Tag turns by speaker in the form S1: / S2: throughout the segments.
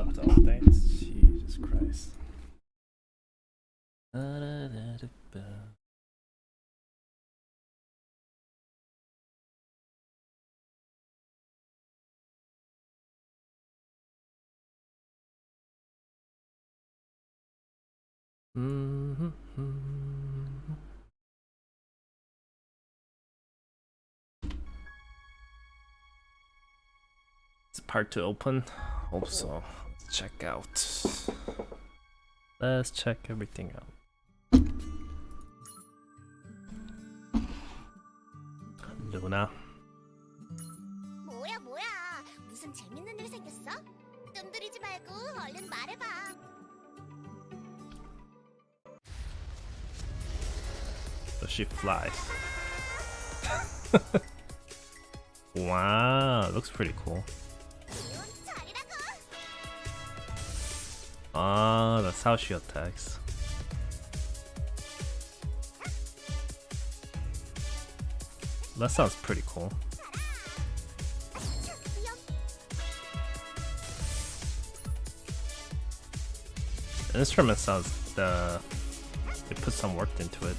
S1: lot of updates. Jesus Christ. Is part 2 open? Hope so. Let's check out. Let's check everything out. Luna.
S2: 뭐야 뭐야 무슨 재밌는 일 생겼어? 뜸들이지 말고 얼른 말해봐.
S1: So she flies. Wow, looks pretty cool. Ah, that's how she attacks. That sounds pretty cool. The instrument sounds they put some work into it.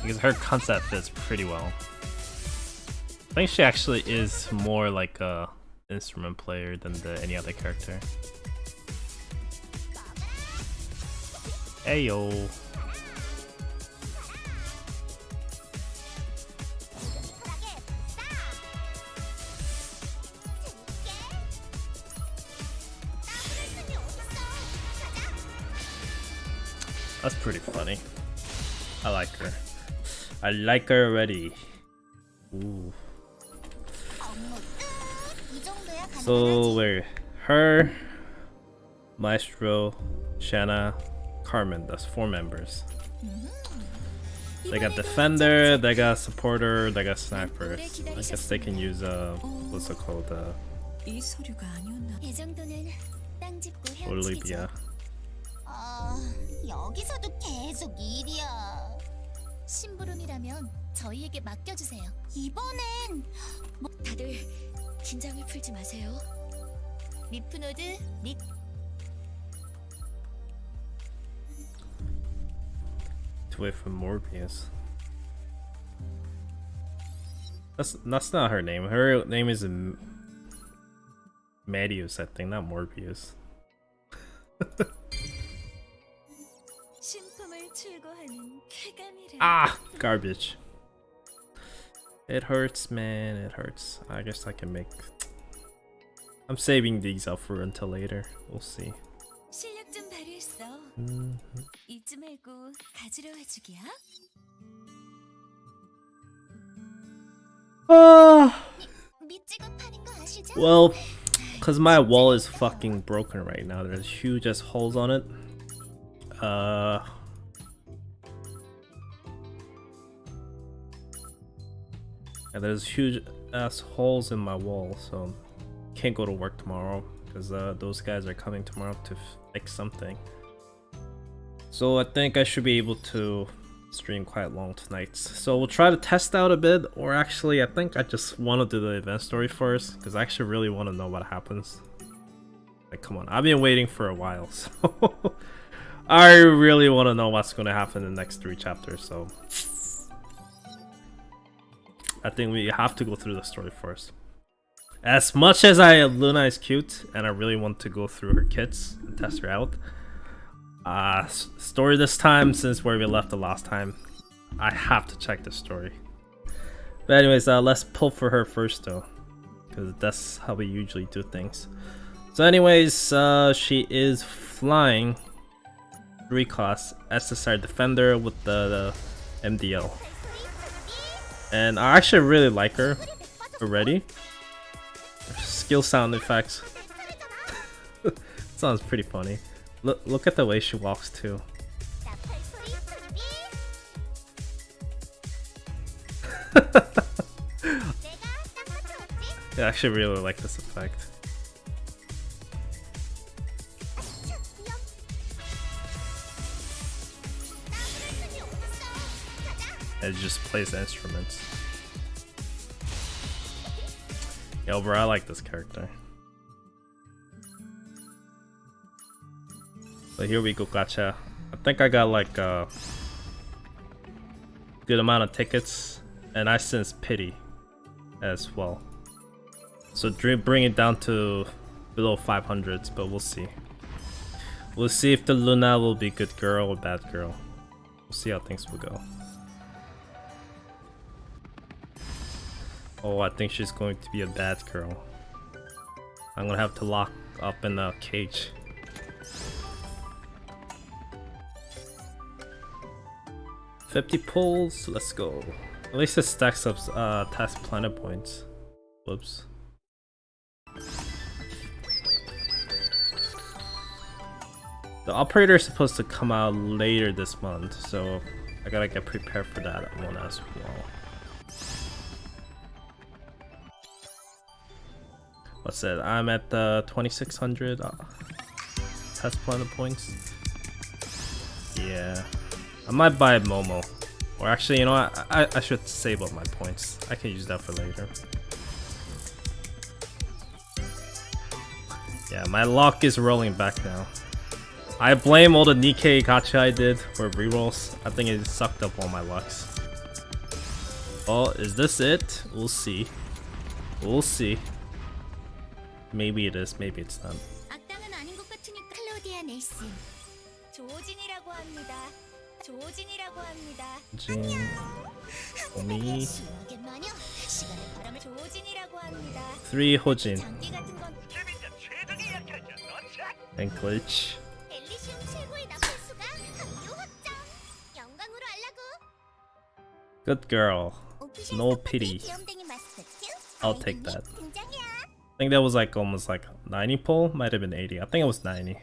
S1: Because her concept fits pretty well. I think she actually is more like a instrument player than any other character. Ayo. That's pretty funny. I like her. I like her already. Ooh. So we're her, Maestro, Shanna, Carmen. That's 4 members. They got defender, they got supporter, they got snipers. I guess they can use what's it called? Olivia.
S2: 여기서도 계속 일이야. 심부름이라면 저희에게 맡겨주세요. 이번엔 뭐 다들 긴장을 풀지 마세요. 리프노드 릭.
S1: To wait for Morbius. That's not her name. Her name is Medius, I think, not Morbius. Ah, garbage. It hurts, man. It hurts. I guess I can make. I'm saving these up for until later. We'll see. Well, cause my wall is fucking broken right now. There's huge ass holes on it. And there's huge ass holes in my wall, so can't go to work tomorrow because those guys are coming tomorrow to fix something. So I think I should be able to stream quite long tonight. So we'll try to test out a bit, or actually I think I just want to do the event story first because I actually really want to know what happens. Like, come on, I've been waiting for a while, so I really want to know what's going to happen in the next 3 chapters. So I think we have to go through the story first. As much as Luna is cute and I really want to go through her kits and test her out, story this time, since where we left the last time, I have to check the story. But anyways, let's pull for her first though, because that's how we usually do things. So anyways, she is flying 3 class SSR Defender with the MDL. And I actually really like her already. Skill sound effects. Sounds pretty funny. Look at the way she walks too. I actually really like this effect. and it just plays the instruments. Yo, bro, I like this character. So here we go, Gacha. I think I got like a good amount of tickets, and I sense pity as well. So bring it down to below 500s, but we'll see. We'll see if the Luna will be good girl or bad girl. We'll see how things will go. Oh, I think she's going to be a bad girl. I'm gonna have to lock up in a cage. $50 pulls, let's go. At least it stacks up task planet points. Whoops. The operator is supposed to come out later this month, so I gotta get prepared for that one as well. What's that? I'm at the 2600 test planet points. Yeah, I might buy Momo, or actually, you know what? I should save up my points. I can use that for later. Yeah, my luck is rolling back now. I blame all the Nikkei Gacha I did for rerolls. I think it sucked up all my lucks. Oh, is this it? We'll see. We'll see. Maybe it is, maybe it's not.
S2: 악당은 아닌 것 같으니까. 클로디아 넬슨. 조진이라고 합니다. 조진이라고 합니다.
S1: Jin, Omi,
S2: 이게 마냥 시간의 바람을 조진이라고 합니다.
S1: 3 Hojin,
S2: 장기 같은 건
S1: and Glitch.
S2: 엘리시움 최고의 납품수가 합류 확정. 영광으로 알라고.
S1: Good girl.
S2: 오피셜
S1: No
S2: 서포트
S1: pity.
S2: 귀염둥이 마스코트.
S1: I'll take that.
S2: 등장이야.
S1: I think that was like almost like 90 pull, might have been 80. I think it was 90.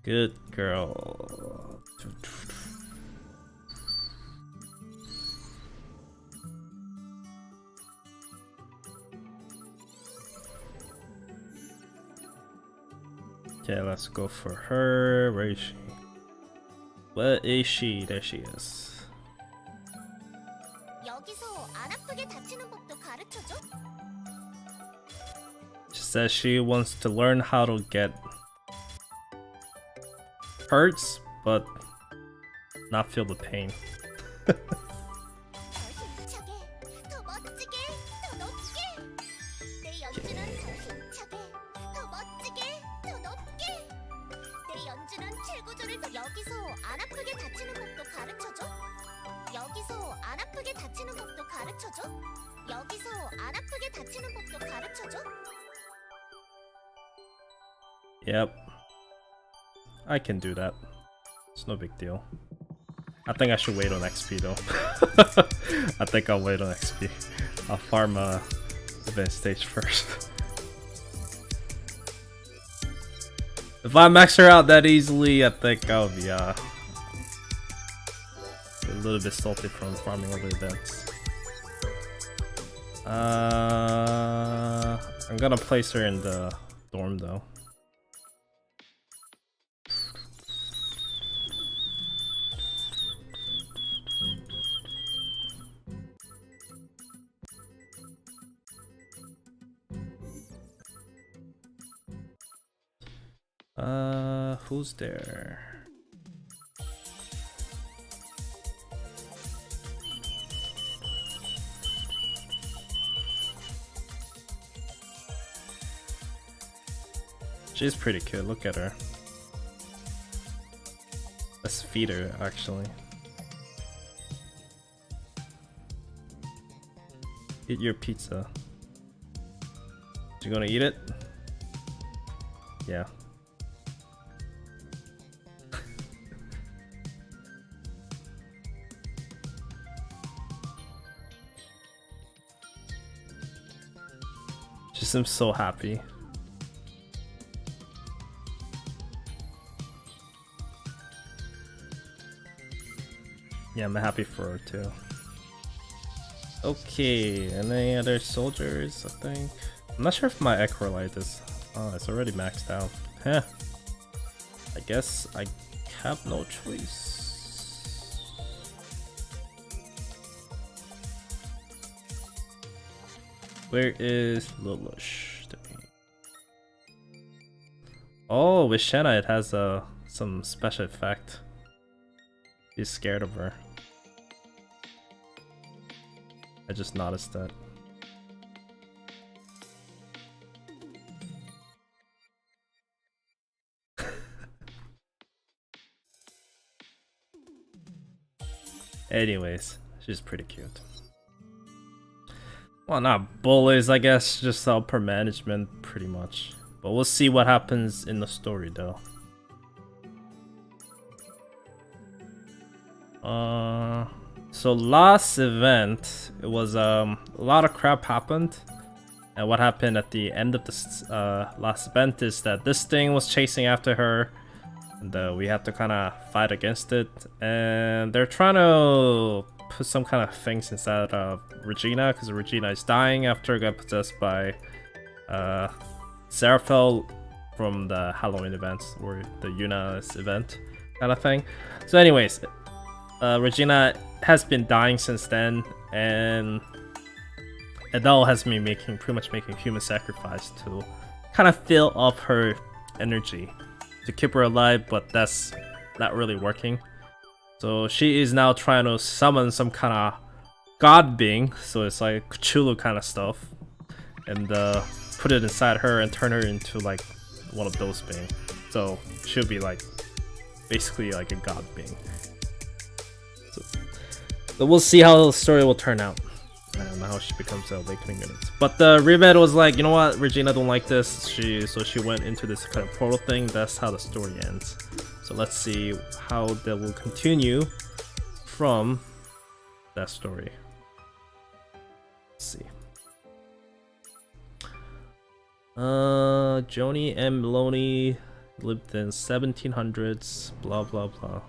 S1: Good girl. Okay, let's go for her. Where is she? Where is she? There she is.
S2: 여기서 안 아프게 다치는 법도 가르쳐줘.
S1: She says she wants to learn how to get hurts, but not feel the pain.
S2: 더 힘차게, 더 멋지게, 더 높게. 내 연주는 더 힘차게, 더 멋지게, 더 높게. 내 연주는 최고조를 더. 여기서 안 아프게 다치는 법도 가르쳐줘. 여기서 안 아프게 다치는 법도 가르쳐줘. 여기서 안 아프게 다치는 법도 가르쳐줘.
S1: Yep. I can do that. It's no big deal. I think I should wait on XP though. I think I'll wait on XP. I'll farm event stage first. If I max her out that easily, I think I'll be a little bit salty from farming other events. I'm gonna place her in the dorm though. Who's there? She's pretty cute, look at her. Let's feed her, actually. Eat your pizza. You gonna eat it? Yeah. She seems so happy. Yeah, I'm happy for her too. Okay, any other soldiers, I think? I'm not sure if my Acrolite is... Oh, it's already maxed out. Huh. I guess I have no choice. Where is Lulush? Oh, with Shanna it has some special effect. He's scared of her. I just noticed that. Anyways, she's pretty cute. Well, not bullies, I guess, just upper management, pretty much. But we'll see what happens in the story, though. So last event, it was a lot of crap happened. And what happened at the end of this last event is that this thing was chasing after her. And we had to kind of fight against it. And they're trying to put some kind of things inside of Regina, because Regina is dying after getting possessed by Seraphel from the Halloween events, or the Yuna's event kind of thing. So anyways, Regina has been dying since then, and Adele has been pretty much making human sacrifice to kind of fill up her energy to keep her alive, but that's not really working. So she is now trying to summon some kind of god being, so it's like Cthulhu kind of stuff, and put it inside her and turn her into like one of those beings. So she'll be like basically like a god being. So we'll see how the story will turn out. I don't know how she becomes the awakening unit. But the Remed was like, you know what, Regina don't like this. So she went into this kind of portal thing. That's how the story ends. So let's see how they will continue from that story. Let's see. Joni and Maloney lived in 1700s. Blah blah blah.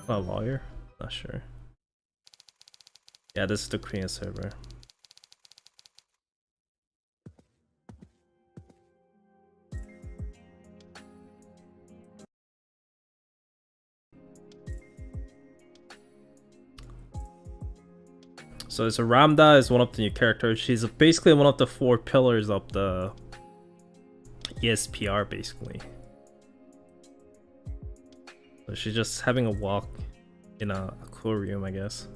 S1: A lawyer? Not sure. Yeah, this is the Korean server. So it's Ramda is one of the new characters. She's basically one of the 4 pillars of the ESPR, basically. So she's just having a walk in a aquarium, I guess.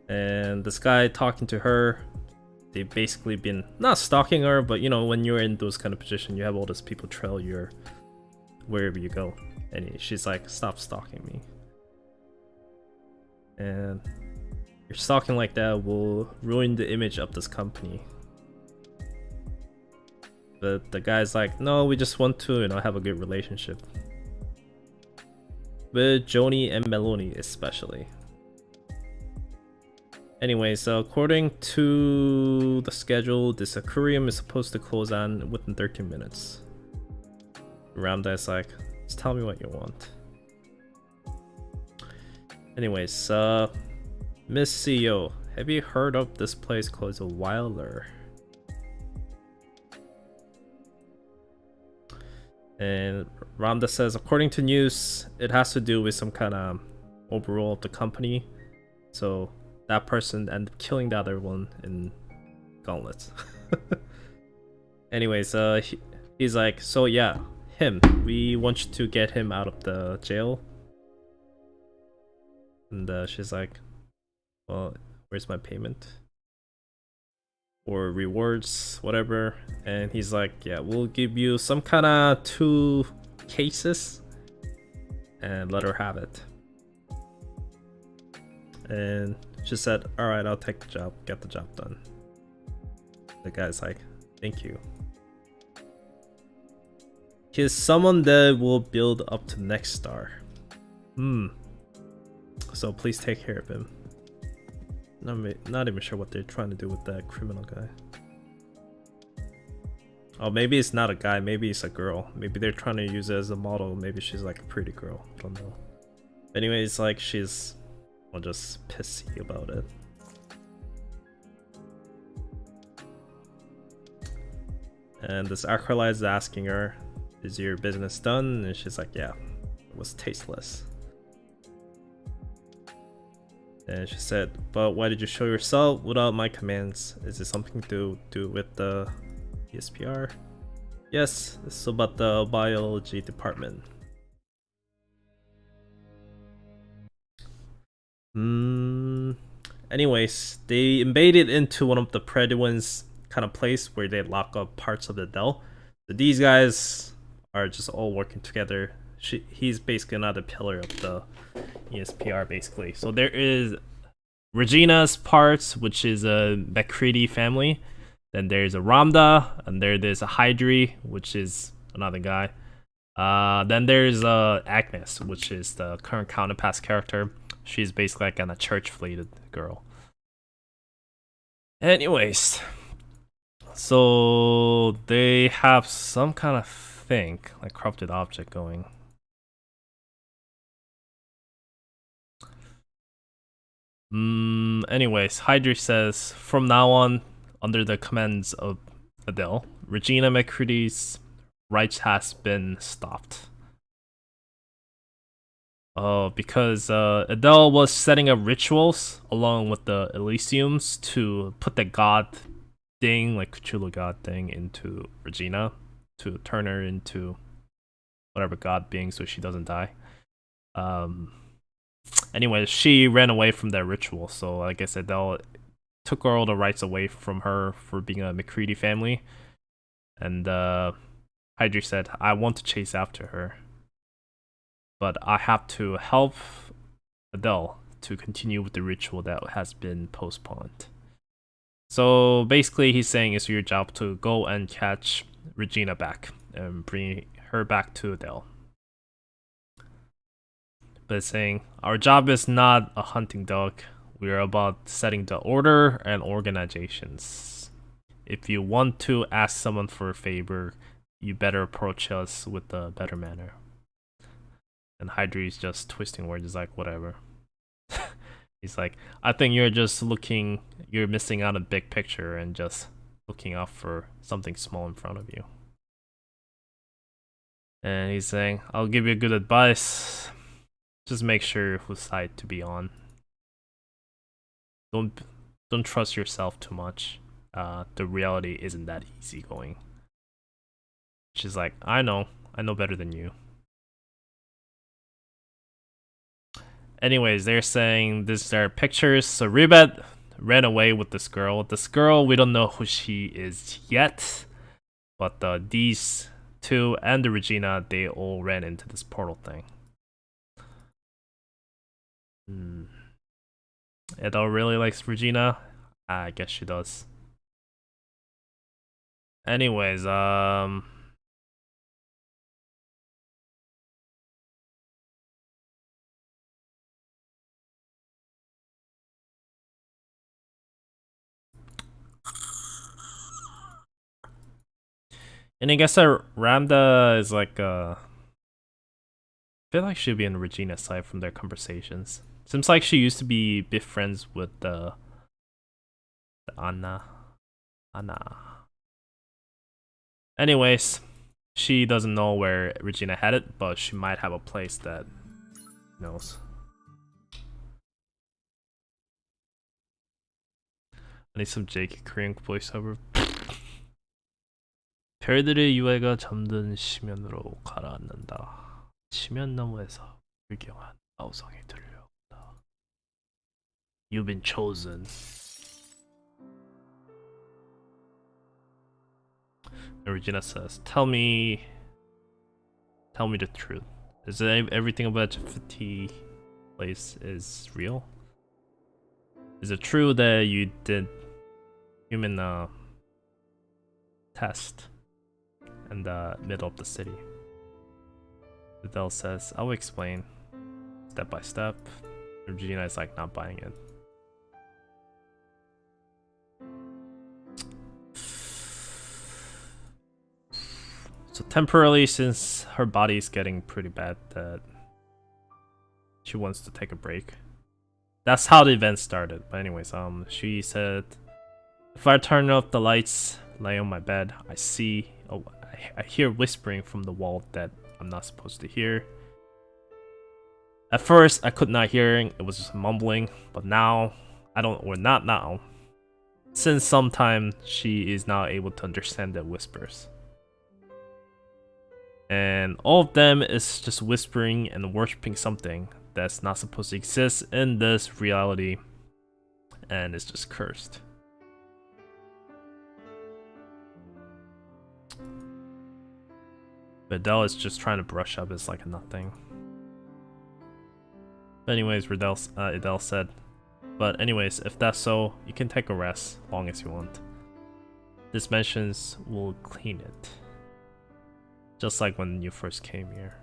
S1: And this guy talking to her, they've basically been not stalking her, but you know, when you're in those kind of position, you have all these people trail you wherever you go, and she's like, stop stalking me. And you're stalking like that will ruin the image of this company. But the guy's like, no, we just want to, you know, have a good relationship with Joni and Meloni especially. Anyway, so according to the schedule, this aquarium is supposed to close on within 13 minutes. Ramda is like, just tell me what you want. Anyways, Miss CEO, have you heard of this place called the Wilder? And Ramda says, according to news, it has to do with some kind of overall of the company. So that person ended up killing the other one in gauntlets. Anyways, he's like, so yeah, him. We want you to get him out of the jail. And she's like, well, where's my payment? Or rewards, whatever. And he's like, yeah, we'll give you some kind of 2 cases and let her have it. And she said, alright, I'll take the job, get the job done. The guy's like, thank you. He's someone that will build up to next star. So please take care of him. Not even sure what they're trying to do with that criminal guy. Oh, maybe it's not a guy, maybe it's a girl. Maybe they're trying to use it as a model. Maybe she's like a pretty girl. I don't know. Anyways, like she's just pissy about it. And this acolyte is asking her, is your business done? And she's like, yeah, it was tasteless. And she said, but why did you show yourself without my commands? Is it something to do with the ESPR? Yes, it's about the biology department. Anyways, they invaded into one of the Predwin's kind of place where they lock up parts of the Dell. So these guys are just all working together. He's basically another pillar of the ESPR, basically. So there is Regina's parts, which is a McCready family. Then there's a Ramda, and there's a Hydri, which is another guy. Then there's Agnes, which is the current Counterpass character. She's basically like a church-fleeted girl. Anyways, so they have some kind of thing, like corrupted object going. Anyways, Hydri says, from now on, under the commands of Adele, Regina McCready's rights has been stopped. Because Adele was setting up rituals along with the Elysiums to put the god thing, like Cthulhu god thing, into Regina to turn her into whatever god being so she doesn't die. Anyway, she ran away from that ritual, so I guess Adele took all the rights away from her for being a McCready family. And Hydri said, I want to chase after her, but I have to help Adele to continue with the ritual that has been postponed. So basically he's saying it's your job to go and catch Regina back and bring her back to Adele. But it's saying, our job is not a hunting dog. We are about setting the order and organizations. If you want to ask someone for a favor, you better approach us with a better manner. And Hydri's just twisting words, is like, whatever. He's like, I think you're missing out on a big picture and just looking out for something small in front of you. And he's saying, I'll give you good advice. Just make sure whose side to be on. Don't trust yourself too much. The reality isn't that easygoing. She's like, I know better than you. Anyways, they're saying these are pictures. So Ribet ran away with this girl. This girl, we don't know who she is yet. But these two and the Regina, they all ran into this portal thing. Adele really likes Regina. I guess she does. Anyways, and I guess Ramda is like I feel like she'll be on Regina's side from their conversations. Seems like she used to be big friends with the Anna. Anyways, she doesn't know where Regina had it, but she might have a place that knows. I need some Jake Korean voiceover. 별들의 유해가 잠든 심연으로 가라앉는다. 심연 너머에서 불경한 아우성이 들려온다. You've been chosen. And Regina says, Tell me the truth. Is it everything about the 50 place is real? Is it true that you did human test in the middle of the city? Adele says, I'll explain step by step. Regina is like not buying it. So temporarily, since her body is getting pretty bad, that she wants to take a break. That's how the event started. But anyways, she said, if I turn off the lights, lay on my bed, I hear whispering from the wall that I'm not supposed to hear. At first, I could not hearing, it was just mumbling, but now, I don't, or not now. Since some time, she is now able to understand the whispers. And all of them is just whispering and worshipping something that's not supposed to exist in this reality, and it's just cursed. But Adele is just trying to brush up, it's like nothing. But anyways, Adele said, but anyways, if that's so, you can take a rest, long as you want. These mentions will clean it. Just like when you first came here.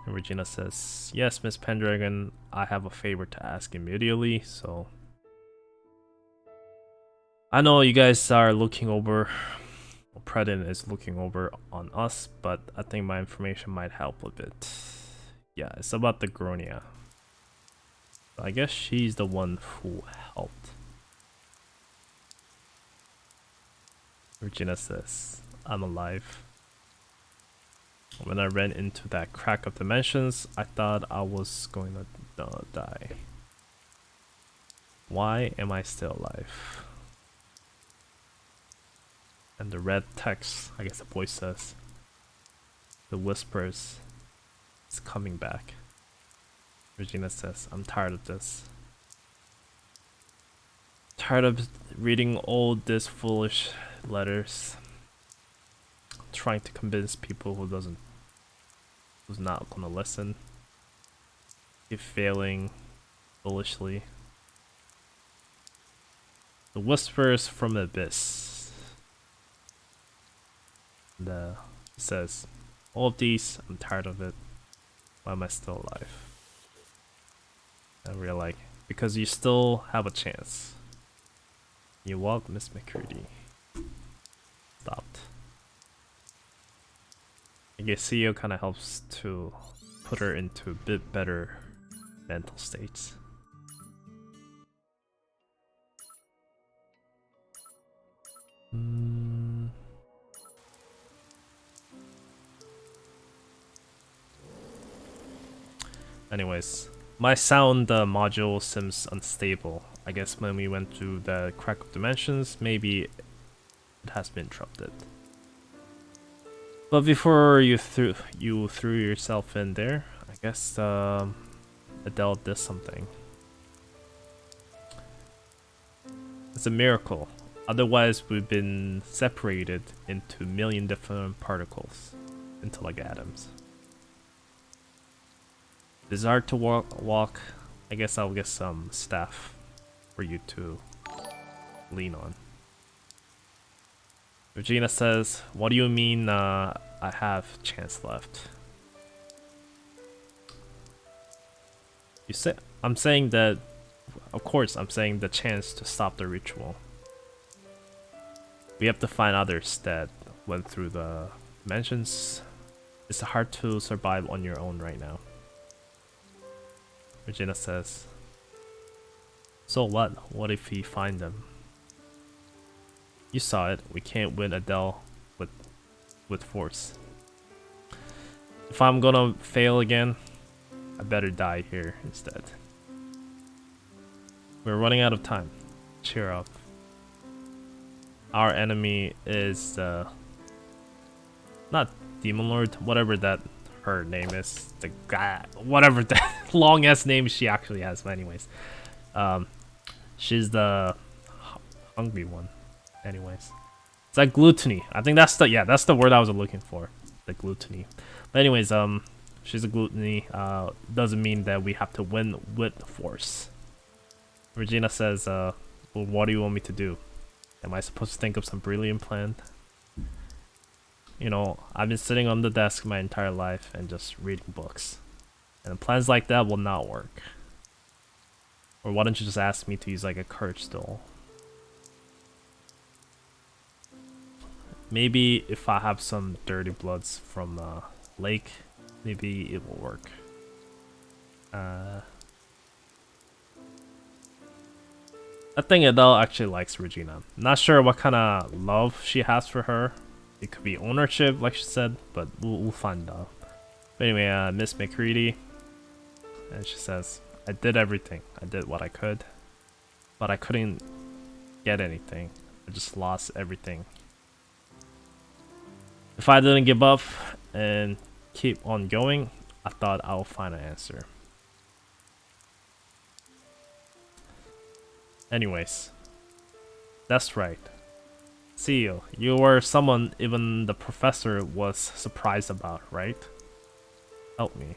S1: And Regina says, yes, Miss Pendragon, I have a favor to ask immediately, so... I know you guys are looking over, Predin is looking over on us, but I think my information might help a bit. Yeah, it's about the Gronia. I guess she's the one who helped. Regina says, I'm alive. When I ran into that crack of dimensions, I thought I was going to die. Why am I still alive? And the red text, I guess the voice says, the whispers, is coming back. Regina says, I'm tired of this. Tired of reading all these foolish letters. Trying to convince people who's not gonna listen. Keep failing foolishly. The whispers from the abyss. And it says, all of these, I'm tired of it. Why am I still alive? And we're like, because you still have a chance. You walk, Miss McCurdy. Stopped. I guess CEO kind of helps to put her into a bit better mental states. Anyways, my sound module seems unstable. I guess when we went through the crack of dimensions, maybe it has been interrupted. But before you threw yourself in there, I guess Adele did something. It's a miracle. Otherwise, we've been separated into a million different particles, into like atoms. It's hard to walk. I guess I'll get some staff for you to lean on. Regina says, what do you mean I have chance left? You say I'm saying that, of course I'm saying the chance to stop the ritual. We have to find others that went through the dimensions. It's hard to survive on your own right now. Regina says, so what? What if we find them? You saw it, we can't win Adele with force. If I'm gonna fail again, I better die here instead. We're running out of time. Cheer up. Our enemy is not Demon Lord, whatever that her name is. The guy, whatever that long ass name she actually has. But anyways, she's the hungry one. Anyways, it's like gluttony. I think that's the word I was looking for. The gluttony. But anyways, she's a gluttony. Doesn't mean that we have to win with force. Regina says, well, what do you want me to do? Am I supposed to think of some brilliant plan? You know, I've been sitting on the desk my entire life and just reading books. And plans like that will not work. Or why don't you just ask me to use like a courage stone? Maybe if I have some dirty bloods from lake, maybe it will work. I think Adele actually likes Regina. Not sure what kind of love she has for her, It could be ownership, like she said, but we'll find out. But anyway, Miss McCready, and she says, I did everything. I did what I could, but I couldn't get anything. I just lost everything. If I didn't give up and keep on going, I thought I would find an answer. Anyways, that's right. CEO, you were someone even the professor was surprised about, right? Help me.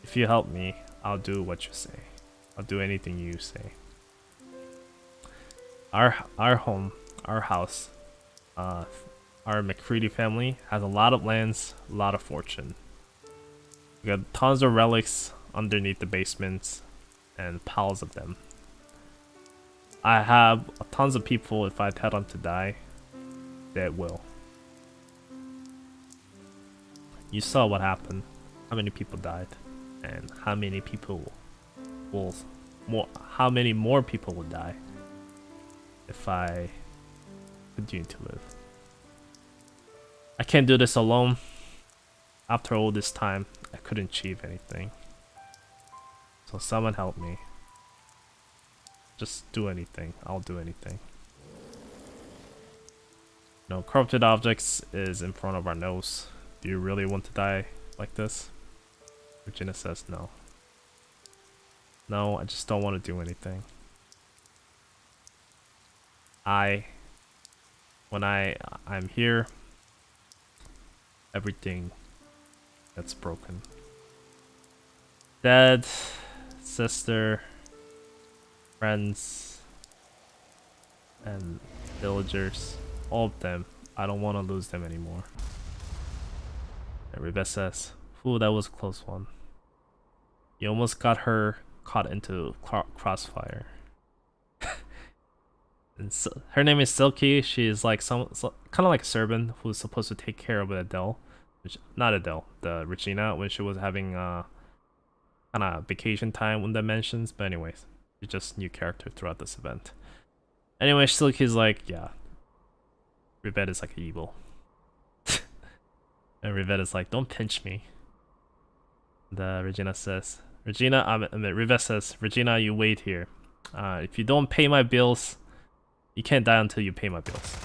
S1: If you help me, I'll do what you say. I'll do anything you say. Our home, our house, our McCready family has a lot of lands, a lot of fortune. We got tons of relics underneath the basements and piles of them. I have tons of people, if I tell them to die, they will. You saw what happened, how many people died, and how many more people will die if I continue to live. I can't do this alone. After all this time, I couldn't achieve anything. So someone help me. Just do anything. I'll do anything. No, corrupted objects is in front of our nose. Do you really want to die like this? Regina says no. No, I just don't want to do anything. When I'm here, everything gets broken. Dad, sister, friends, and villagers, all of them. I don't want to lose them anymore. And Rebecca says, "Ooh, that was a close one. You almost got her caught into crossfire." And so, her name is Silky. She is like kind of like a servant who's supposed to take care of Adele, not Adele, the Regina, when she was having kind of vacation time in the mansions. But anyways, she's just new character throughout this event. Anyway, Silky's like, yeah, Rivette is like evil. And Rivette is like, don't pinch me. Regina says, Rivette says, Regina, you wait here. If you don't pay my bills, you can't die until you pay my bills.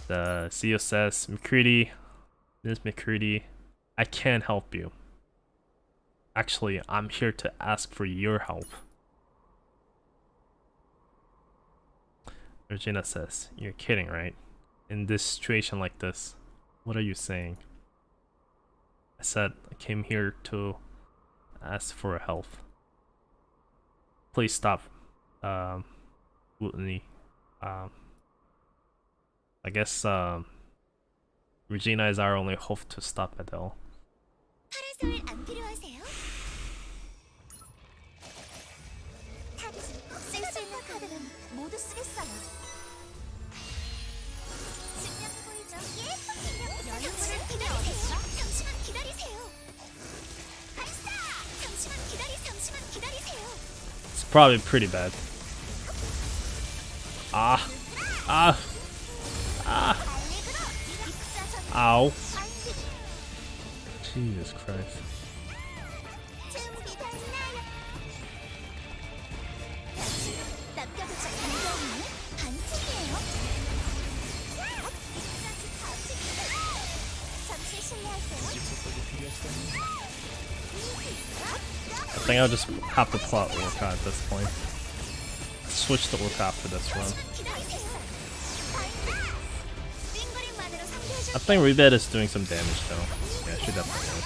S1: The CEO says, McCready, Miss McCready, I can't help you. Actually, I'm here to ask for your help. Regina says, you're kidding, right? In this situation like this, what are you saying? I said I came here to ask for help. Please stop mutiny. I guess Regina is our only hope to stop Adele.
S2: 파라솔 안 필요하세요? 쓸 수 있는 카드는 모두 쓰겠어요. 증명해 보이죠? 잠시만 기다리세요. 잠시만 기다리세요. 발사! 잠시만 기다리세요.
S1: It's probably pretty bad. Ow. Jesus Christ. I think I'll just have to pull out Orca at this point. Switch to Orca after this run. I think Rebed is doing some damage though. Yeah, she definitely is.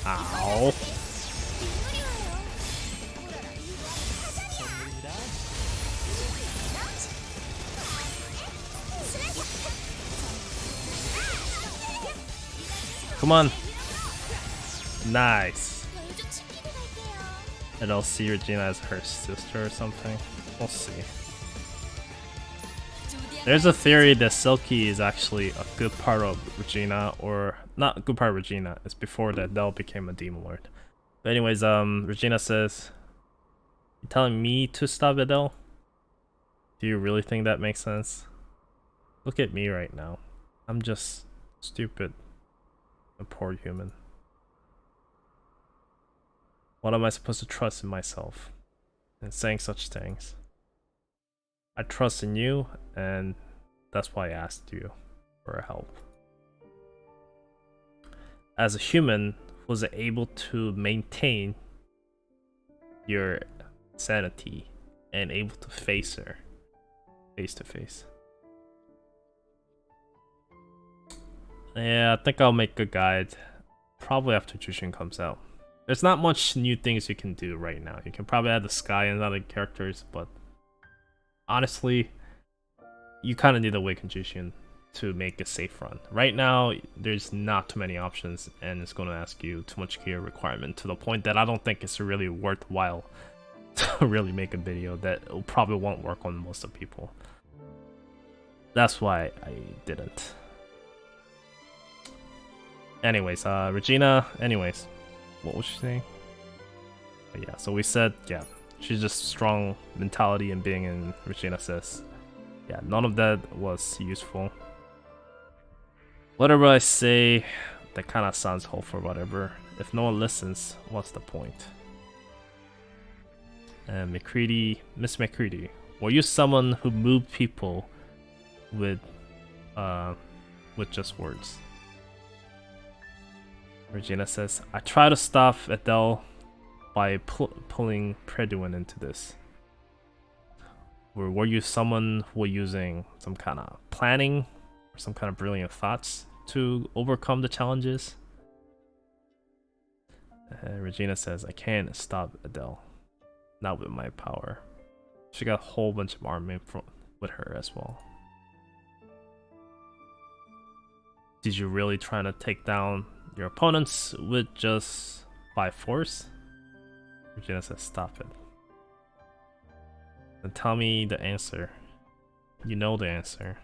S1: Ow. Come on. Nice. And I'll see Regina as her sister or something. We'll see. There's a theory that Silky is actually a good part of Regina, or not a good part of Regina. It's before that Adele became a Demon Lord. But anyways, Regina says, You telling me to stop Adele? Do you really think that makes sense? Look at me right now. I'm just stupid. A poor human. What am I supposed to trust in myself? And saying such things. I trust in you, and that's why I asked you for help. As a human who's able to maintain your sanity and able to face her face to face. Yeah, I think I'll make a guide probably after Jushin comes out. There's not much new things you can do right now. You can probably add the sky and other characters, but honestly, you kind of need to awaken Jushin to make a safe run. Right now, there's not too many options, and it's going to ask you too much gear requirement to the point that I don't think it's really worthwhile to really make a video that probably won't work on most of people. That's why I didn't. Anyways, Regina, anyways, what was she saying? But yeah, so we said, yeah, she's just strong mentality and being, and Regina says, yeah, none of that was useful. Whatever I say, that kind of sounds hopeful, whatever. If no one listens, what's the point? And McCready, Miss McCready, were you someone who moved people with just words? Regina says, I try to stop Adele by pulling Predwin into this. Or were you someone who was using some kind of planning or some kind of brilliant thoughts to overcome the challenges? And Regina says, I can't stop Adele. Not with my power. She got a whole bunch of army with her as well. Did you really try to take down your opponents with just by force? Regina says, stop it. And tell me the answer. You know the answer.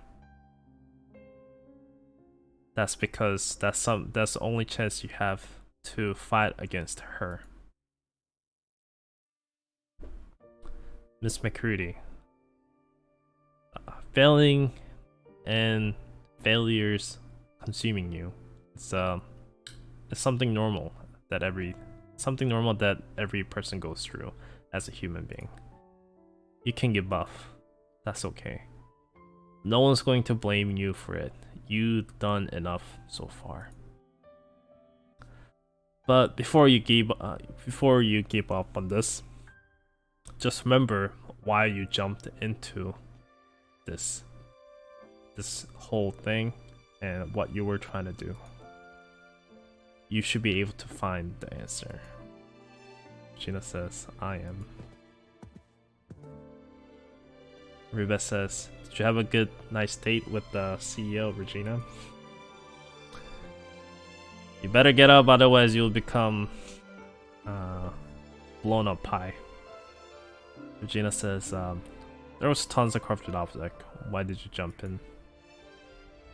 S1: That's because that's the only chance you have to fight against her. Miss McCready. Failing and failures consuming you. It's something normal that every person goes through as a human being. You can give up. That's okay. No one's going to blame you for it. You've done enough so far. But before you give up on this, just remember why you jumped into this whole thing and what you were trying to do. You should be able to find the answer. Gina says, I am. Reba says, did you have a nice date with the CEO, Regina? You better get up, otherwise you'll become blown up pie. Regina says, there was tons of corrupted objects. Why did you jump in?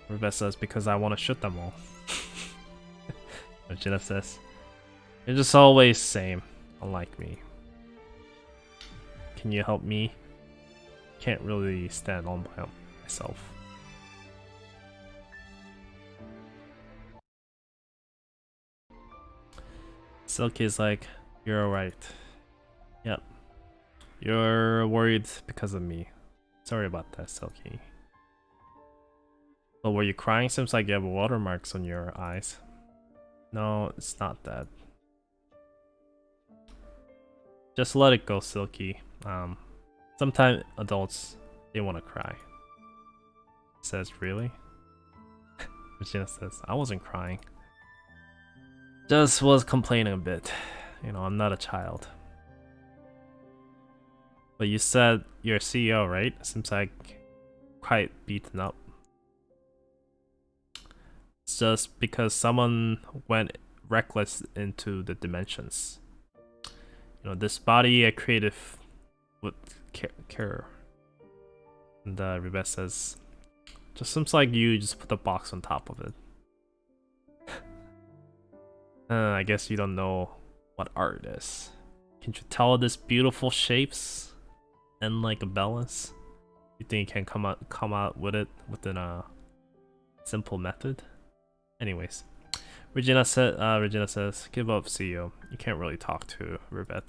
S1: Reba says, because I want to shoot them all. Regina says, you're just always same, unlike me. Can you help me? Can't really stand on by myself. Silky is like, you're alright. Yep. You're worried because of me. Sorry about that, Silky. But were you crying? Seems like you have watermarks on your eyes. No, it's not that. Just let it go, Silky. Sometimes adults, they want to cry. Says, really? Regina says, I wasn't crying. Just was complaining a bit. You know, I'm not a child. But you said you're a CEO, right? Seems like quite beaten up. It's just because someone went reckless into the dimensions. You know, this body I created with care. And Rebecca says, just seems like you just put a box on top of it. I guess you don't know what art is. Can you tell this beautiful shapes and like a balance? You think you can come out with it within a simple method? Anyways, Regina says, give up, CEO. You can't really talk to Rivet.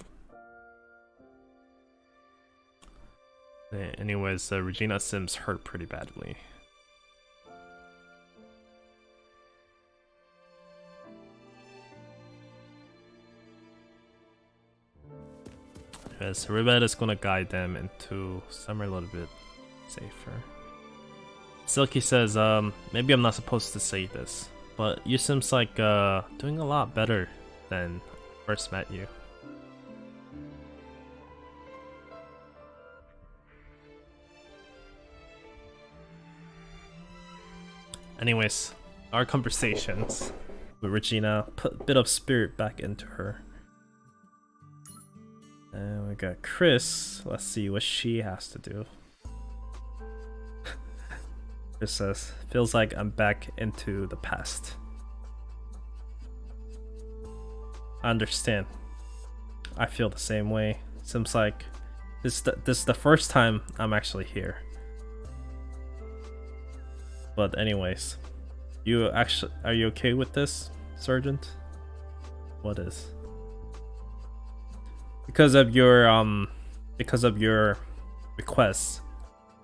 S1: Anyways, Regina Sims hurt pretty badly. Yes, Rivet is gonna guide them into somewhere a little bit safer. Silky says, maybe I'm not supposed to say this, but you seems like doing a lot better than first met you. Anyways, our conversations with Regina put a bit of spirit back into her. And we got Chris. Let's see what she has to do. Chris says, feels like I'm back into the past. I understand. I feel the same way. Seems like this is the first time I'm actually here. But anyways, are you okay with this, Sergeant? What is? Because of your requests,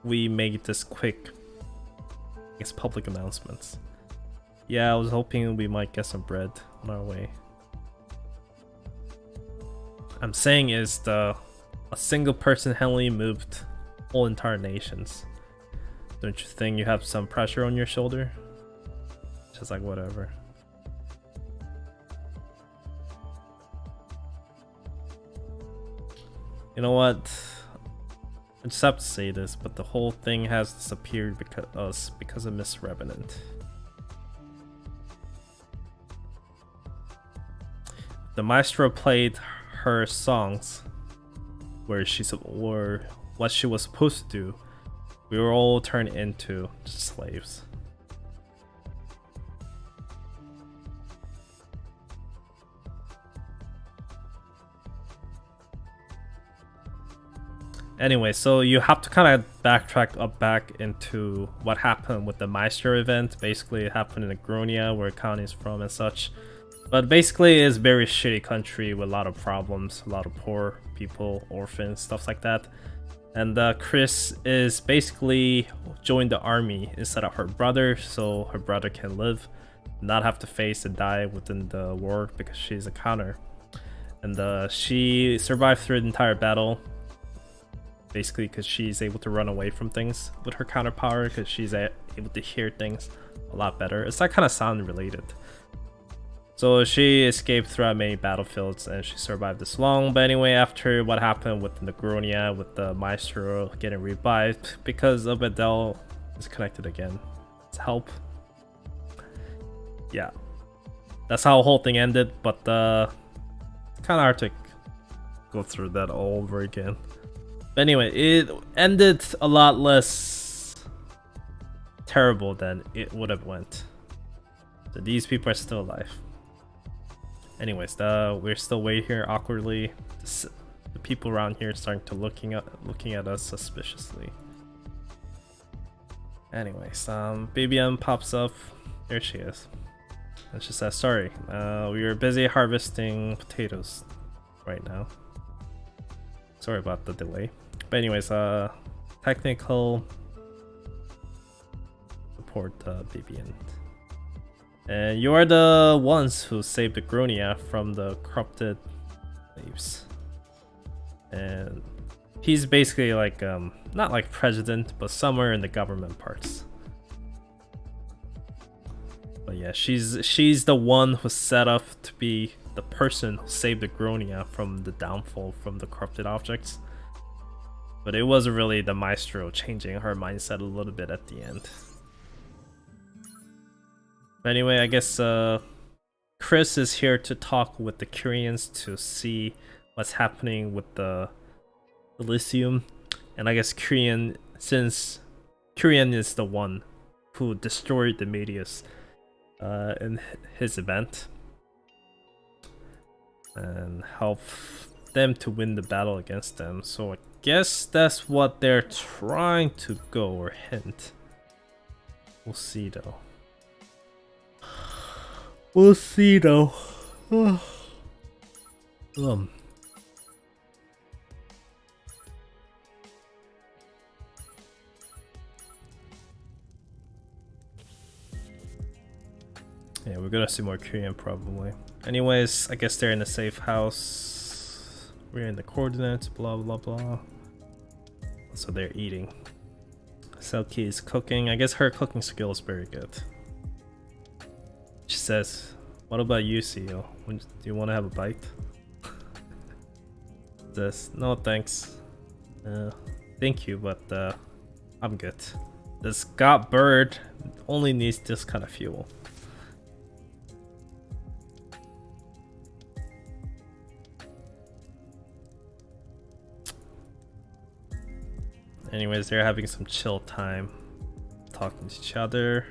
S1: we made this quick, I guess, public announcements. Yeah, I was hoping we might get some bread on our way. I'm saying is a single person handily moved whole entire nations. Don't you think you have some pressure on your shoulder? Just like whatever. You know what? I just have to say this, but the whole thing has disappeared because of Miss Revenant. The maestro played her songs or what she was supposed to do. We were all turned into slaves. Anyway, so you have to kind of backtrack back into what happened with the Maestro event. Basically, it happened in Agronia, where Connie's from and such. But basically, it's a very shitty country with a lot of problems, a lot of poor people, orphans, stuff like that. And Chris is basically joined the army instead of her brother, so her brother can live, not have to face and die within the war because she's a counter. And she survived through the entire battle. Basically because she's able to run away from things with her counter power, because she's able to hear things a lot better. It's that kind of sound related. So she escaped throughout many battlefields and she survived this long. But anyway, after what happened with Negronia, with the Maestro getting revived, because of Adele is connected again. It's help. Yeah. That's how the whole thing ended, but it's kind of hard to go through that all over again. But anyway, it ended a lot less terrible than it would have went. So these people are still alive. Anyways, we're still waiting here awkwardly. The people around here are starting to looking at us suspiciously. Anyways, BBM pops up. Here she is. And she says, sorry, we were busy harvesting potatoes right now. Sorry about the delay. But anyways, technical support BBM. And you are the ones who saved Agronia from the corrupted slaves. And he's basically like, not like president, but somewhere in the government parts. But yeah, she's the one who's set up to be the person who saved Agronia from the downfall from the corrupted objects. But it wasn't really the Maestro changing her mindset a little bit at the end. Anyway, I guess Chris is here to talk with the Kyrians to see what's happening with the Elysium. And I guess Kyrian, since Kyrian is the one who destroyed the Medius in his event and help them to win the battle against them. So I guess that's what they're trying to go or hint. We'll see though. We'll see though. Yeah, we're gonna see more Korean probably. Anyways, I guess they're in a safe house. We're in the coordinates, blah blah blah. So they're eating. Selkie is cooking. I guess her cooking skill is very good. She says, "What about you, CEO? Do you want to have a bite?" Says, "No thanks. Thank you, but I'm good. This god bird only needs this kind of fuel." Anyways, they're having some chill time, talking to each other.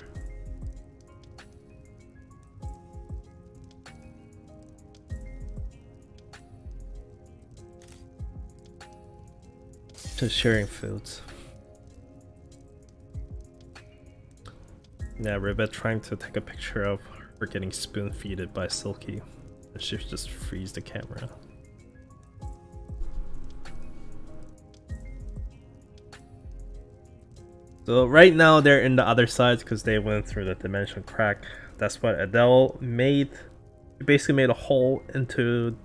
S1: Just sharing foods. Yeah, Ribbit trying to take a picture of her getting spoon-feeded by Silky, and she just frees the camera. So right now they're in the other side because they went through the dimension crack. That's what Adele made. She basically made a hole into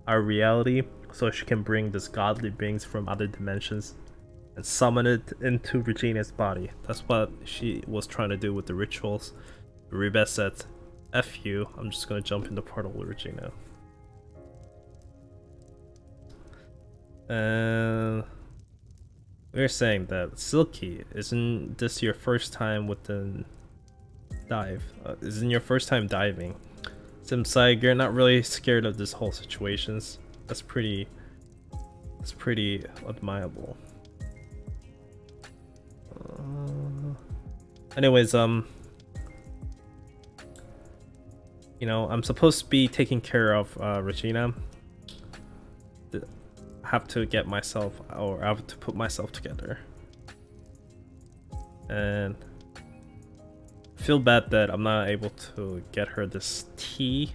S1: our reality so she can bring this godly beings from other dimensions and summon it into Regina's body. That's what she was trying to do with the rituals. Rebeth said, "F you, I'm just gonna jump in the portal with Regina." And we're saying that Silky, isn't this your first time with the dive? Isn't your first time diving? Seems like you're not really scared of this whole situations. That's pretty admirable. Anyways, you know, I'm supposed to be taking care of Regina. Have to get myself, or I have to put myself together, and I feel bad that I'm not able to get her this tea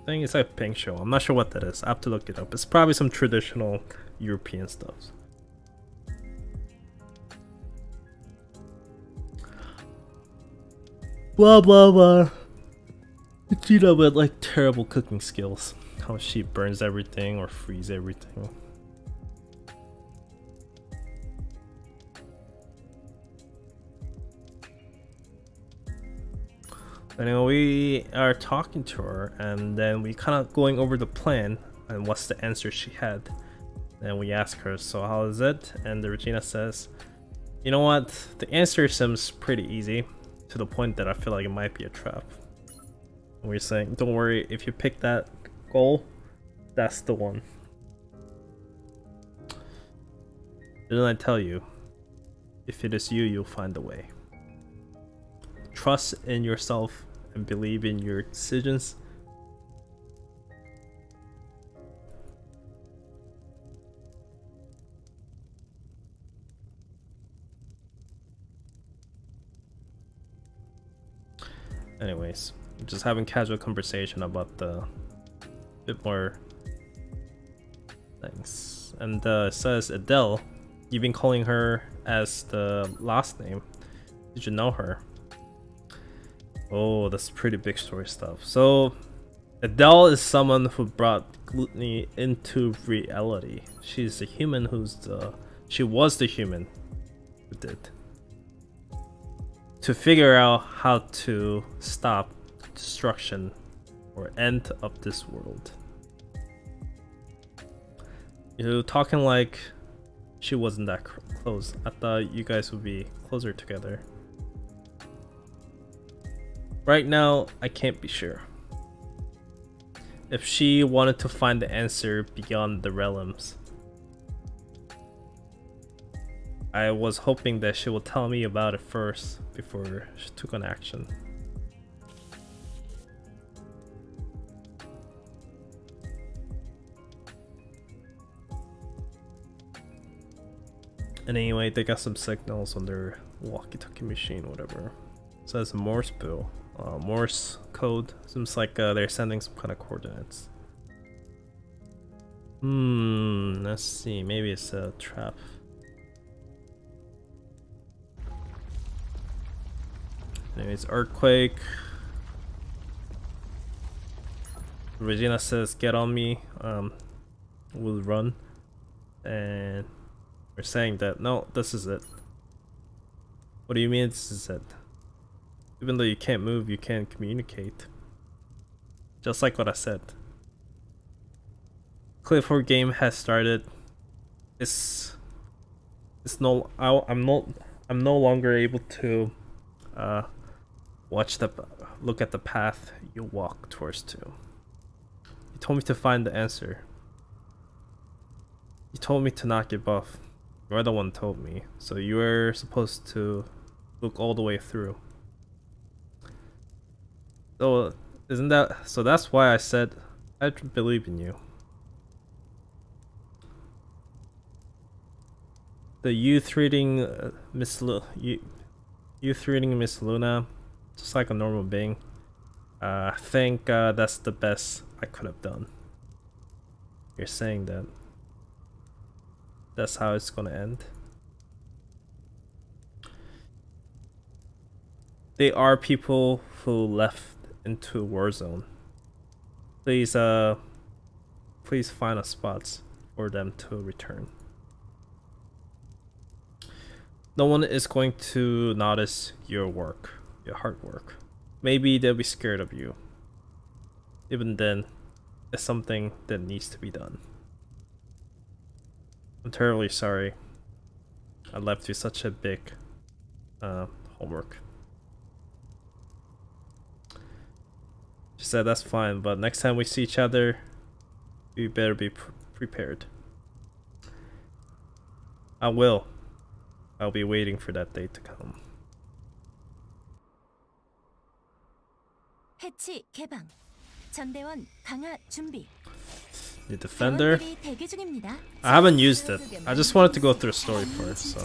S1: thing. It's like a pink show. I'm not sure what that is. I have to look it up. It's probably some traditional European stuff. Blah blah blah. Gina with like terrible cooking skills. How she burns everything or frees everything. Anyway, we are talking to her, and then we kind of going over the plan and what's the answer she had. And we ask her, "So how is it?" And the Regina says, "You know what? The answer seems pretty easy, to the point that I feel like it might be a trap." And we're saying, "Don't worry, if you pick that goal, that's the one." Didn't I tell you? If it is you, you'll find a way. Trust in yourself and believe in your decisions. Anyways, just having casual conversation about the bit more things. And it says, "Adele, you've been calling her as the last name. Did you know her?" Oh, that's pretty big story stuff. So Adele is someone who brought gluttony into reality. She's the human she was the human who did. To figure out how to stop destruction or end of this world. You're talking like she wasn't that close. I thought you guys would be closer together. Right now, I can't be sure. If she wanted to find the answer beyond the realms, I was hoping that she would tell me about it first before she took an action. And anyway, they got some signals on their walkie-talkie machine, whatever. It says Morse bill. Morse code. Seems like they're sending some kind of coordinates. Let's see. Maybe it's a trap. Anyways, earthquake. Regina says, "Get on me." We'll run, and we're saying that no, this is it. What do you mean this is it? Even though you can't move, you can communicate. Just like what I said. Clifford game has started. I'm no longer able to look at the path you walk towards to. You told me to find the answer. You told me to not give up. You're the one who told me. So you were supposed to look all the way through. So that's why I said I believe in you. The youth reading Miss Luna, just like a normal being. I think that's the best I could have done. You're saying that that's how it's gonna end. They are people who left into a war zone. Please find a spot for them to return. No one is going to notice your work, your hard work. Maybe they'll be scared of you. Even then, it's something that needs to be done. I'm terribly sorry I left you such a big homework. She said that's fine, but next time we see each other, we better be prepared. I will. I'll be waiting for that day to come.
S3: 해치 개방. 전대원 강화 준비.
S1: The defender.
S3: 대원들이 대기 중입니다.
S1: I haven't used it. I just wanted to go through the story first, so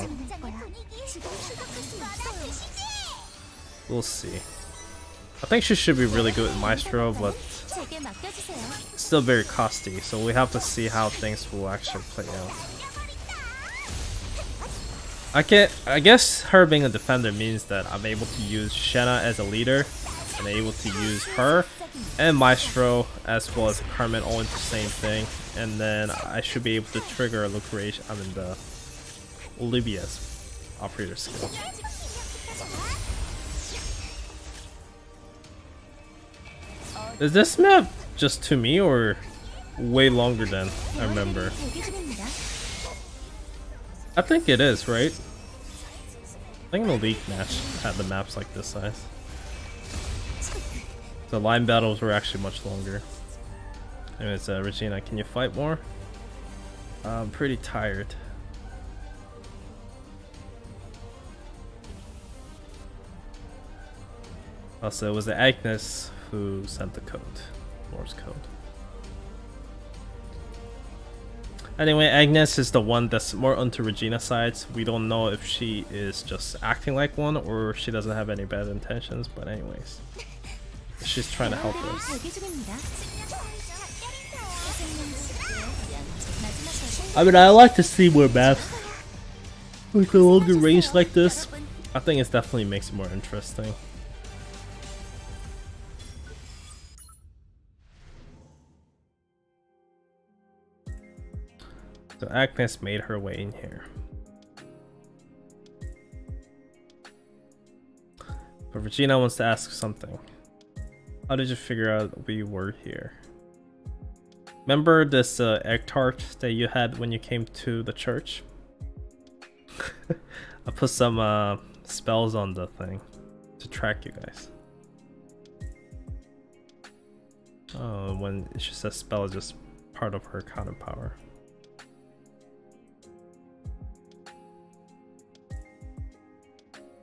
S1: we'll see. I think she should be really good at Maestro, but
S3: 제게 맡겨주세요.
S1: still very costly, so we have to see how things will actually play out. I guess her being a defender means that I'm able to use Shenna as a leader and able to use her and Maestro as well as Carmen all into the same thing, and then I should be able to trigger Lucretia, the Olivia's operator skill. Is this map just to me or way longer than I remember?
S3: 대기 중입니다.
S1: I think it is, right? I think the league match had the maps like this size. The line battles were actually much longer. Anyways, Regina, can you fight more? I'm pretty tired. Also, it was the Agnes who sent the code, Morse code. Anyway, Agnes is the one that's more onto Regina's side. We don't know if she is just acting like one or she doesn't have any bad intentions, but anyways. She's trying to help us.
S3: 대기 중입니다.
S1: I mean, I like to see more maps with a longer range like this. I think it definitely makes it more interesting. So Agnes made her way in here. But Regina wants to ask something. How did you figure out we were here? Remember this egg tart that you had when you came to the church? I put some spells on the thing to track you guys. Oh, when she says spell is just part of her counter power.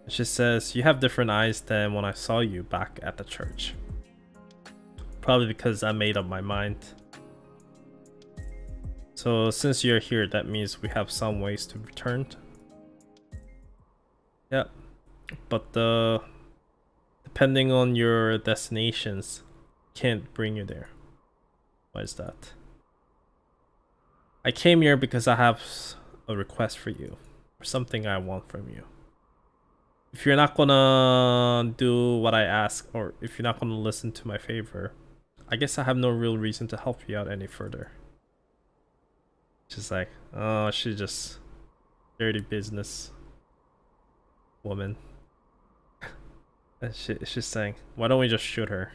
S1: She says, you have different eyes than when I saw you back at the church. Probably because I made up my mind. So since you're here, that means we have some ways to return. Yeah, but depending on your destinations, can't bring you there. Why is that? I came here because I have a request for you, or something I want from you. If you're not gonna do what I ask, or if you're not gonna listen to my favor, I guess I have no real reason to help you out any further. She's like, oh, she's just dirty business woman. And she's saying, why don't we just shoot her?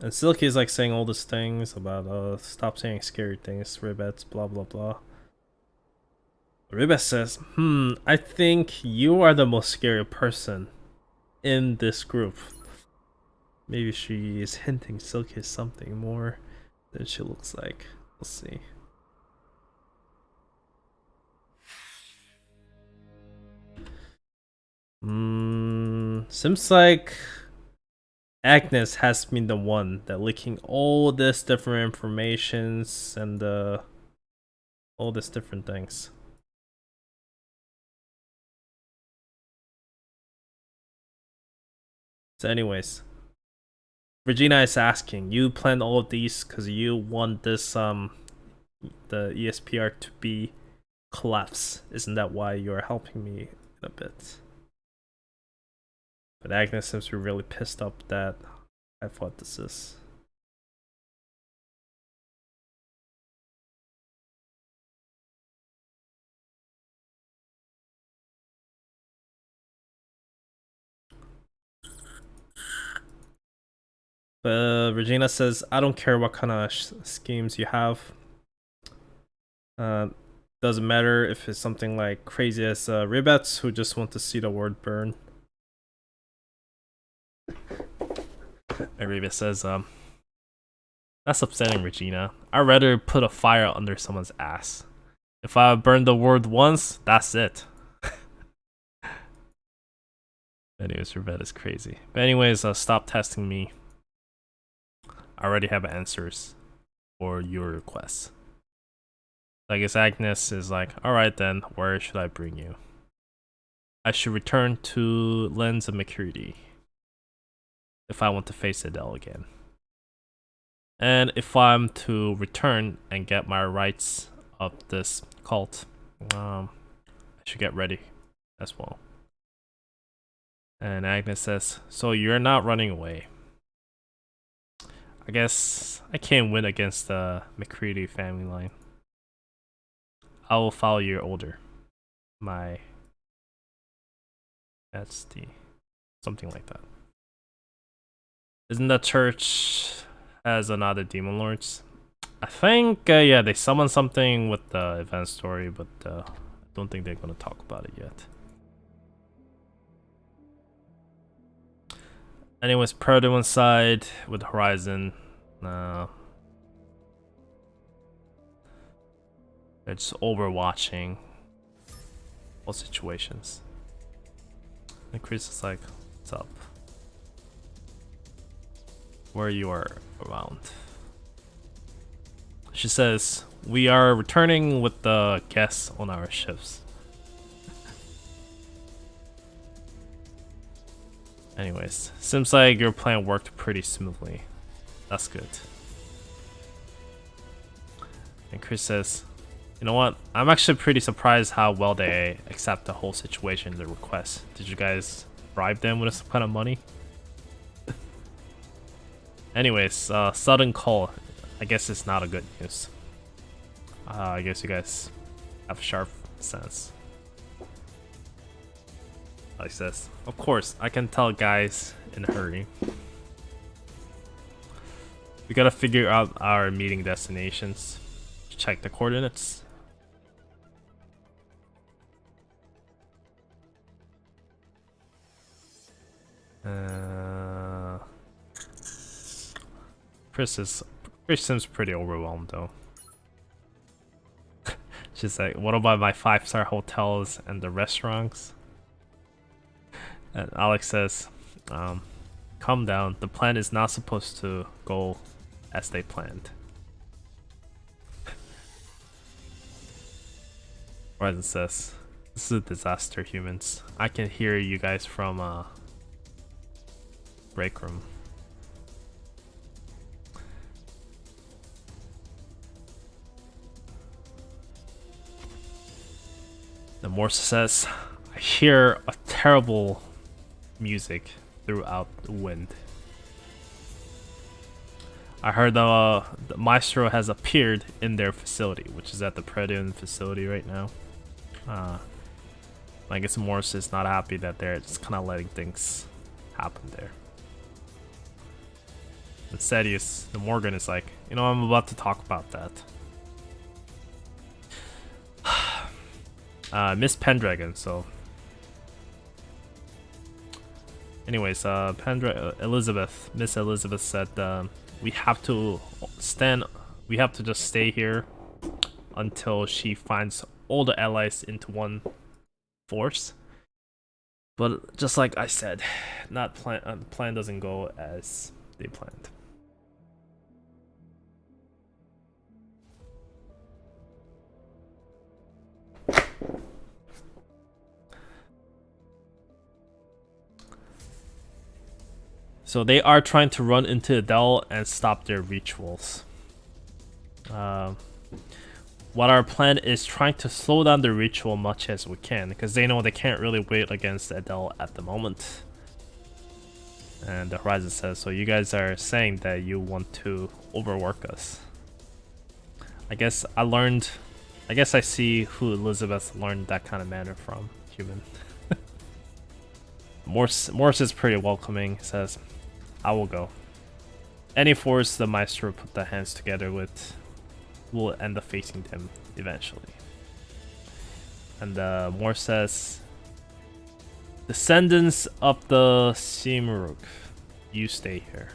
S1: And Silky is like saying all these things about stop saying scary things, ribbets, blah blah blah. Ribbet says, I think you are the most scary person in this group. Maybe she is hinting Silky is something more than she looks like. We'll see. Seems like Agnes has been the one that leaking all this different informations and all these different things. So anyways, Regina is asking, you planned all of these because you want this the ESPR to be collapse. Isn't that why you're helping me in a bit? But Agnes seems to be really pissed up that I thought this is. But Regina says, I don't care what kind of schemes you have. Doesn't matter if it's something like crazy as Ribbets who just want to see the world burn. And Ribbet says, that's upsetting, Regina. I'd rather put a fire under someone's ass. If I burn the world once, that's it. Anyways, Ribbet is crazy. But anyways, stop testing me. I already have answers for your requests. I guess Agnes is like, alright then, where should I bring you? I should return to Lens and McCurdy if I want to face Adele again. And if I'm to return and get my rights of this cult, I should get ready as well. And Agnes says, so you're not running away. I guess I can't win against the McCready family line. I will follow your order. That's the something like that. Isn't that church has another demon lords? I think yeah, they summoned something with the event story, but I don't think they're gonna talk about it yet. Anyways, Pro to one side with Horizon. They're just overwatching all situations. And Chris is like, what's up? Where you are around. She says, we are returning with the guests on our ships. Anyways, seems like your plan worked pretty smoothly. That's good. And Chris says, you know what? I'm actually pretty surprised how well they accept the whole situation, the request. Did you guys bribe them with some kind of money? Anyways, sudden call. I guess it's not a good news. I guess you guys have sharp sense. Like says, of course, I can tell guys in a hurry. We gotta figure out our meeting destinations. Check the coordinates. Chris seems pretty overwhelmed though. She's like, what about my 5-star hotels and the restaurants? And Alex says, calm down. The plan is not supposed to go as they planned. Horizon says, "This is a disaster, humans. I can hear you guys from break room." The Morse says, "I hear a terrible music throughout the wind. I heard the Maestro has appeared in their facility," which is at the Part Event facility right now. I guess Morse is not happy that they're just kind of letting things happen there. Instead, the Morgan is like, "You know, I'm about to talk about that." Miss Pendragon, so. Anyways, Miss Elizabeth said, we have to just stay here until she finds all the allies into one force. But just like I said, the plan doesn't go as they planned. So they are trying to run into Adele and stop their rituals. What our plan is trying to slow down the ritual much as we can, because they know they can't really wait against Adele at the moment. And the Horizon says, "So you guys are saying that you want to overwork us." I guess I see who Elizabeth learned that kind of manner from. Human. Morse is pretty welcoming. He says, "I will go. Any force the Maestro put their hands together with will end up facing them eventually." And Morse says, "Descendants of the Simuruk, you stay here.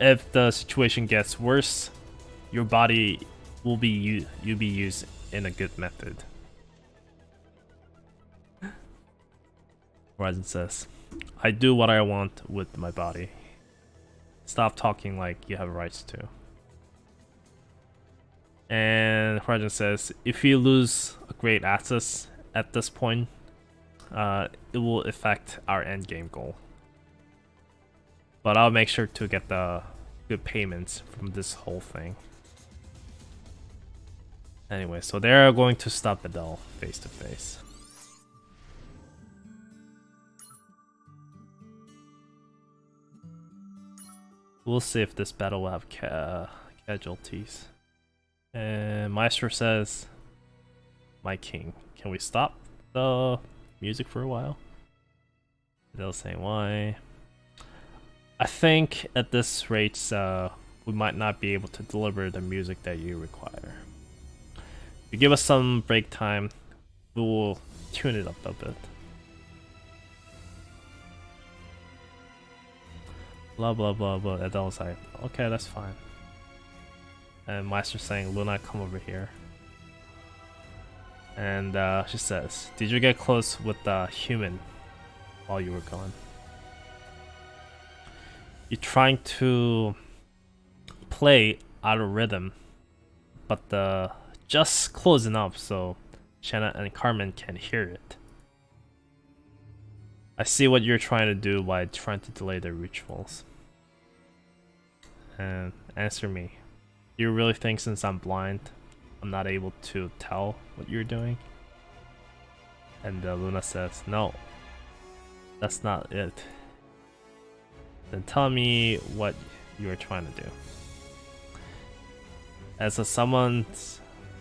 S1: If the situation gets worse, your body will be used in a good method." Horizon says, "I do what I want with my body. Stop talking like you have rights to." And Horizon says, "If you lose a great asset at this point, it will affect our endgame goal. But I'll make sure to get the good payments from this whole thing." Anyway, so they're going to stop Adele face to face. We'll see if this battle will have casualties. And Maestro says, "My king, can we stop the music for a while?" They'll say why. "I think at this rate, we might not be able to deliver the music that you require. If you give us some break time, we will tune it up a bit." Blah blah blah blah. Adele's like, "Okay, that's fine." And Meister's saying, "Luna, come over here." And she says, "Did you get close with the human while you were gone? You're trying to play out of rhythm, but just close enough so Shanna and Carmen can hear it. I see what you're trying to do by trying to delay their rituals. And answer me. Do you really think since I'm blind, I'm not able to tell what you're doing?" And Luna says, "No, that's not it. Then tell me what you are trying to do." As someone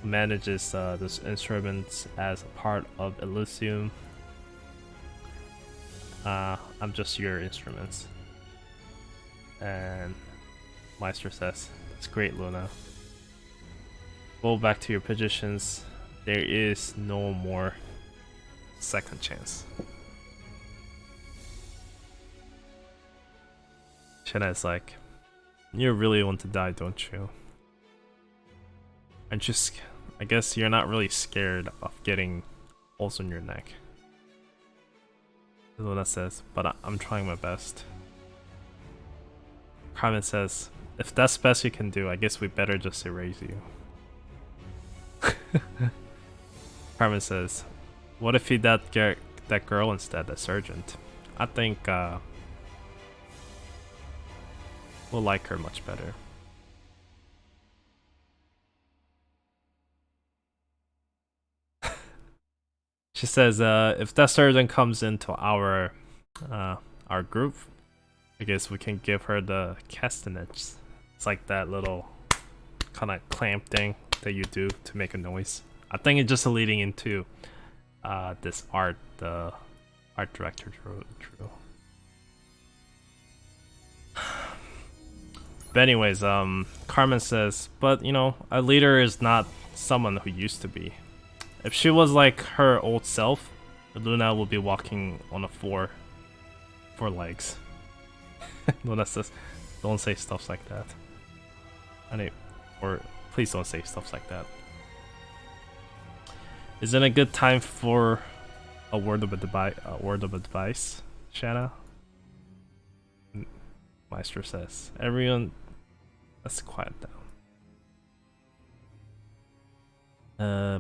S1: who manages this instrument as a part of Elysium, I'm just your instruments. And Meister says, "It's great, Luna. Go back to your positions. There is no more second chance." Shanna is like, "You really want to die, don't you? I guess you're not really scared of getting holes in your neck." Luna says, but I'm trying my best. Carmen says, if that's best you can do, I guess we better just erase you. Carmen says, what if he that girl instead, the sergeant? I think we'll like her much better. She says, if that sergeant comes into our group, I guess we can give her the castanets. It's like that little kind of clamp thing that you do to make a noise. I think it's just leading into this art the art director drew. But anyways, Carmen says, but you know, a leader is not someone who used to be. If she was like her old self, Luna will be walking on four legs. Luna says, don't say stuff like that. Or please don't say stuff like that. Isn't it a good time for a word of advice, Shanna? Maestro says, everyone, let's quiet down.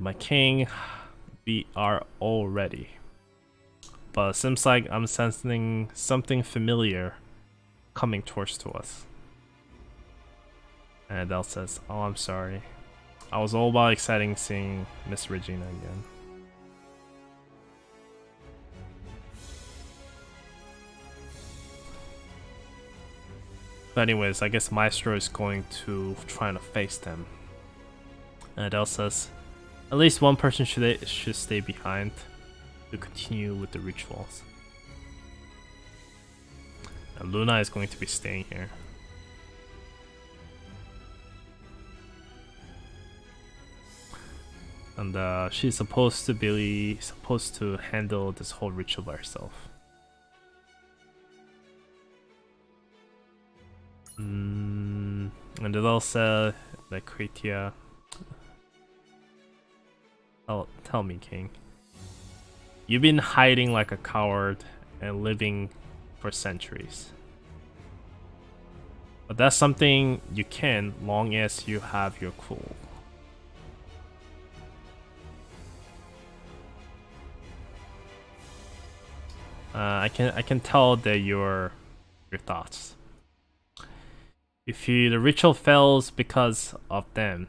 S1: My king, we are all ready. But it seems like I'm sensing something familiar coming towards to us. And Adele says, oh, I'm sorry. I was all about exciting seeing Miss Regina again. But anyways, I guess Maestro is going to try to face them. And Adele says, at least one person should stay behind to continue with the rituals. And Luna is going to be staying here. And she's supposed to handle this whole ritual by herself. And Adele said that Kritia. Oh, tell me, King. You've been hiding like a coward and living for centuries. But that's something you can, long as you have your cool. I can tell that your thoughts. If the ritual fails because of them,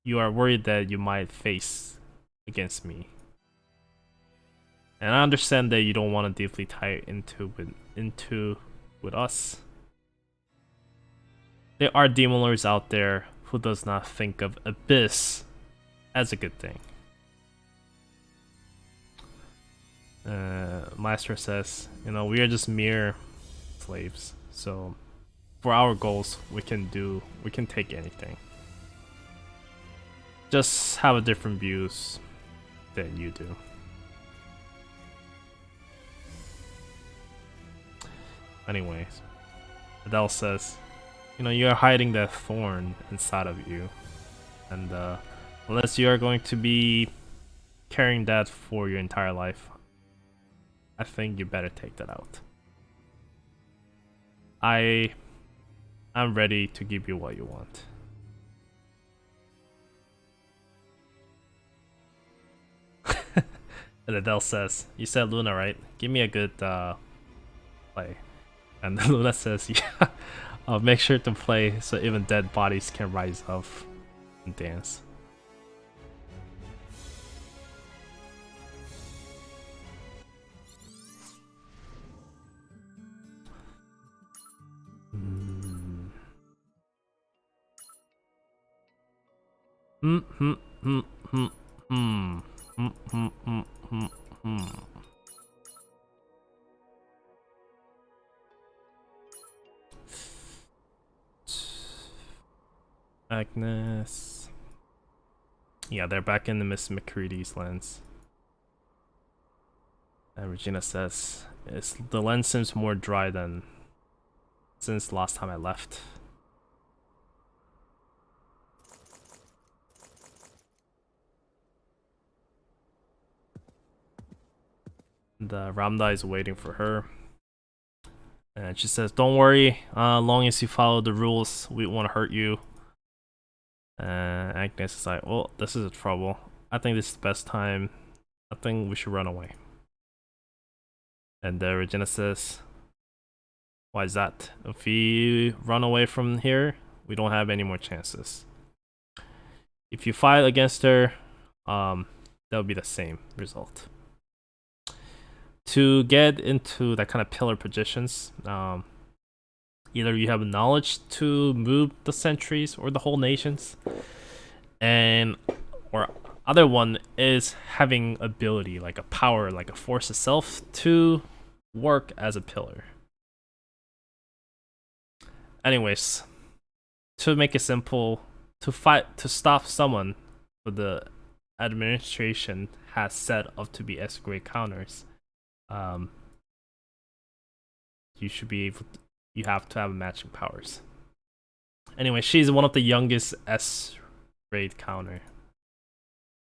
S1: you are worried that you might face against me. And I understand that you don't want to deeply tie into with us. There are demon lords out there who does not think of Abyss as a good thing. Maestro says, you know, we are just mere slaves. So for our goals, we can take anything. Just have a different views than you do. Anyways, Adele says, you know, you are hiding that thorn inside of you. And unless you are going to be carrying that for your entire life, I think you better take that out. I'm ready to give you what you want. And Adele says, you said Luna, right? Give me a good play. And Luna says, yeah, I'll make sure to play so even dead bodies can rise up and dance. Agnes. Yeah, they're back in the Miss McCready's lens. And Regina says, the lens seems more dry than since last time I left. And Ramda is waiting for her. And she says, don't worry, long as you follow the rules, we won't hurt you. And Agnes is like, well, this is a trouble. I think this is the best time. I think we should run away. And Regina says, why is that? If we run away from here, we don't have any more chances. If you fight against her, that'll be the same result. To get into that kind of pillar positions, either you have knowledge to move the centuries or the whole nations, or other one is having ability, like a power, like a force itself, to work as a pillar. Anyways, to make it simple, to stop someone who the administration has set up to be S grade counters, you should be able to, you have to have matching powers. Anyway, she's one of the youngest S grade counter,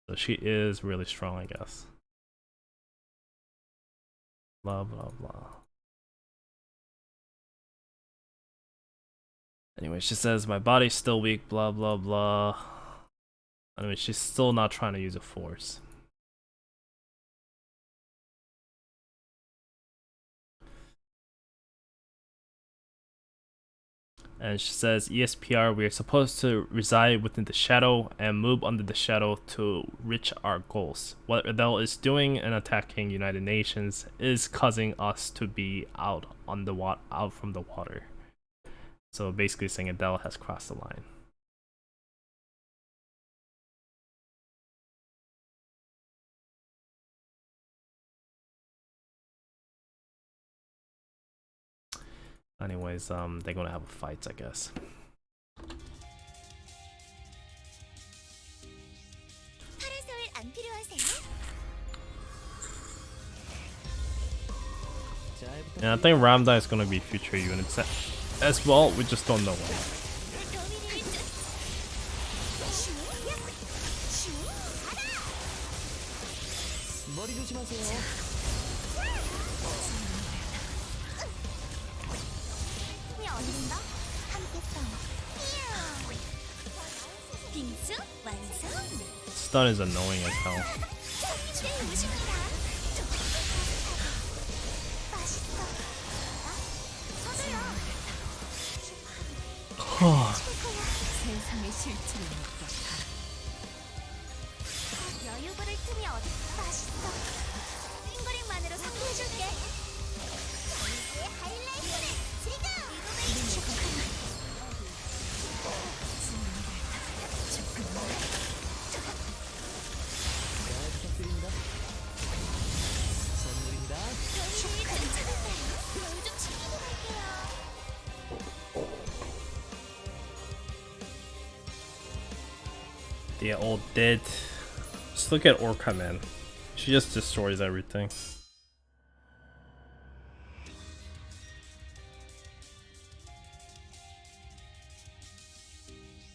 S1: so she is really strong, I guess. Blah blah blah. Anyway, she says my body's still weak, blah blah blah. Anyway, she's still not trying to use a force. And she says, ESPR, we are supposed to reside within the shadow and move under the shadow to reach our goals. What Adele is doing and attacking United Nations is causing us to be out from the water. So basically saying Adele has crossed the line. Anyways, they're gonna have a fight, I guess. And I think Ramda is gonna be future units as well. We just don't know what. Stun is annoying as hell. Yeah, all dead. Just look at Orca, man. She just destroys everything.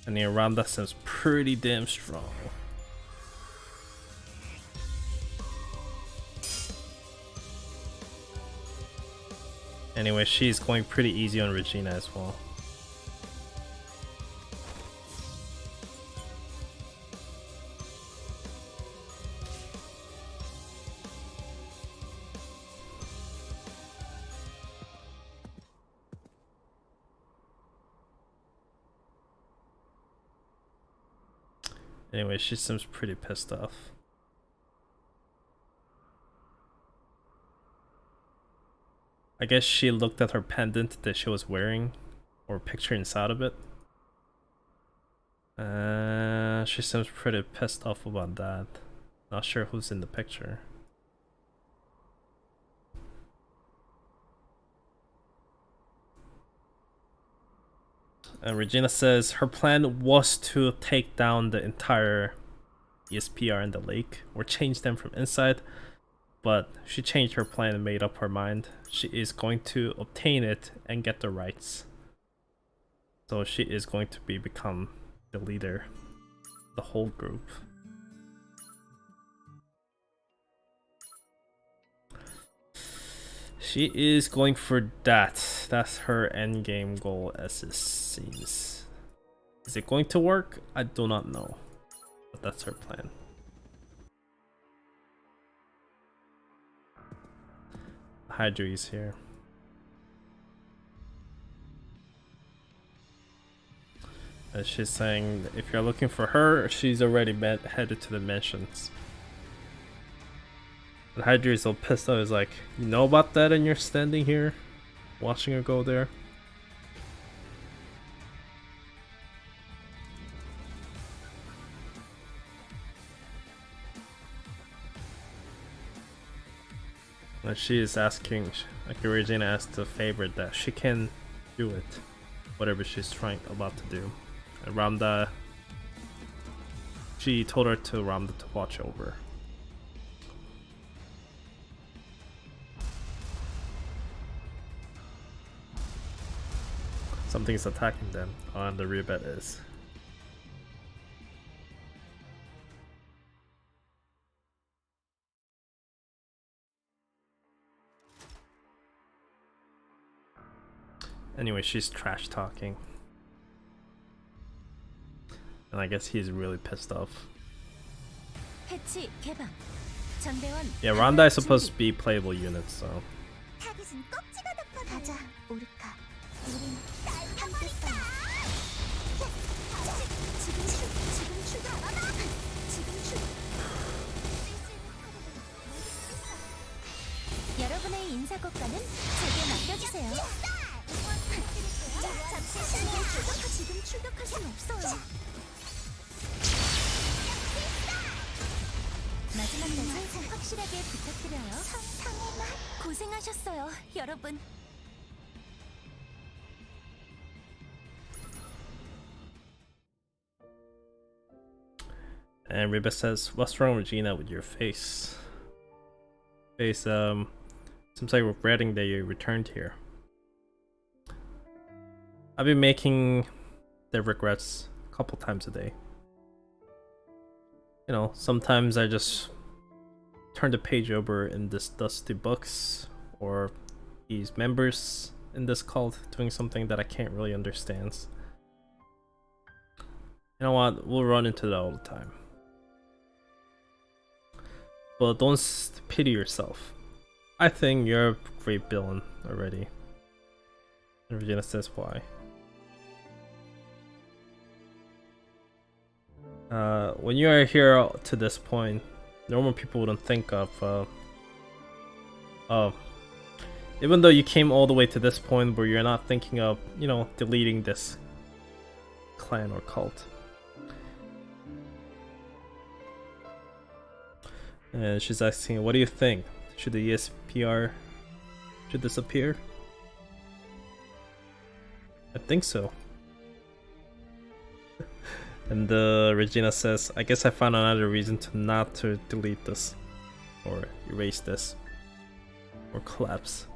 S1: And the Ramda seems pretty damn strong. Anyway, she's going pretty easy on Regina as well. Anyway, she seems pretty pissed off. I guess she looked at her pendant that she was wearing, or picture inside of it. She seems pretty pissed off about that. Not sure who's in the picture. And Regina says her plan was to take down the entire ESPR in the lake, or change them from inside, but she changed her plan and made up her mind. She is going to obtain it and get the rights. So she is going to become the leader of the whole group. She is going for that. That's her end game goal, as it seems. Is it going to work? I do not know, but that's her plan. Hydra is here. And she's saying that if you're looking for her, she's already headed to the mansions. And Hydra is so pissed off. He's like, you know about that and you're standing here watching her go there? And she is asking, like Regina asked a favor that she can do it, whatever she's about to do. And Ramda, she told her to Ramda to watch over. Something's attacking them, and the rebet is. Anyway, she's trash talking. And I guess he's really pissed off.
S3: 패치 개방. 전대원
S1: Yeah, Ronda is supposed to be playable units, so.
S2: 타깃은 꼭 찍어 덮어줘.
S3: 가자 오르카.
S2: 우린 함께 싸워. 지금 출동. 지금 출동.
S3: 여러분의 인사 고과는 제게 맡겨주세요.
S2: 지금 출격할 순 없어요.
S3: 마지막 날은 확실하게 부탁드려요.
S2: 상상의 맛.
S3: 고생하셨어요, 여러분.
S1: And Reba says, what's wrong, Regina, with your face? Face, seems like regretting that you returned here. I've been making the regrets a couple times a day. You know, sometimes I just turn the page over in this dusty books, or these members in this cult doing something that I can't really understand. You know what? We'll run into that all the time. But don't pity yourself. I think you're a great villain already. And Regina says why. When you are here to this point, normal people wouldn't think of even though you came all the way to this point where you're not thinking of, you know, deleting this clan or cult. And she's asking, what do you think? Should the ESPR should disappear? I think so. And Regina says, I guess I found another reason not to delete this, or erase this, or collapse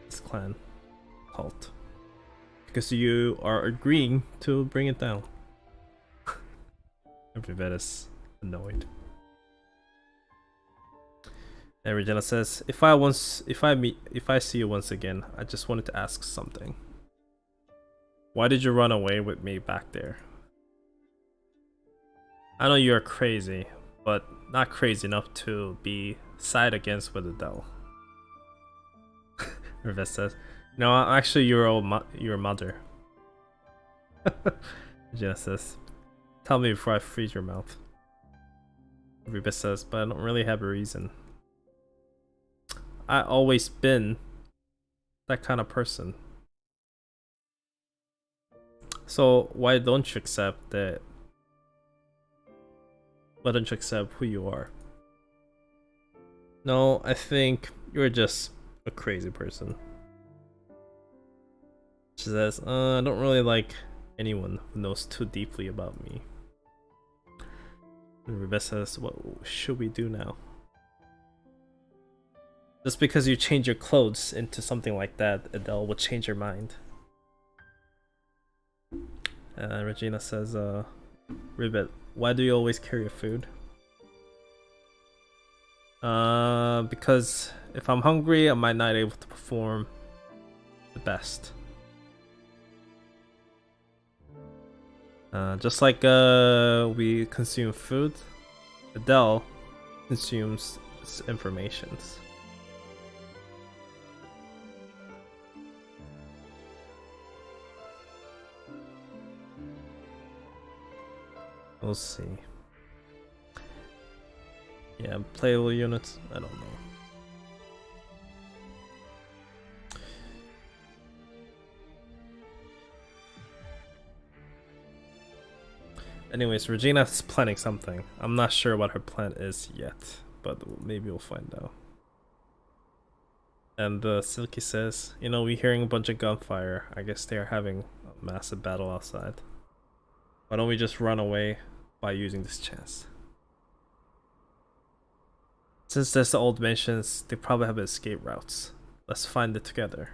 S1: this clan cult, because you are agreeing to bring it down. Everybody's annoyed. And Regina says, if I see you once again, I just wanted to ask something. Why did you run away with me back there? I know you're crazy, but not crazy enough to be side against with Adele. Reves says, no, actually your mother. Regina says, tell me before I freeze your mouth. Reves says, but I don't really have a reason. I always been that kind of person. So why don't you accept that? Why don't you accept who you are? No, I think you're just a crazy person. She says, I don't really like anyone who knows too deeply about me. And Rebecca says, what should we do now? Just because you change your clothes into something like that, Adele will change your mind. Regina says, Ribbit, why do you always carry your food? Because if I'm hungry, I might not be able to perform the best. Just like we consume food, Adele consumes informations. We'll see. Yeah, playable units, I don't know. Anyways, Regina's planning something. I'm not sure what her plan is yet, but maybe we'll find out. And Silky says, you know, we're hearing a bunch of gunfire. I guess they are having a massive battle outside. Why don't we just run away by using this chance? Since there's the old mansions, they probably have escape routes. Let's find it together.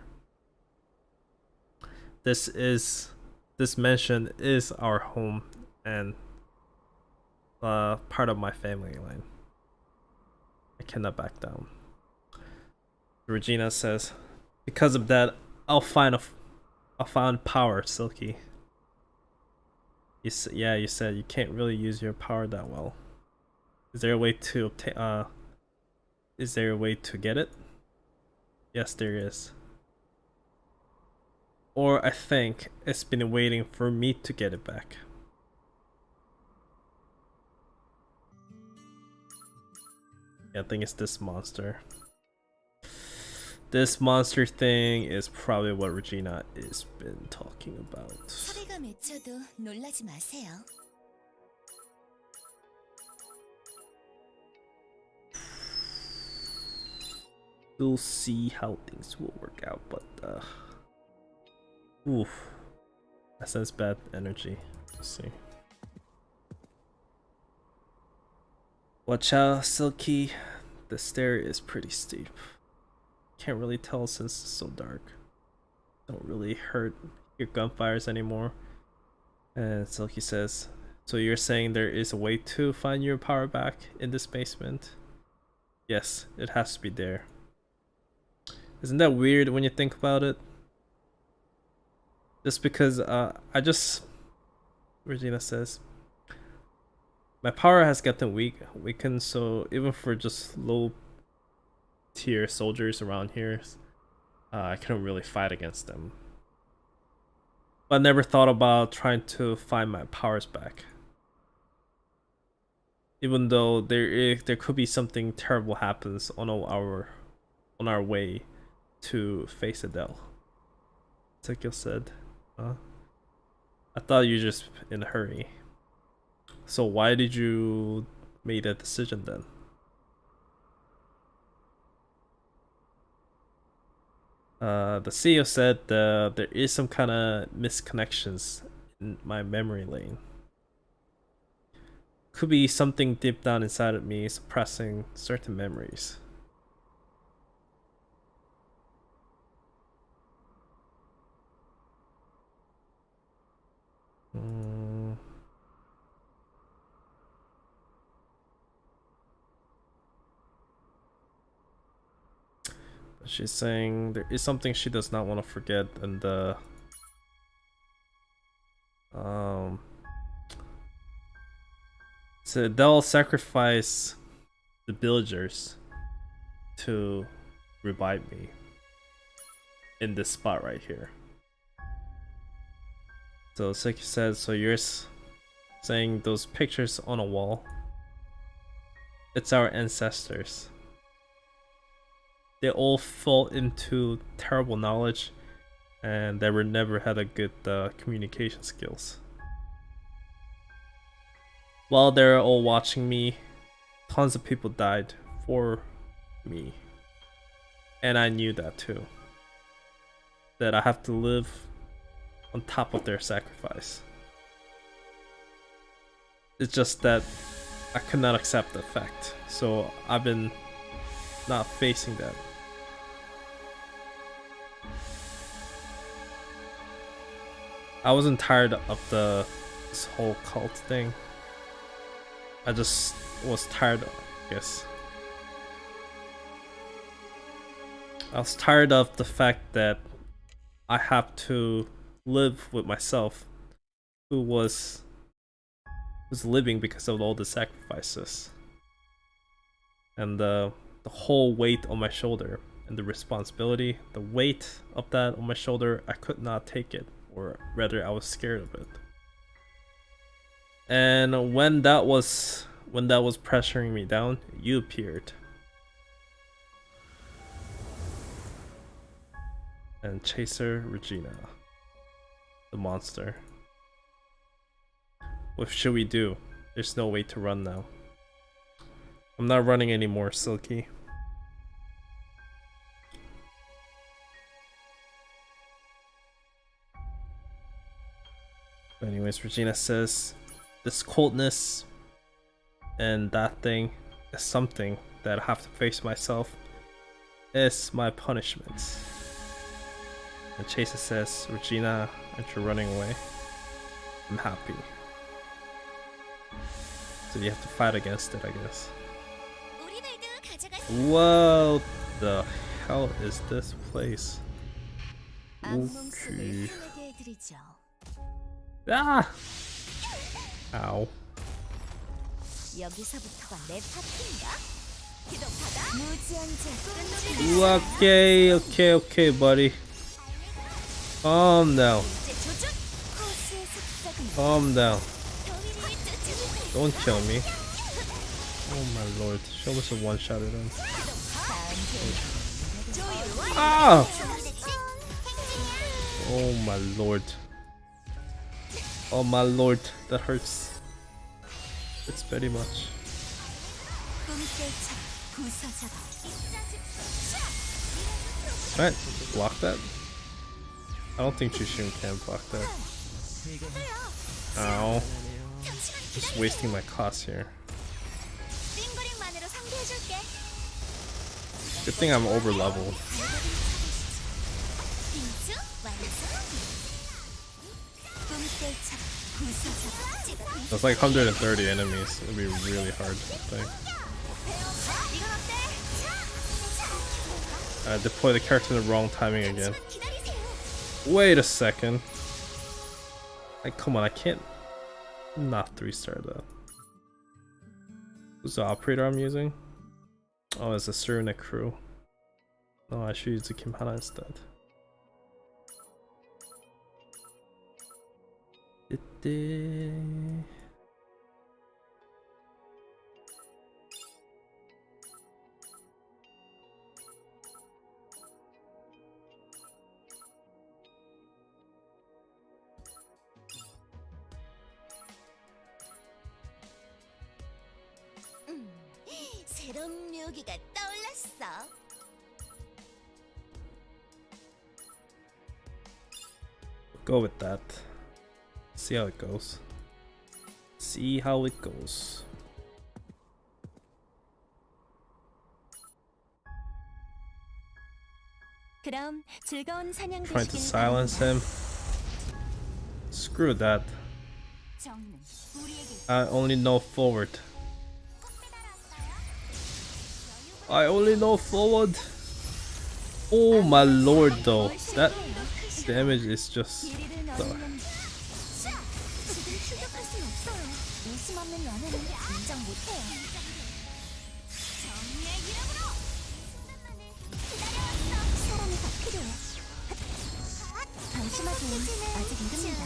S1: This mansion is our home and part of my family line. I cannot back down. Regina says, because of that, I'll find power, Silky. You said you can't really use your power that well. Is there a way to obtain? Is there a way to get it? Yes, there is. Or I think it's been waiting for me to get it back. Yeah, I think it's this monster. This monster thing is probably what Regina has been talking about.
S2: 소리가 맺혀도 놀라지 마세요.
S1: We'll see how things will work out, but oof, I sense bad energy. We'll see. Watch out, Silky. The stair is pretty steep. Can't really tell since it's so dark. Don't really hear gunfires anymore. And Silky says, so you're saying there is a way to find your power back in this basement? Yes, it has to be there. Isn't that weird when you think about it? Just because Regina says, my power has gotten weakened, so even for just low tier soldiers around here, I couldn't really fight against them. But I never thought about trying to find my powers back. Even though there could be something terrible happens on our way to face Adele. Tekil said, I thought you were just in a hurry. So why did you make that decision then? The CEO said there is some kind of misconnections in my memory lane. Could be something deep down inside of me suppressing certain memories. She's saying there is something she does not want to forget, and so they'll sacrifice the villagers to revive me in this spot right here. So Seki says, so you're saying those pictures on a wall, it's our ancestors. They all fall into terrible knowledge and they never had a good communication skills. While they're all watching me, tons of people died for me. And I knew that too. That I have to live on top of their sacrifice. It's just that I could not accept the fact. So I've been not facing that. I wasn't tired of this whole cult thing. I just was tired, I guess. I was tired of the fact that I have to live with myself, who was living because of all the sacrifices and the whole weight on my shoulder and the responsibility, the weight of that on my shoulder. I could not take it, or rather, I was scared of it. And when that was pressuring me down, you appeared. And Chaser Regina, the monster. What should we do? There's no way to run now. I'm not running anymore, Silky. But anyways, Regina says this coldness and that thing is something that I have to face myself. It's my punishment. And Chaser says, Regina, aren't you running away? I'm happy. So you have to fight against it, I guess. Whoa, the hell is this place? Okay. Ah! Ow. Okay, buddy. Calm down. Calm down. Don't kill me. Oh my lord. Show us a one-shot at him. Ah! Oh my lord. Oh my lord. That hurts. It's very much. Alright, block that. I don't think Jushin can block that. Ow. Just wasting my costs here. Good thing I'm over level. That's like 130 enemies. It'll be really hard, I think. I deploy the character in the wrong timing again. Wait a second. Like, come on, I can't not 3-star that. Who's the operator I'm using? Oh, it's a Suruna crew. No, I should use the Kimhana instead.
S2: 새로운 묘기가 떠올랐어.
S1: Go with that. See how it goes. See how it goes.
S3: 그럼 즐거운 사냥
S1: Trying to
S3: 되시길
S1: silence him. Screw that.
S3: 정는 우리에게
S1: I only know forward. I only know forward. Oh my lord, though. That damage is just.
S3: 길이를 넣으면 지금 휴격할 순 없어요. 웃음 없는 연애는 인정 못해요.
S2: 정의의 이름으로 순간만을 기다려왔어.
S3: 사람이 더 필요해. 방심하기엔 아직 이릅니다.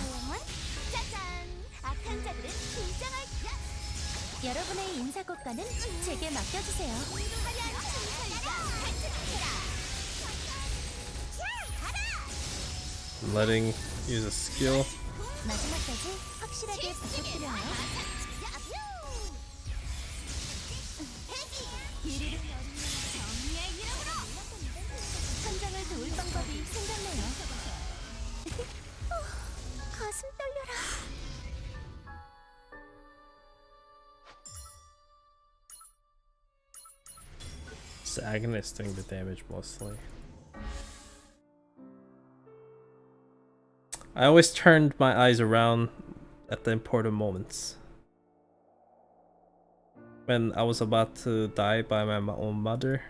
S2: 짜잔, 악한 자들은 등장할 야.
S3: 여러분의 인사고과는 제게 맡겨주세요.
S2: 화려한 춤사위가 발전해라.
S1: I'm letting use a skill.
S3: 마지막까지 확실하게 부탁드려요.
S2: 길이를 열는 정의의 이름으로
S3: 선장을 도울 방법이 생각나요. 가슴 떨려라.
S1: It's the agonist doing the damage mostly. I always turned my eyes around at the important moments. When I was about to die by my own mother.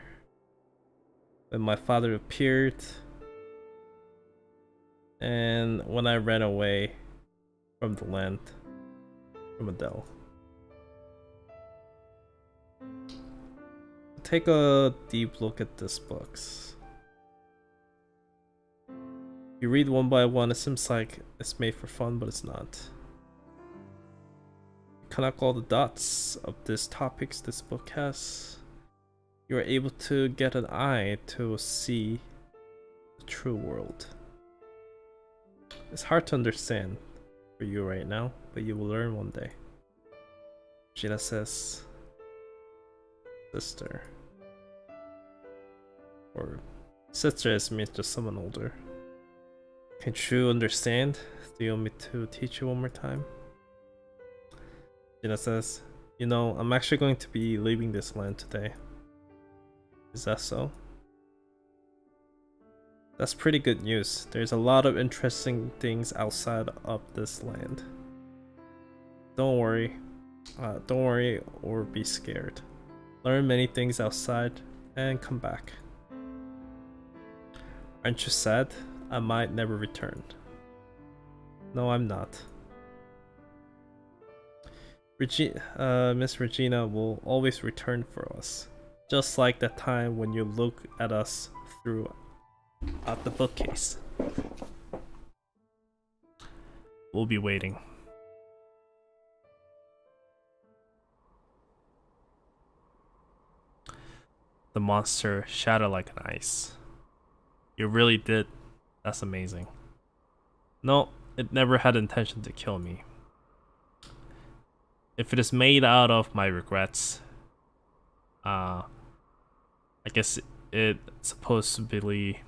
S1: when my father appeared, and when I ran away from the land, from Adele. Take a deep look at these books. You read one by one, it seems like it's made for fun, but it's not. You connect all the dots of these topics this book has. You are able to get an eye to see the true world. It's hard to understand for you right now, but you will learn one day. Gina says, sister. Or sister is means just someone older. Can't you understand? Do you want me to teach you one more time? Gina says, you know, I'm actually going to be leaving this land today. Is that so? That's pretty good news. There's a lot of interesting things outside of this land. Don't worry or be scared. Learn many things outside and come back. Aren't you sad? I might never return. No, I'm not. Miss Regina will always return for us. Just like that time when you look at us through out the bookcase. We'll be waiting. The monster shattered like an ice. You really did. That's amazing. No, it never had intention to kill me. If it is made out of my regrets, I guess it's supposed to be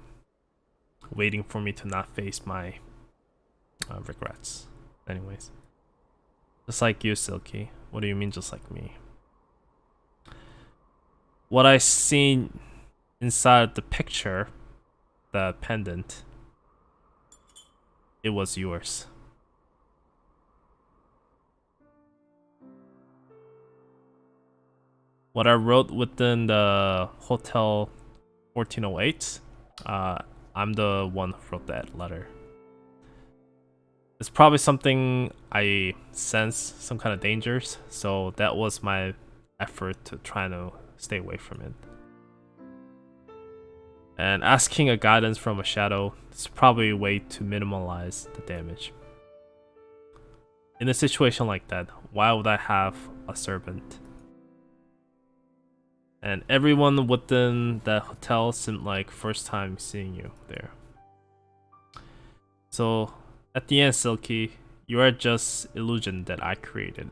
S1: waiting for me to not face my regrets. Anyways. Just like you, Silky. What do you mean just like me? What I seen inside the picture, the pendant, it was yours. What I wrote within the Hotel 1408, I'm the one who wrote that letter. It's probably something I sense, some kind of dangers, so that was my effort to try to stay away from it. And asking a guidance from a shadow is probably a way to minimize the damage. In a situation like that, why would I have a servant? And everyone within that hotel seemed like first time seeing you there. So at the end, Silky, you are just illusion that I created.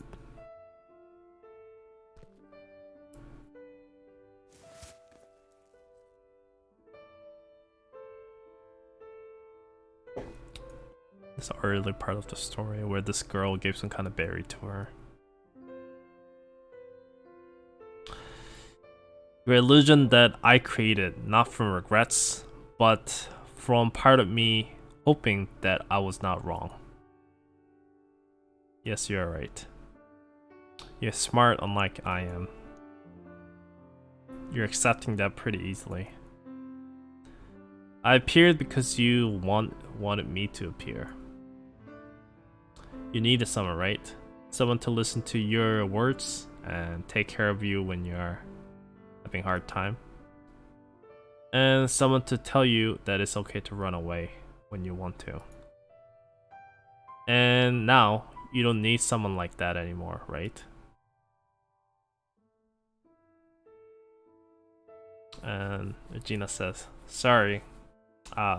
S1: This early part of the story where this girl gave some kind of berry to her. Your illusion that I created, not from regrets, but from part of me hoping that I was not wrong. Yes, you are right. You're smart, unlike I am. You're accepting that pretty easily. I appeared because you wanted me to appear. You needed someone, right? Someone to listen to your words and take care of you when you're having a hard time. And someone to tell you that it's okay to run away when you want to. And now, you don't need someone like that anymore, right? And Regina says, sorry.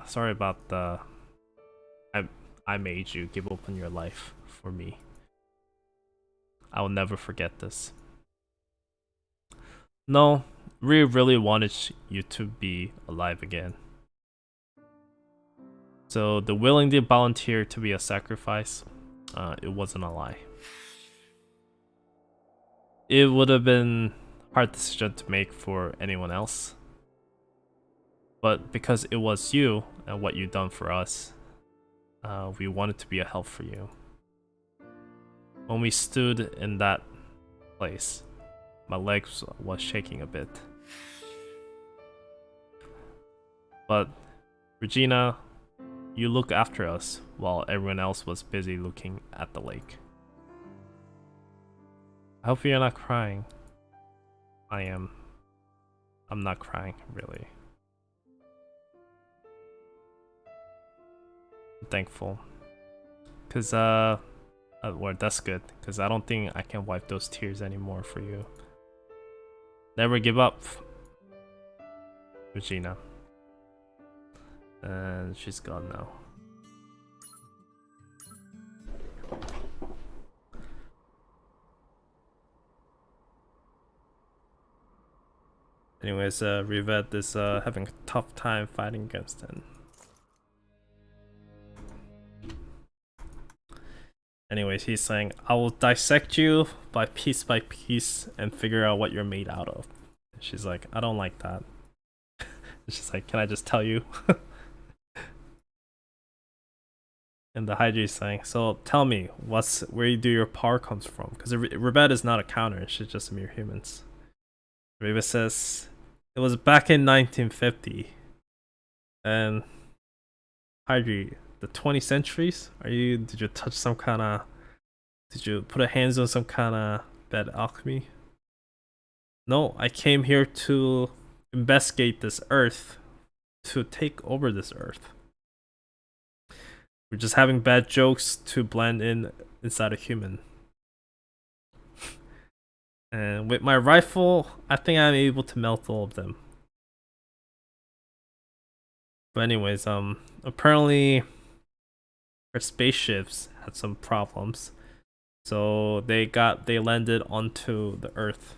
S1: Sorry about the... I made you give up on your life for me. I will never forget this. No, we really wanted you to be alive again. So the willingly volunteer to be a sacrifice, it wasn't a lie. It would have been a hard decision to make for anyone else. But because it was you and what you done for us, we wanted to be a help for you. When we stood in that place, my legs was shaking a bit. But Regina, you look after us while everyone else was busy looking at the lake. I hope you're not crying. I am. I'm not crying, really. I'm thankful. Cause well, that's good. Cause I don't think I can wipe those tears anymore for you. Never give up, Regina. And she's gone now. Anyways, Rivette is having a tough time fighting against him. Anyways, he's saying, I will dissect you by piece and figure out what you're made out of. And she's like, I don't like that. She's like, can I just tell you? And the Hydra is saying, so tell me, where do your power comes from? Because Rivette is not a counter, she's just a mere humans. Rivette says, it was back in 1950. And Hydra, the 20th centuries? Did you touch some kind of, did you put a hands on some kind of bad alchemy? No, I came here to investigate this earth, to take over this earth. We're just having bad jokes to blend inside a human. And with my rifle, I think I'm able to melt all of them. But anyways, apparently our spaceships had some problems. So they landed onto the Earth.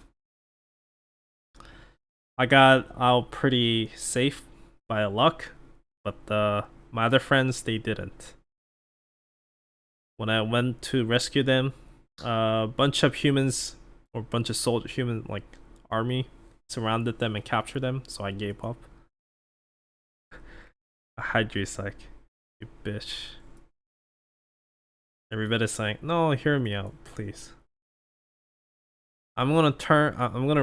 S1: I got out pretty safe by luck, but my other friends, they didn't. When I went to rescue them, a bunch of humans or bunch of human like army surrounded them and captured them, so I gave up. Hydra's like, you bitch. Everybody's saying, no, hear me out, please. I'm gonna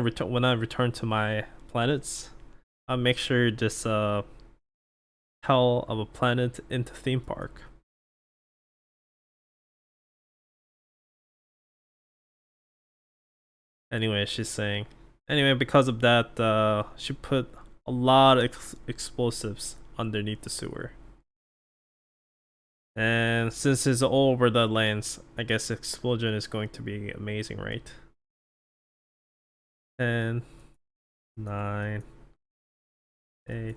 S1: return when I return to my planets. I'll make sure this hell of a planet into theme park. Anyway, she's saying, anyway, because of that, she put a lot of explosives underneath the sewer. And since it's all over the lands, I guess explosion is going to be amazing, right? 10, 9, 8.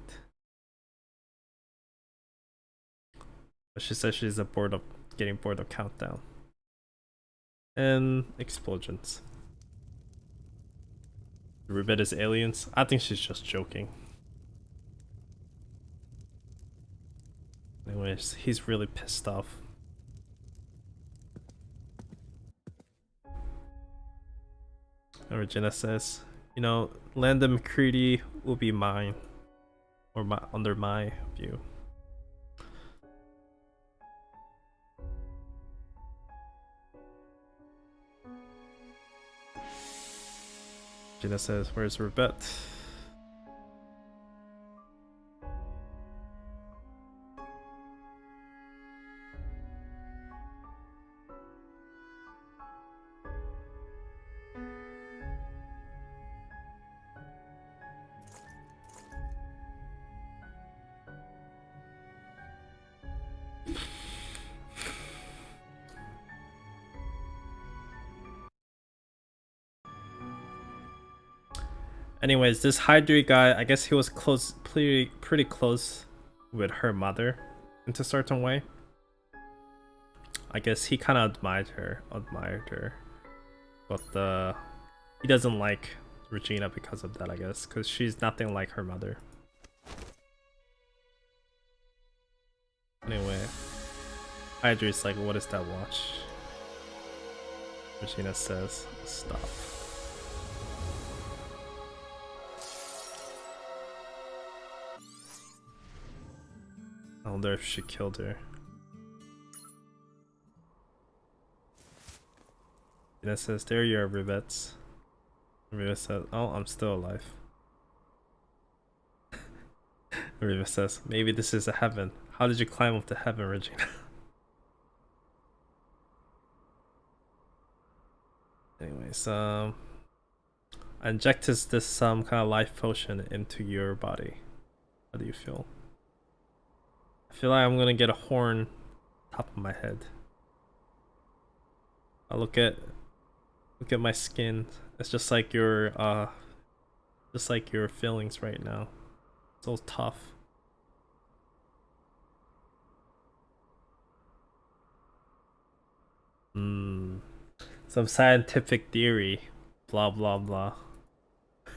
S1: But she says she's getting bored of countdown. And explosions. Rubet is aliens. I think she's just joking. Anyways, he's really pissed off. And Regina says, you know, land of McCready will be mine. Or under my view. Regina says, where's Rubet? Anyways, this Hydra guy, I guess he was pretty close with her mother in a certain way. I guess he kind of admired her, but he doesn't like Regina because of that, I guess, because she's nothing like her mother. Anyway, Hydra's like, what is that watch? Regina says, stop. I wonder if she killed her. Regina says, there you are, Rivets. Regina says, oh, I'm still alive. Riva says, maybe this is a heaven. How did you climb up to heaven, Regina? Anyways, I injected this some kind of life potion into your body. How do you feel? I feel like I'm gonna get a horn top of my head. I look at my skin. It's just like your feelings right now. So tough. Some scientific theory. Blah blah blah.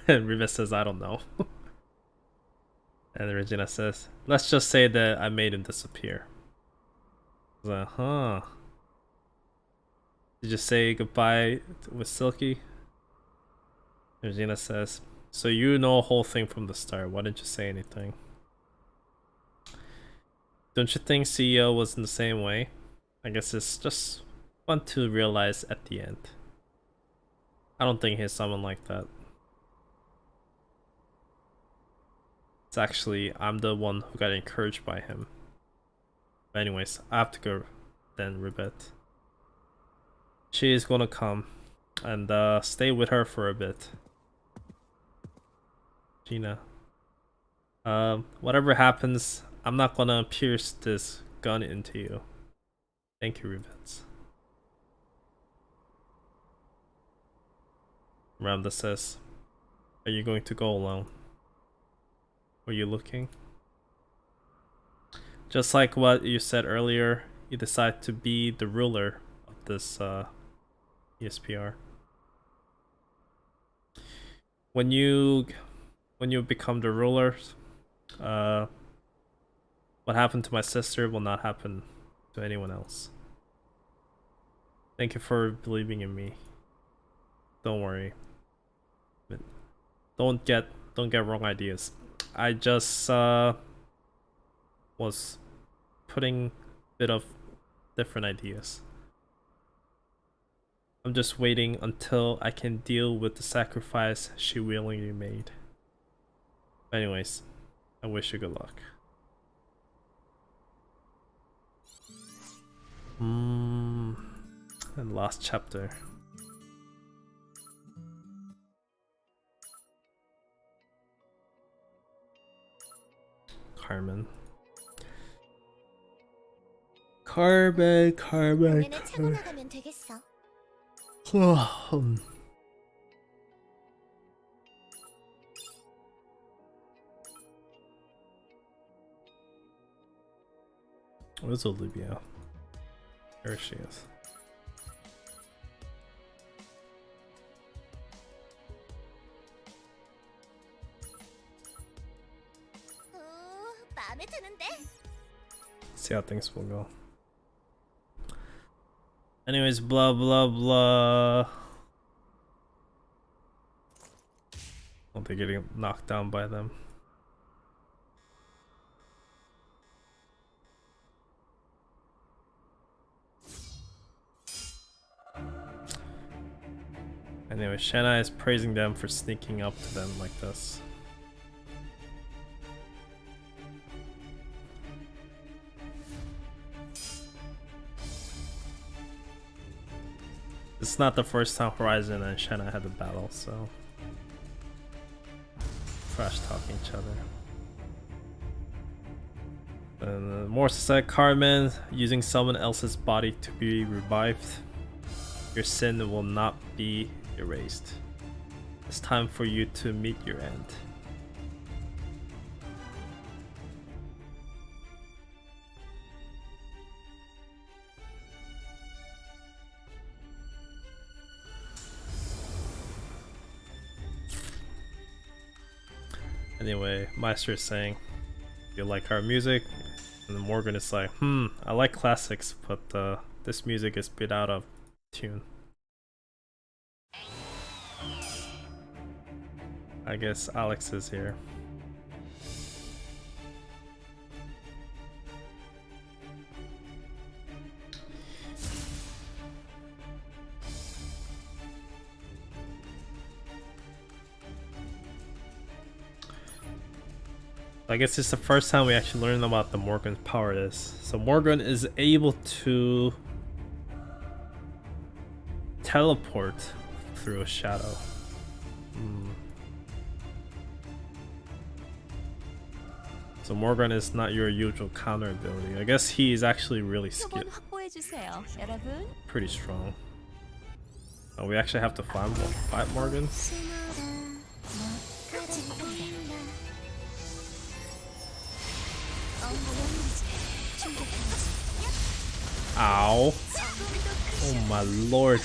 S1: And Riva says, I don't know. And Regina says, let's just say that I made him disappear. I was like, huh. Did you say goodbye with Silky? Regina says, so you know the whole thing from the start. Why didn't you say anything? Don't you think CEO was in the same way? I guess it's just fun to realize at the end. I don't think he's someone like that. It's actually, I'm the one who got encouraged by him. But anyways, I have to go then, Ribbit. She is gonna come and stay with her for a bit. Gina. Whatever happens, I'm not gonna pierce this gun into you. Thank you, Ribbit. Ramda says, are you going to go alone? Were you looking? Just like what you said earlier, you decide to be the ruler of this ESPR. When you become the ruler, what happened to my sister will not happen to anyone else. Thank you for believing in me. Don't worry. Don't get wrong ideas. I just was putting a bit of different ideas. I'm just waiting until I can deal with the sacrifice she willingly made. Anyways, I wish you good luck. And last chapter. Carmen.
S2: 공연에 차고 나가면 되겠어.
S1: Where's Olivia? There she is.
S2: 마음에 드는데?
S1: See how things will go. Anyways, blah blah blah. Won't they getting knocked down by them? Anyway, Shanna is praising them for sneaking up to them like this. It's not the first time Horizon and Shanna had a battle, so trash talking each other. And Morse said, Carmen, using someone else's body to be revived, your sin will not be erased. It's time for you to meet your end. Anyway, Meister is saying, you like our music? And then Morgan is like, I like classics, but this music is a bit out of tune. I guess Alex is here. I guess it's the first time we actually learned about the Morgan's power is. So Morgan is able to teleport through a shadow. So Morgan is not your usual counter ability. I guess he is actually really
S3: 표본 확보해주세요, 여러분.
S1: pretty strong. Oh, we actually have to fight Morgan? Ow. Oh my lord.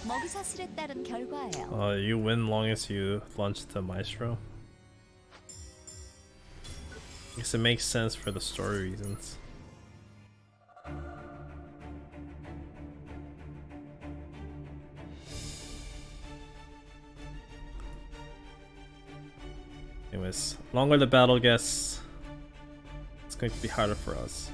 S3: 먹이사슬에 따른 결과예요.
S1: You win long as you launch the Maestro. I guess it makes sense for the story reasons. Anyways, longer the battle gets, it's going to be harder for us.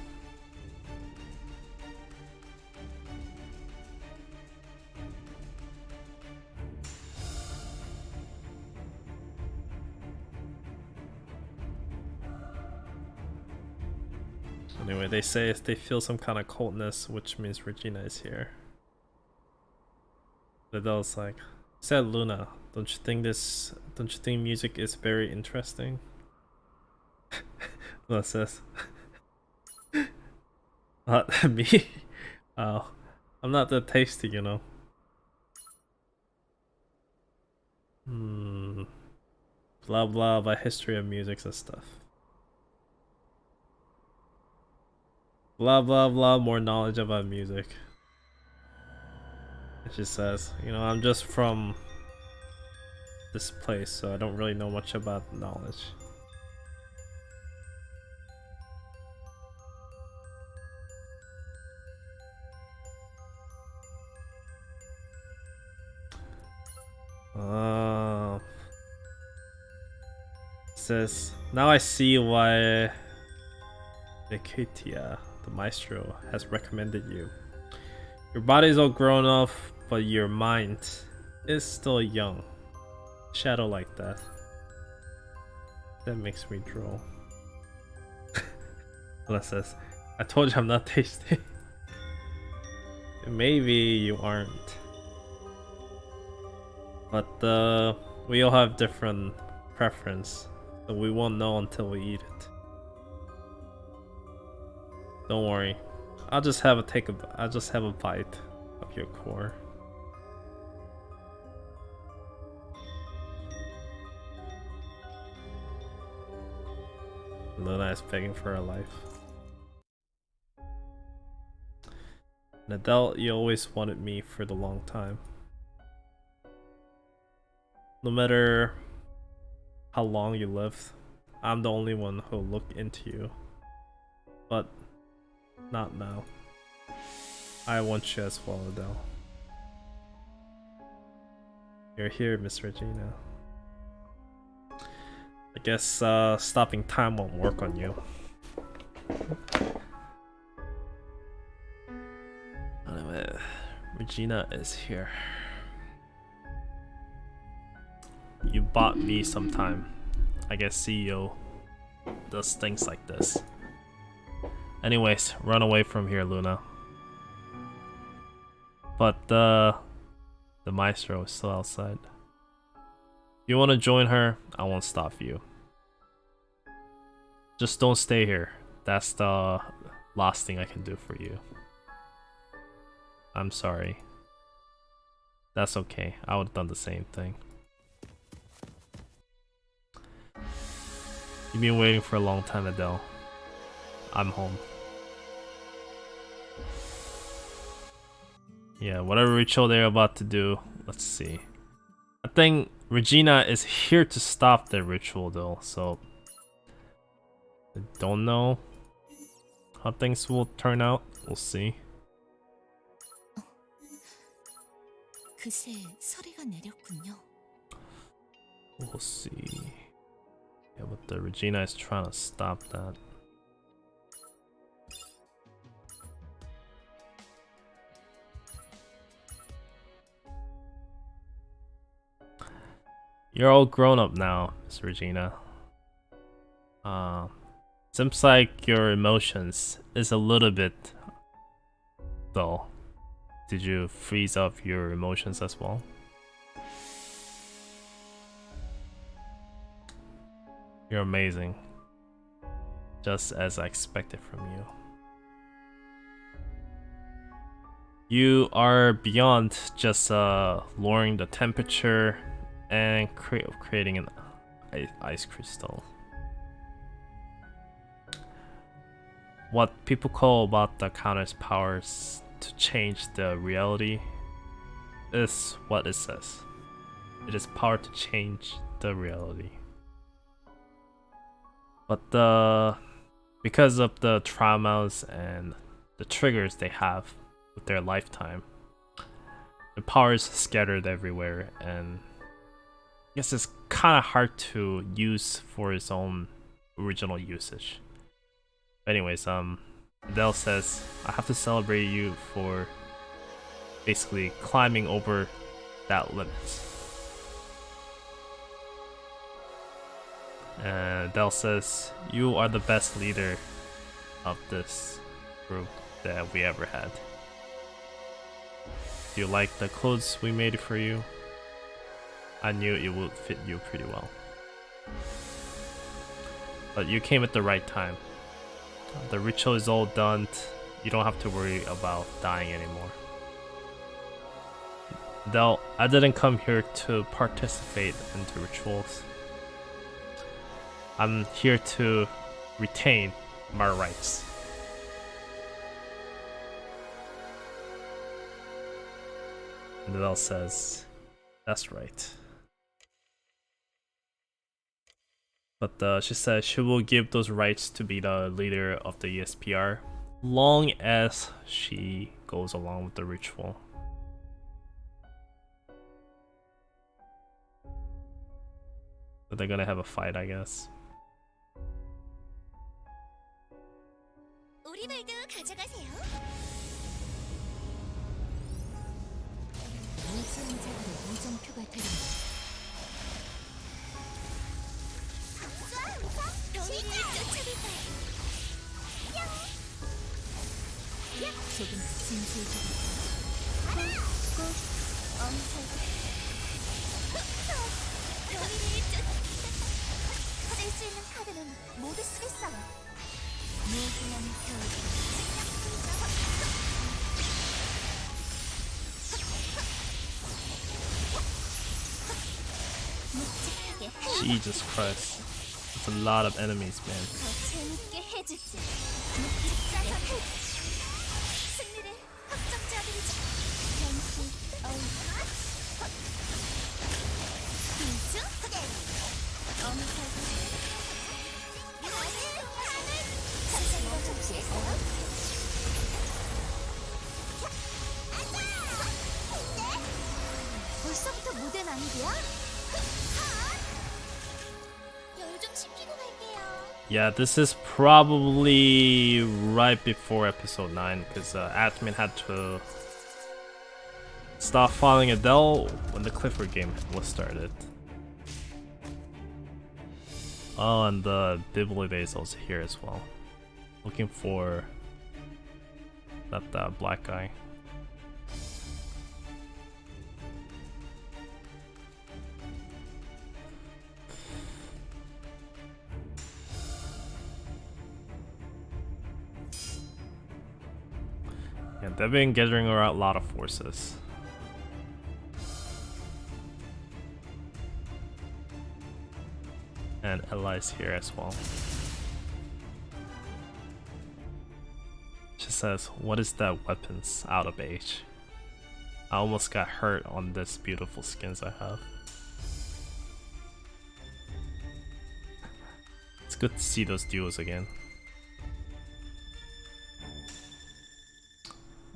S1: Anyway, they say if they feel some kind of coldness, which means Regina is here. Liddell's like, said Luna, don't you think music is very interesting? Luna says, me? Oh, I'm not that tasty, you know. Blah blah about history of music and stuff. Blah blah blah, more knowledge about music. It just says, you know, I'm just from this place, so I don't really know much about knowledge. It says, now I see why Niketia, the Maestro, has recommended you. Your body's all grown up, but your mind is still young. Shadow like that. That makes me drool. Luna says, I told you I'm not tasty. Maybe you aren't. But we all have different preference, so we won't know until we eat it. Don't worry. I'll just have a bite of your core. Luna is begging for her life. Nadell, you always wanted me for the long time. No matter how long you live, I'm the only one who'll look into you. But not now. I want you as well, Adele. You're here, Miss Regina. I guess stopping time won't work on you. Anyway, Regina is here. You bought me some time. I guess CEO does things like this. Anyways, run away from here, Luna. But the Maestro is still outside. You want to join her? I won't stop you. Just don't stay here. That's the last thing I can do for you. I'm sorry. That's okay. I would have done the same thing. You've been waiting for a long time, Adele. I'm home. Yeah, whatever ritual they're about to do, let's see. I think Regina is here to stop the ritual though, so I don't know how things will turn out. We'll see.
S3: 그새 서리가 내렸군요.
S1: We'll see. Yeah, but the Regina is trying to stop that. You're all grown up now, Miss Regina. Seems like your emotions is a little bit dull. Did you freeze up your emotions as well? You're amazing. Just as I expected from you. You are beyond just lowering the temperature and creating an ice crystal. What people call about the counter's powers to change the reality is what it says. It is power to change the reality. But because of the traumas and the triggers they have with their lifetime, the power is scattered everywhere, and I guess it's kind of hard to use for its own original usage. Anyways, Adele says, I have to celebrate you for basically climbing over that limit. And Adele says, you are the best leader of this group that we ever had. Do you like the clothes we made for you? I knew it would fit you pretty well. But you came at the right time. The ritual is all done. You don't have to worry about dying anymore. Though I didn't come here to participate in the rituals. I'm here to retain my rights. And Adele says, that's right. But she says she will give those rights to be the leader of the ESPR, long as she goes along with the ritual. So they're gonna have a fight, I guess.
S2: 우리 말도 가져가세요.
S3: 무지한자로 무정표가 되는
S2: 시작!
S3: 조금 진지해지고 꼭 엄살고
S2: 쓸수 있는 카드는 모두 쓰겠어요.
S3: 무궁한 겨울
S1: Jesus Christ. That's a lot of enemies, man.
S2: 더 재밌게 해주지. 승리를 확정지어드리죠.
S3: 현실
S2: 비수
S3: 엄살고
S2: 천천히 정치했어요. 벌써부터 무대 난입이야? 열 좀 식히고 갈게요.
S1: Yeah, this is probably right before episode 9, because admin had to stop following Adele when the Clifford game was started. Oh, and the Dibbly Day is also here as well. Looking for that black guy. Yeah, they've been gathering around a lot of forces. And allies here as well. She says, what is that weapons out of age? I almost got hurt on this beautiful skins I have. It's good to see those duos again.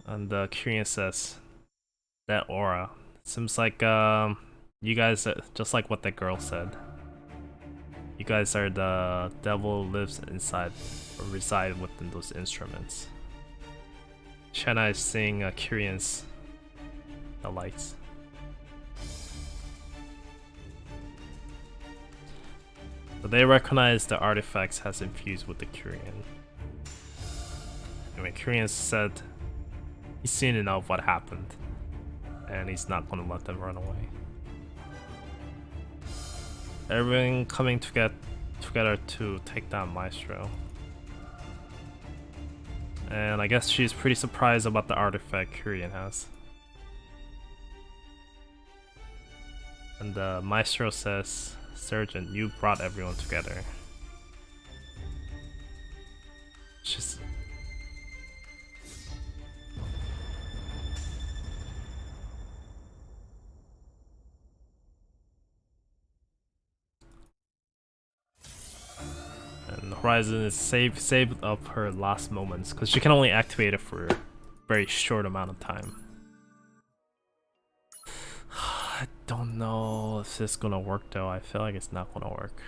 S1: And Kyrian says, that aura. Seems like you guys, just like what that girl said. You guys are the devil lives inside, or reside within those instruments. Shanna is seeing Kyrian's the lights. But they recognize the artifacts has infused with the Kyrian. Anyway, Kyrian said he's seen enough of what happened, and he's not gonna let them run away. Everyone coming together to take down Maestro. And I guess she's pretty surprised about the artifact Kyrian has. And Maestro says, Surgeon, you brought everyone together. She's... And Horizon is saved up her last moments because she can only activate it for a very short amount of time. I don't know if this is gonna work though. I feel like it's not gonna work.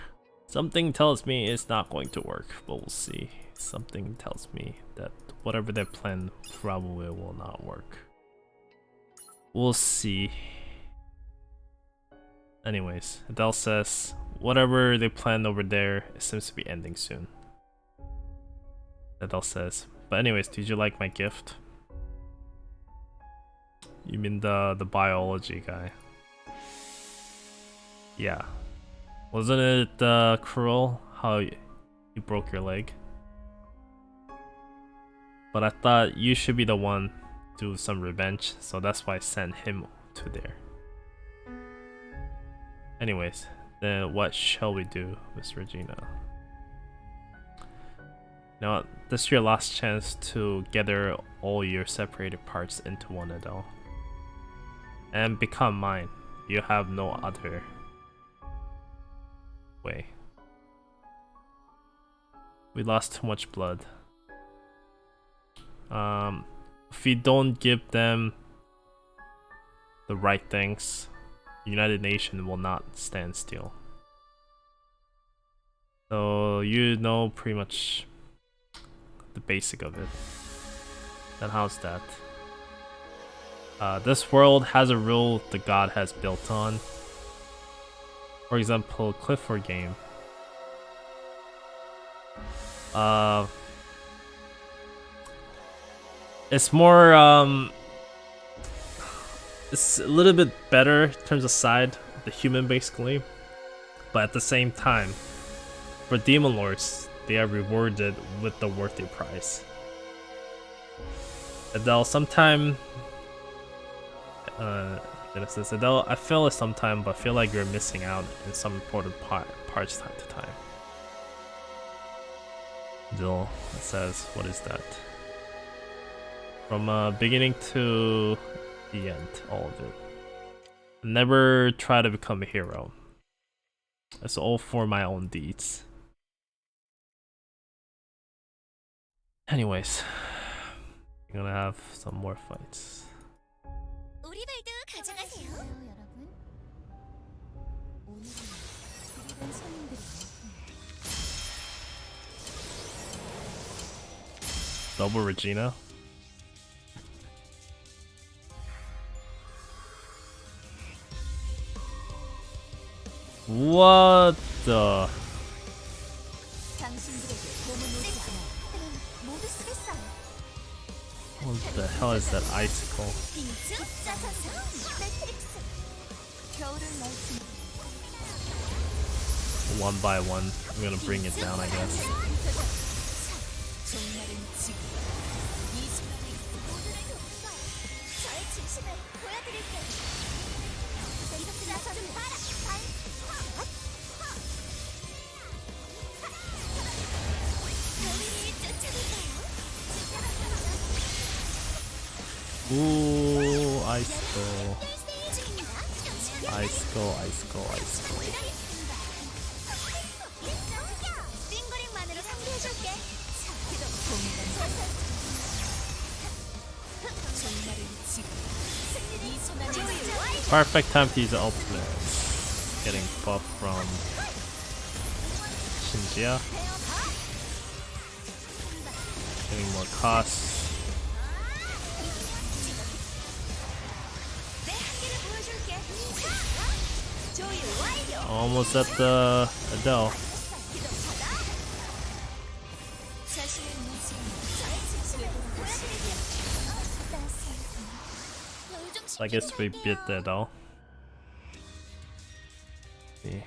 S1: Something tells me it's not going to work, but we'll see. Something tells me that whatever they plan probably will not work. We'll see. Anyways, Adele says, whatever they planned over there, it seems to be ending soon. Adele says, but anyways, did you like my gift? You mean the biology guy? Yeah. Wasn't it cruel how you broke your leg? But I thought you should be the one to do some revenge, so that's why I sent him to there. Anyways, then what shall we do, Miss Regina? Now, this is your last chance to gather all your separated parts into one, Adele. And become mine. You have no other way. We lost too much blood. If we don't give them the right things, the United Nations will not stand still. So you know pretty much the basic of it. Then how's that? This world has a rule the god has built on. For example, Clifford game. It's more it's a little bit better in terms of side, the human basically, but at the same time, for Demon Lords, they are rewarded with the worthy prize. Adele, sometime Genesis, Adele, I feel it sometime, but feel like you're missing out in some important parts time to time. Jill says, what is that? From beginning to the end, all of it. Never try to become a hero. It's all for my own deeds. Anyways, we're gonna have some more fights.
S2: 우리 발도 가져가세요.
S3: 여러분. 오늘은 그리던 손님들이에요.
S1: Double Regina. What the?
S3: 당신들에게 고문 오시구나. 모두 쓰겠어요.
S1: What the hell is that icicle?
S2: 빙수 짜자잔 매트릭스.
S3: 겨울을 날씨.
S1: One by one, I'm gonna bring it down, I guess.
S2: 종말은 지금 이 순간에 모두를 돕고 저의 진심을 보여드릴게요. 빙수 좀 봐라. 별일이 쫓아볼까요?
S1: Ooh, ice go. Ice go, ice go, ice go.
S2: 띵거링만으로 상대해줄게.
S1: Perfect time to use the ultimate. Getting buff from Shinjia. Getting more costs. Almost at the Adele. I guess we beat the Adele. See.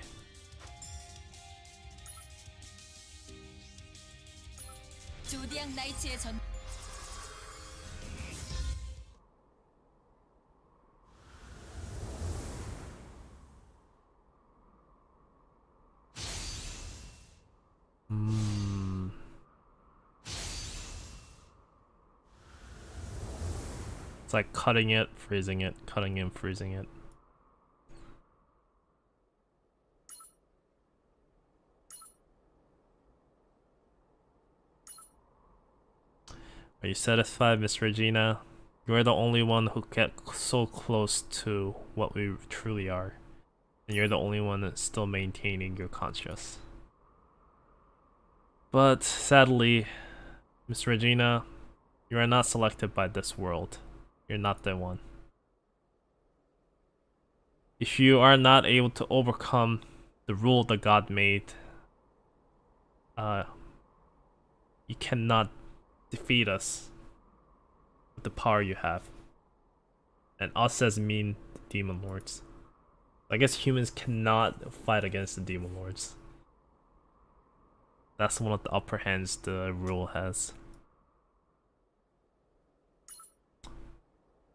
S1: It's like cutting it, freezing it, cutting it, freezing it. Are you satisfied, Miss Regina? You are the only one who get so close to what we truly are. And you're the only one that's still maintaining your conscious. But sadly, Miss Regina, you are not selected by this world. You're not the one. If you are not able to overcome the rule that God made, you cannot defeat us with the power you have. And us as mean demon lords. I guess humans cannot fight against the demon lords. That's one of the upper hands the rule has.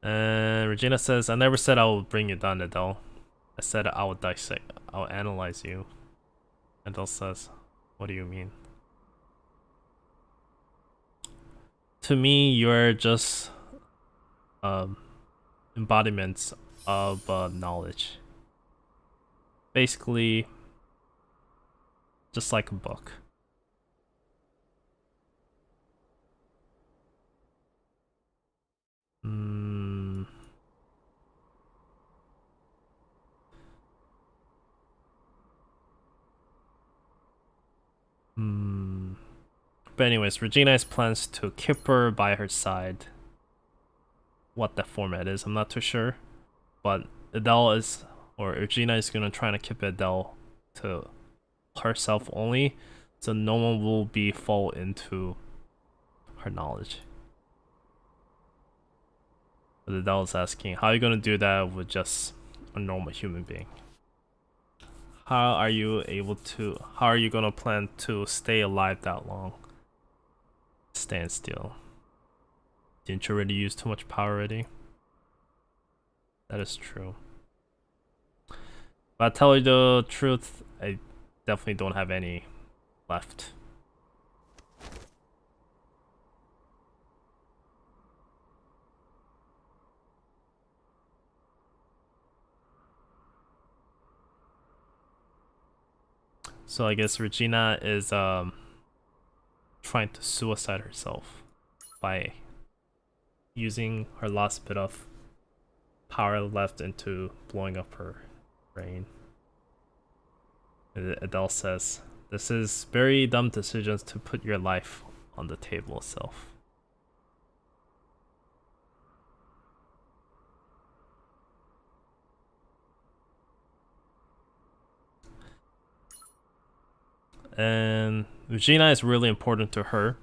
S1: And Regina says, I never said I will bring you down, Adele. I said I will dissect, I will analyze you. Adele says, what do you mean? To me, you're just embodiments of knowledge. Basically, just like a book. But anyways, Regina has plans to keep her by her side. What that format is, I'm not too sure. But Adele is, or Regina is gonna try to keep Adele to herself only, so no one will be fall into her knowledge. But Adele is asking, how are you gonna do that with just a normal human being? How are you gonna plan to stay alive that long? Stand still. Didn't you already use too much power already? That is true. But I tell you the truth, I definitely don't have any left. So I guess Regina is trying to suicide herself by using her last bit of power left into blowing up her brain. Adele says, this is very dumb decisions to put your life on the table itself. And Regina is really important to her,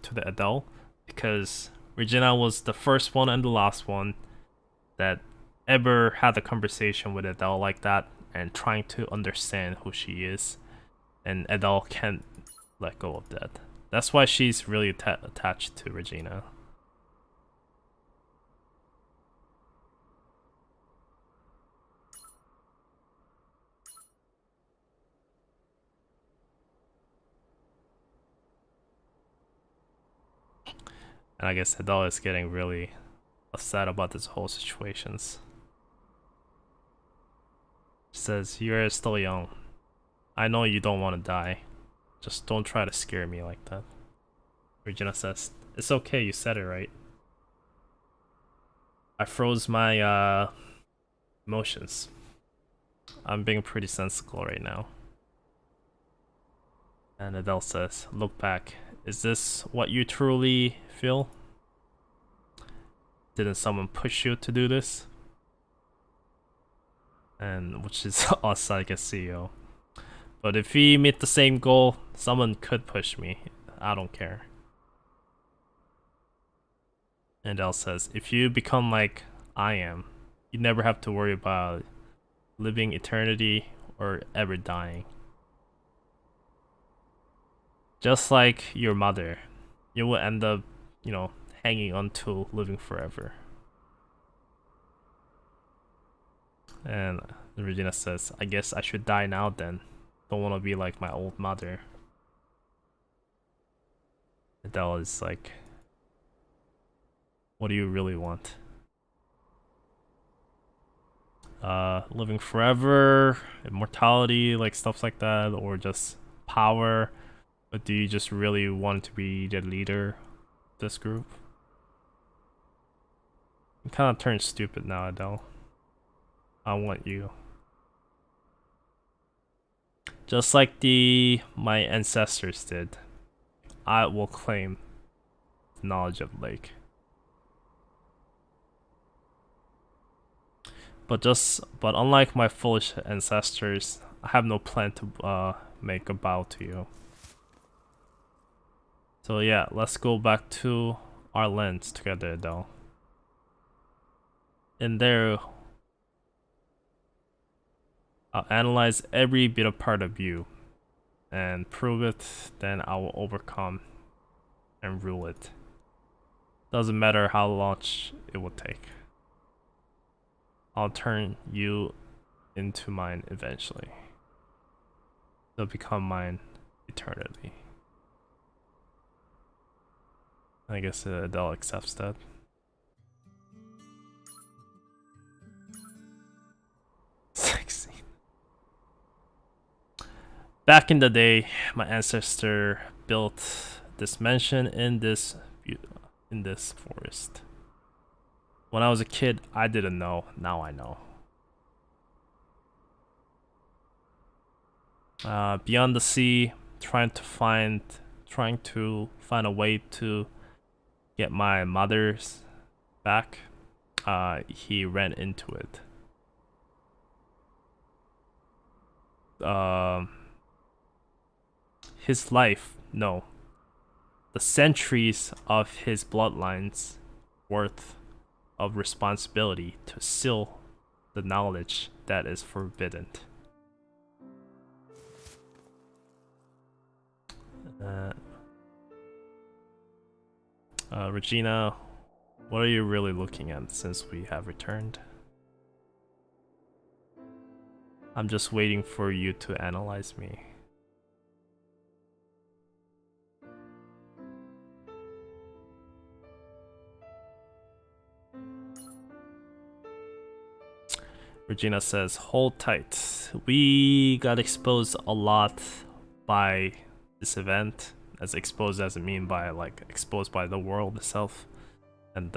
S1: to the Adele, because Regina was the first one and the last one that ever had a conversation with Adele like that and trying to understand who she is. And Adele can't let go of that. That's why she's really attached to Regina. And I guess Adele is getting really upset about this whole situations. She says, "You're still young. I know you don't want to die. Just don't try to scare me like that." Regina says, "It's okay, you said it right." I froze my emotions. I'm being pretty sensible right now. And Adele says, "Look back. Is this what you truly feel? Didn't someone push you to do this?" And which is us, I guess, CEO. But if we meet the same goal, someone could push me. I don't care. And Elle says, "If you become like I am, you never have to worry about living eternity or ever dying. Just like your mother, you will end up, hanging on to living forever." And Regina says, "I guess I should die now then. Don't want to be like my old mother." Adele is like, "What do you really want? Living forever, immortality, like stuff like that, or just power? But do you just really want to be the leader of this group?" You kind of turned stupid now, Adele. I want you. Just like my ancestors did, I will claim the knowledge of Lake. But unlike my foolish ancestors, I have no plan to make a bow to you. So yeah, let's go back to our lands together, Adele. In there, I'll analyze every bit of part of you and prove it, then I will overcome and rule it. Doesn't matter how long it will take. I'll turn you into mine eventually. They'll become mine eternally. I guess Adele accepts that. Sexy. Back in the day, my ancestor built this mansion in this forest. When I was a kid, I didn't know. Now I know. Beyond the sea, trying to find a way to get my mother's back. He ran into it. His life, no. The centuries of his bloodlines worth of responsibility to seal the knowledge that is forbidden. Regina, what are you really looking at since we have returned? I'm just waiting for you to analyze me. Regina says, "Hold tight. We got exposed a lot by this event. As exposed as I mean by exposed by the world itself. And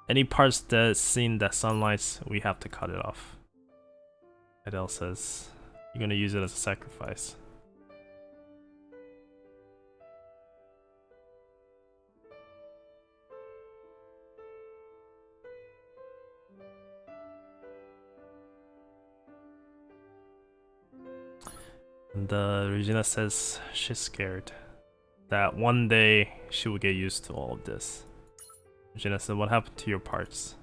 S1: any parts that seen that sunlight, we have to cut it off." Adele says, "You're gonna use it as a sacrifice." And Regina says she's scared that one day she will get used to all of this. Regina said, "What happened to your parts?"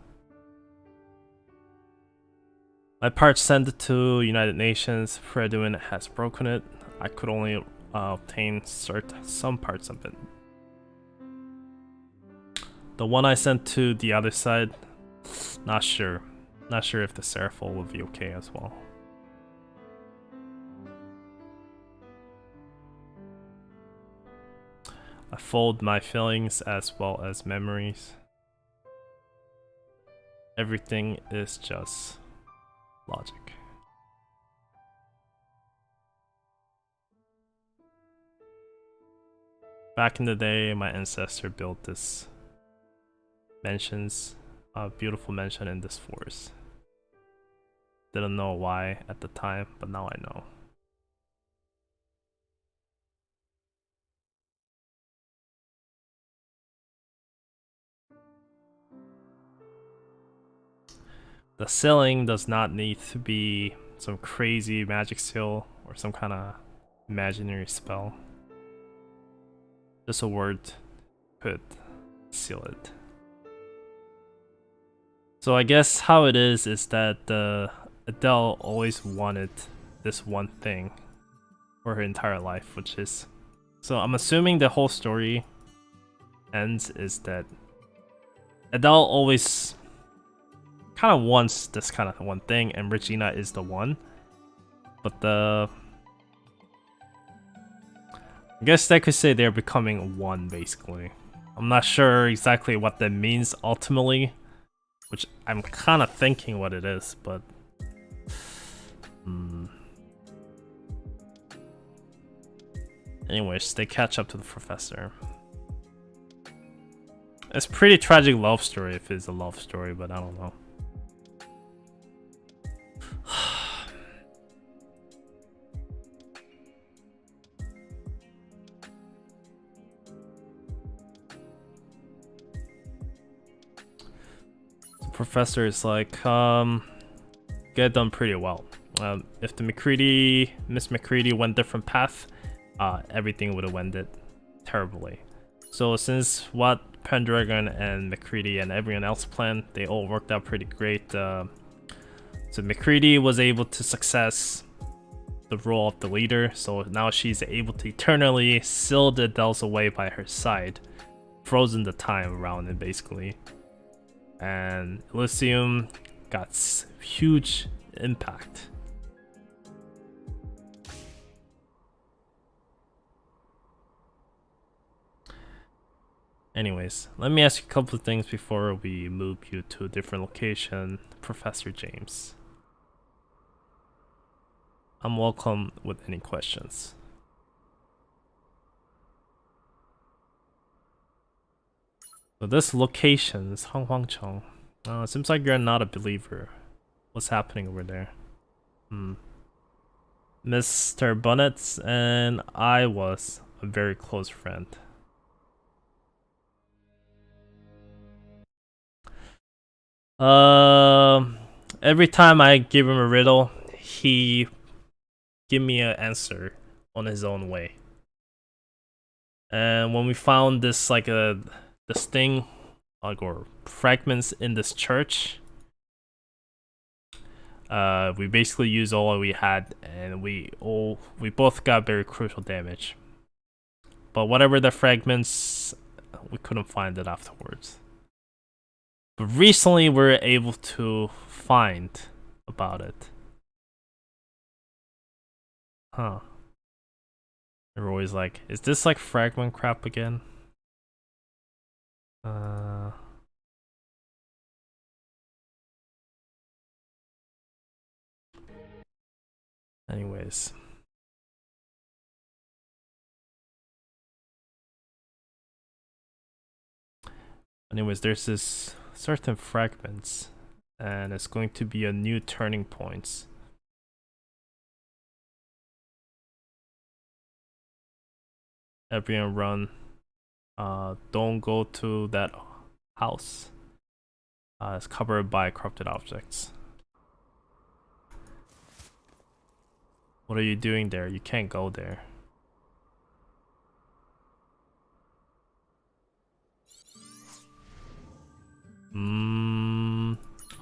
S1: "My parts sent it to United Nations. Fredwin has broken it. I could only obtain some parts of it. The one I sent to the other side, not sure. Not sure if the Seraphol will be okay as well." I fold my feelings as well as memories. Everything is just logic. Back in the day, my ancestor built this mansions, a beautiful mansion in this forest. Didn't know why at the time, but now I know. The ceiling does not need to be some crazy magic seal or some kind of imaginary spell. Just a word could seal it. So I guess how it is that Adele always wanted this one thing for her entire life, which is... So I'm assuming the whole story ends is that Adele always kind of wants this kind of one thing, and Regina is the one. But I guess I could say they're becoming one, basically. I'm not sure exactly what that means ultimately, which I'm kind of thinking what it is, but... Anyways, they catch up to the professor. It's a pretty tragic love story if it's a love story, but I don't know. The professor is like, get done pretty well. If the Miss McCready went different path, everything would have ended terribly. So since what Pendragon and McCready and everyone else planned, they all worked out pretty great. So McCready was able to success the role of the leader, so now she's able to eternally seal the Adels away by her side, frozen the time around it basically. And Elysium got huge impact. Anyways, let me ask you a couple of things before we move you to a different location, Professor James. I'm welcome with any questions. So this location is Honghuangcheng. It seems like you're not a believer. What's happening over there? Mr. Bonnet and I was a very close friend. Every time I give him a riddle, he give me an answer on his own way. And when we found this this thing, or fragments in this church, we basically used all we had, and we both got very crucial damage. But whatever the fragments, we couldn't find it afterwards. But recently we were able to find about it. Huh. They're always like, is this like fragment crap again? Anyways. There's this certain fragments, and it's going to be a new turning point. Everyone run. Don't go to that house. It's covered by corrupted objects. What are you doing there? You can't go there.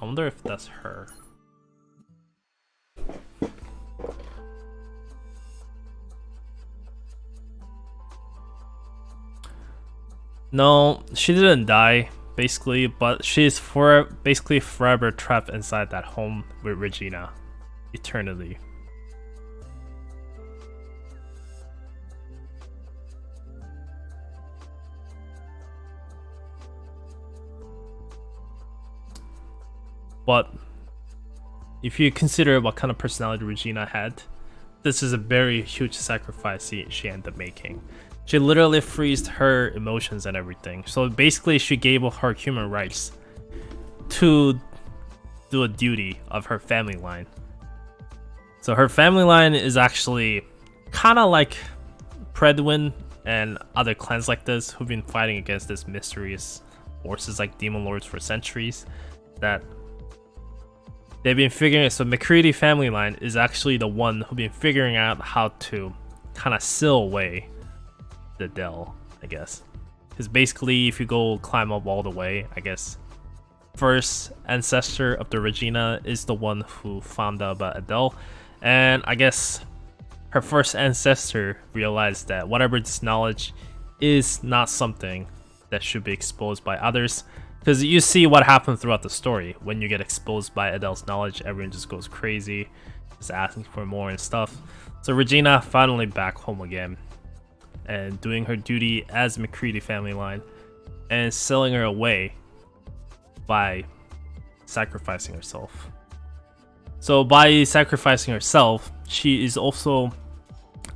S1: I wonder if that's her. No, she didn't die, basically, but she's basically forever trapped inside that home with Regina. Eternally. But if you consider what kind of personality Regina had, this is a very huge sacrifice she ended up making. She literally freezed her emotions and everything. So basically, she gave up her human rights to do a duty of her family line. So her family line is actually kind of like Predwin and other clans like this who've been fighting against this mysterious forces like demon lords for centuries. That they've been figuring. So McCready family line is actually the one who've been figuring out how to kind of seal away the Dell, I guess. Because basically, if you go climb up all the way, I guess first ancestor of the Regina is the one who found out about Adele, and I guess her first ancestor realized that whatever this knowledge is not something that should be exposed by others. Because you see what happened throughout the story. When you get exposed by Adele's knowledge, everyone just goes crazy, just asking for more and stuff. So Regina finally back home again and doing her duty as McCready family line and selling her away by sacrificing herself. So by sacrificing herself, she is also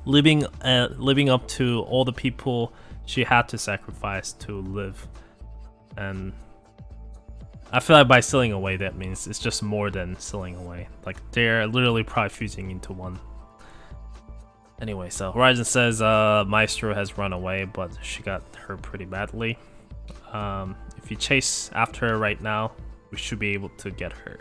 S1: living up to all the people she had to sacrifice to live. And I feel like by selling away, that means it's just more than selling away. Like they're literally probably fusing into one. Anyway, so Horizon says Maestro has run away, but she got hurt pretty badly. If you chase after her right now, we should be able to get her.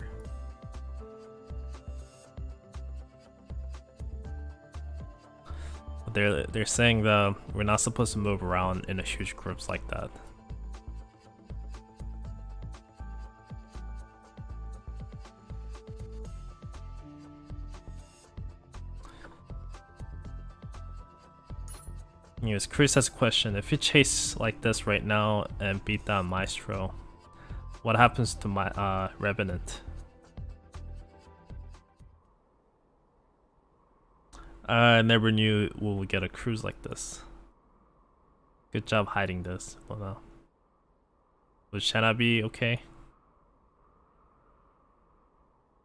S1: They're saying that we're not supposed to move around in a huge groups like that. Anyways, Chris has a question. If you chase like this right now and beat down Maestro, what happens to my Revenant? I never knew we would get a cruise like this. Good job hiding this. Well, no. Would Shanna be okay?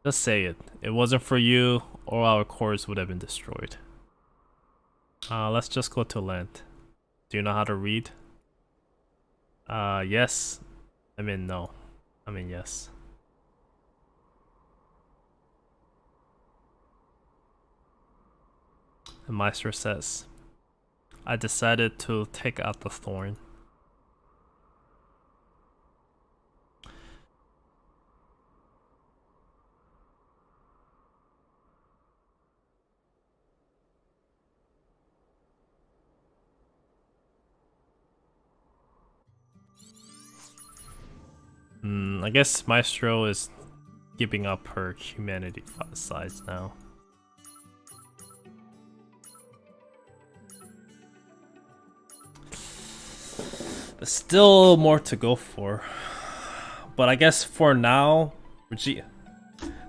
S1: Just say it. It wasn't for you, all our cores would have been destroyed. Let's just go to land. Do you know how to read? Yes. I mean, no. I mean, yes. The Maestro says, I decided to take out the thorn. I guess Maestro is giving up her humanity size now. There's still more to go for, but I guess for now,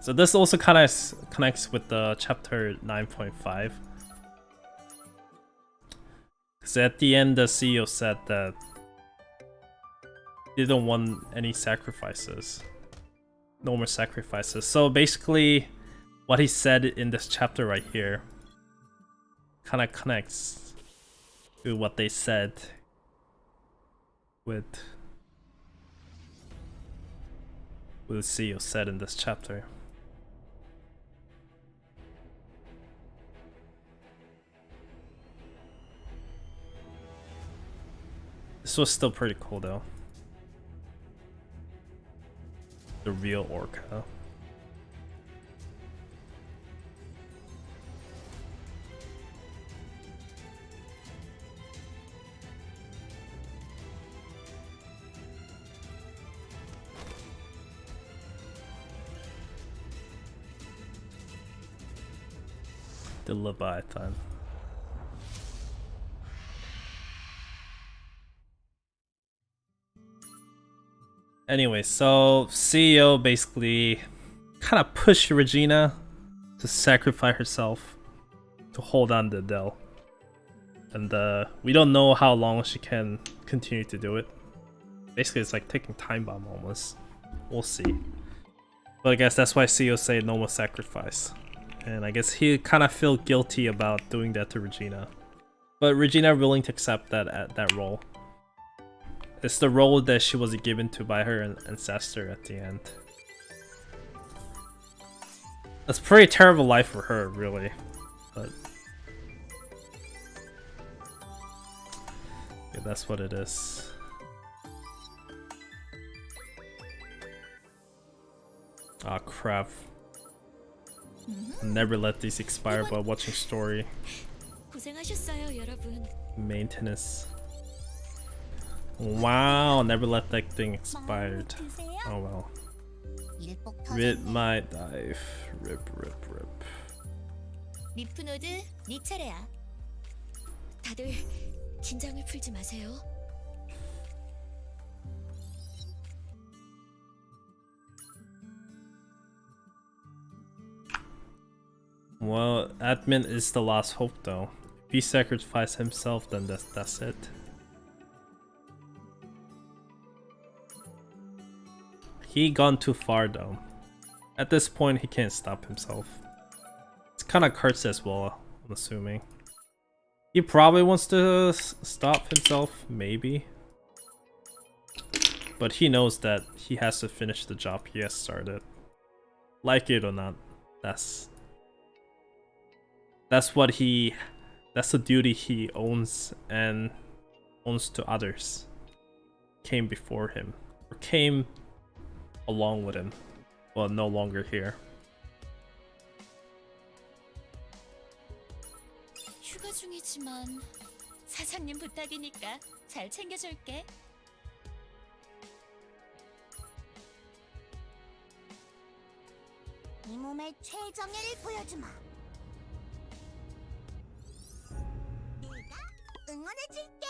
S1: so this also kind of connects with the chapter 9.5. Because at the end, the CEO said that they don't want any sacrifices, no more sacrifices. So basically, what he said in this chapter right here kind of connects to what they said with CEO said in this chapter. This was still pretty cool though. The real Orca. The Leviathan. Anyway, so CEO basically kind of pushed Regina to sacrifice herself to hold on to Adele. And we don't know how long she can continue to do it. Basically, it's like taking time bomb almost. We'll see. But I guess that's why CEO say no more sacrifice. And I guess he kind of felt guilty about doing that to Regina. But Regina willing to accept that role. It's the role that she was given to by her ancestor at the end. It's a pretty terrible life for her, really. But yeah, that's what it is. Ah, crap. Never let these expire by watching story.
S3: 고생하셨어요, 여러분.
S1: Maintenance. Wow, never let that thing expired. Oh well. Rip my dive. Rip.
S3: 리프노드, 네 차례야. 다들 긴장을 풀지 마세요.
S1: Well, admin is the last hope though. If he sacrificed himself, then that's it. He gone too far though. At this point, he can't stop himself. It's kind of Kurtz as well, I'm assuming. He probably wants to stop himself, maybe. But he knows that he has to finish the job he has started. Like it or not, that's the duty he owns and owns to others. Came before him, or came along with him, but no longer here.
S3: 휴가 중이지만 사장님 부탁이니까 잘 챙겨줄게.
S2: 이 몸의 최정예를 보여주마. 내가 응원해줄게.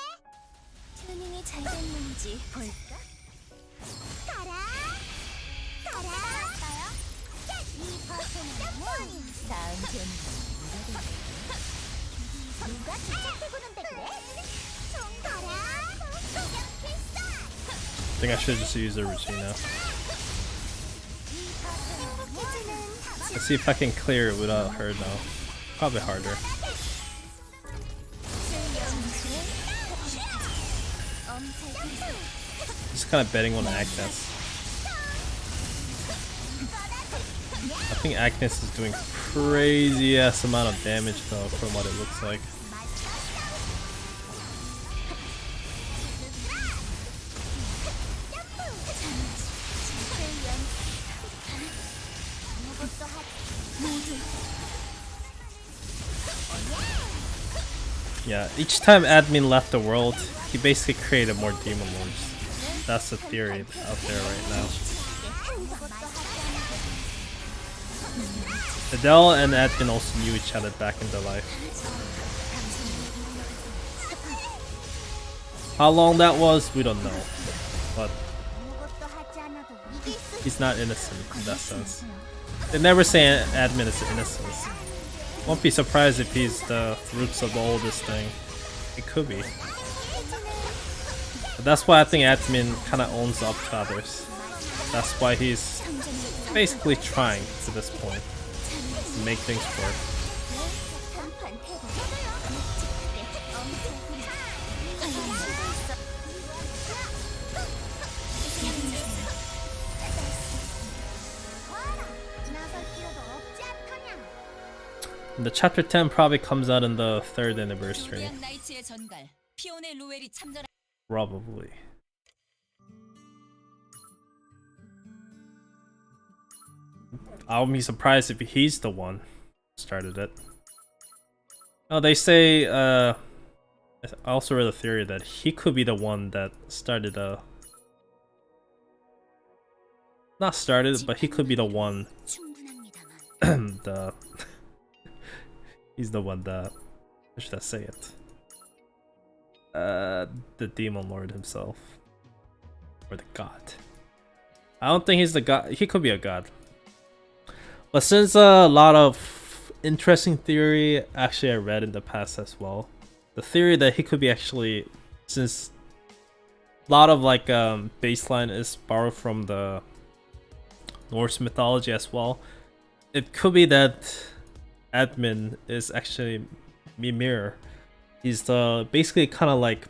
S3: 튜닝이 잘 됐는지 볼까?
S2: 가라. 이 버튼은
S3: 다음 편
S2: 누가 도착해보는데 그래? 가라. 소경 필살.
S1: I think I should just use a Regina. Let's see if I can clear it without her though. Probably harder. Just kind of betting on Agnes. I think Agnes is doing crazy ass amount of damage though from what it looks like. Yeah, each time admin left the world, he basically created more demon lords. That's the theory out there right now. Adele and admin also knew each other back in their life. How long that was, we don't know. But he's not innocent in that sense. They never say admin is innocent. Won't be surprised if he's the roots of all this thing. It could be. But that's why I think admin kind of owns up to others. That's why he's basically trying to this point to make things work. The chapter 10 probably comes out in the 3rd anniversary. Probably. I'll be surprised if he's the one who started it. Oh, they say, I also read a theory that he could be the one that started not started, but he could be the one he's the one that, how should I say it? The demon lord himself. Or the god. I don't think he's the god. He could be a god. But since a lot of interesting theory actually I read in the past as well. The theory that he could be actually, since a lot of like baseline is borrowed from the Norse mythology as well. It could be that admin is actually Mimir. He's basically kind of like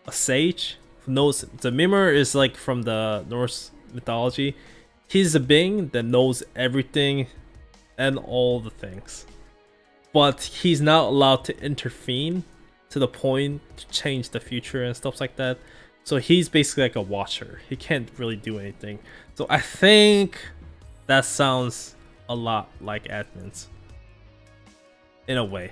S1: a sage who knows. The Mimir is like from the Norse mythology. He's a being that knows everything and all the things, but he's not allowed to intervene to the point to change the future and stuff like that. So he's basically like a watcher. He can't really do anything. So I think that sounds a lot like admins in a way.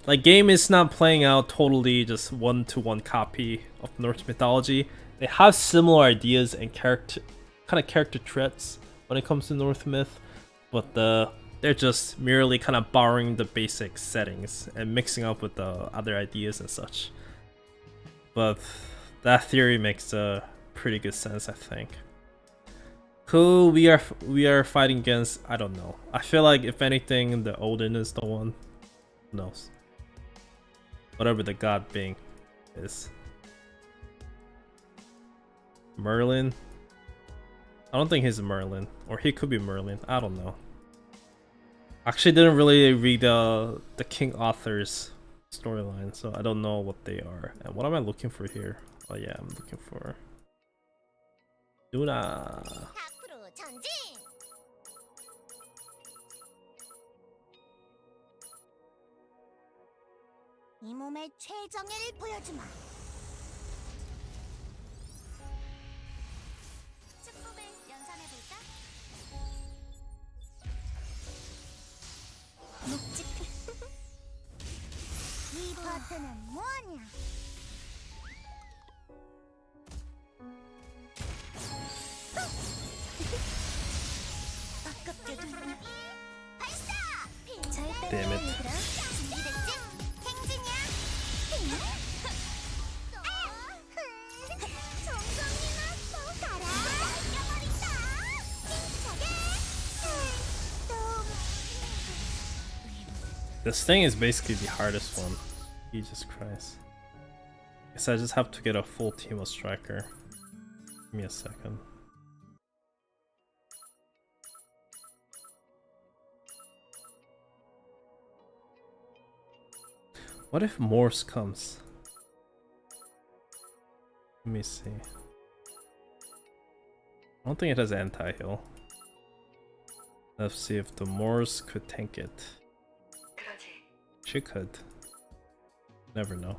S1: Like, game is not playing out totally just one-to-one copy of Norse mythology. They have similar ideas and character traits when it comes to Norse myth, but they're just merely kind of borrowing the basic settings and mixing up with the other ideas and such. But that theory makes a pretty good sense, I think. Who we are fighting against, I don't know. I feel like if anything, the Odin is the one. Who knows? Whatever the god being is. Merlin? I don't think he's Merlin. Or he could be Merlin. I don't know. Actually didn't really read the King author's storyline, so I don't know what they are. And what am I looking for here? Oh yeah, I'm looking for Luna.
S2: 앞으로 전진. 이 몸의 최정예를 보여주마. 축복을 연상해볼까? 묵직. 이 파트는 뭐냐? 아깝게도 발사! 잘
S1: Damn it.
S2: 따라와, 얘들아. 준비됐지? 행진이야. 정성이나 또 가라. 날려버린다. 힘차게. 또.
S1: This thing is basically the hardest one. Jesus Christ. Guess I just have to get a full team of striker. Give me a second. What if Morse comes? Let me see. I don't think it has anti-heal. Let's see if the Morse could tank it. She could. Never know.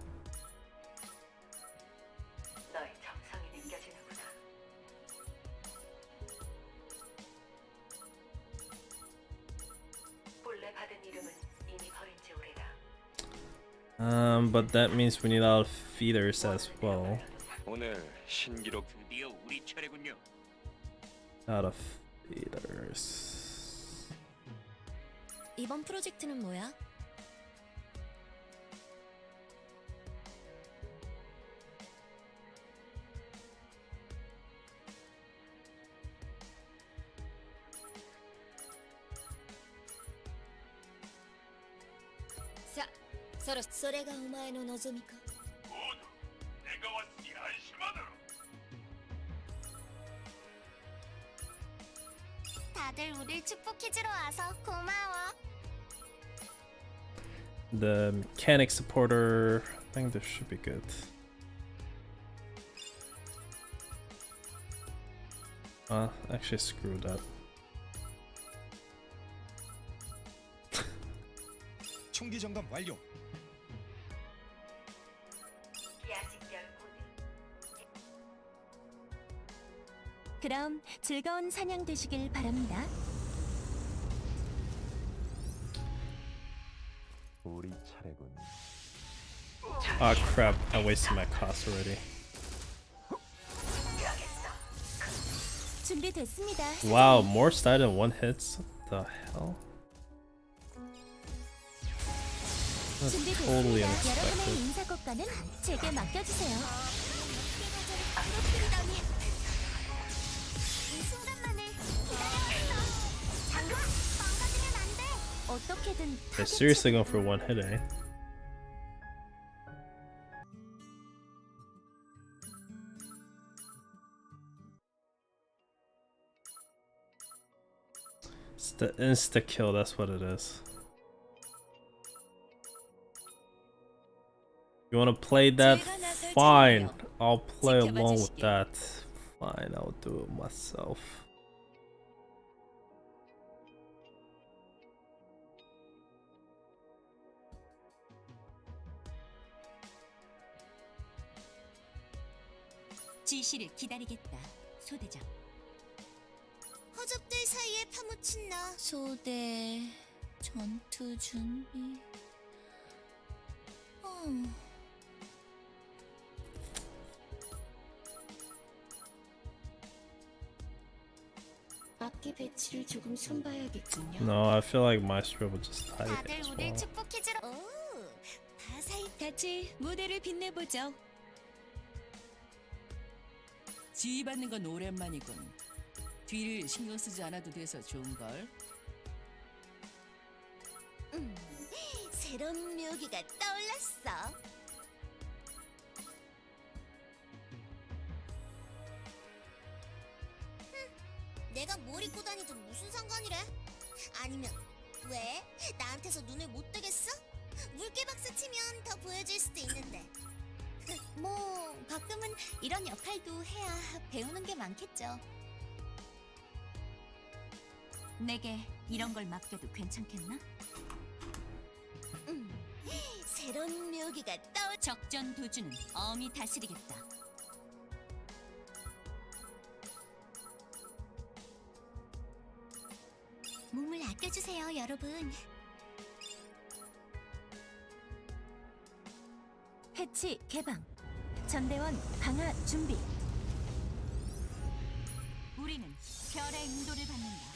S1: But that means we need a lot of feeders as well.
S4: 오늘 신기록 드디어 우리 차례군요.
S1: Out of feeders.
S3: 이번 프로젝트는 뭐야? 자, それがお前の望みか?
S4: 내가 왔으니 안심하도록.
S2: 다들 우릴 축복해주러 와서 고마워.
S1: The mechanic supporter, I think this should be good. Actually screw that.
S5: 총기 점검 완료.
S3: 그럼 즐거운 사냥 되시길 바랍니다.
S5: 우리 차례군.
S1: Ah crap, I wasted my cost already.
S3: 준비됐습니다.
S1: Wow, Morse died in one hit? What the hell? That's totally
S3: 여러분의
S1: unexpected.
S3: 인사고과는 제게 맡겨주세요.
S2: 이 순간만을 기다려왔어. 장관, 망가지면 안 돼.
S3: 어떻게든
S1: They're seriously going for one hit, eh? It's the insta kill, that's what it is. You wanna play that? Fine. I'll play along with that. Fine, I'll do it myself.
S3: 지시를 기다리겠다, 소대장.
S2: 허접들 사이에 파묻힌 나.
S3: 소대 전투 준비. 악기 배치를 조금 손봐야겠군요.
S1: No, I feel like Maestro would just hide it
S2: 다들
S1: as
S2: 우릴
S1: well.
S2: 축복해주러. 오, 바사히
S3: 같이 무대를 빛내보죠.
S6: 지휘받는 건 오랜만이군. 뒤를 신경 쓰지 않아도 돼서 좋은걸.
S2: 새로운 묘기가 떠올랐어. 내가 뭘 입고 다니도 무슨 상관이래? 아니면 왜? 나한테서 눈을 못 뜨겠어? 물개 박수 치면 더 보여줄 수도 있는데. 뭐 가끔은 이런 역할도 해야 배우는 게 많겠죠.
S3: 내게 이런 걸 맡겨도 괜찮겠나?
S2: 새로운 묘기가 떠올.
S3: 적전 도주는 엄히 다스리겠다.
S2: 몸을 아껴주세요, 여러분.
S3: 해치 개방. 전대원 강화 준비. 우리는 별의 인도를 받는다.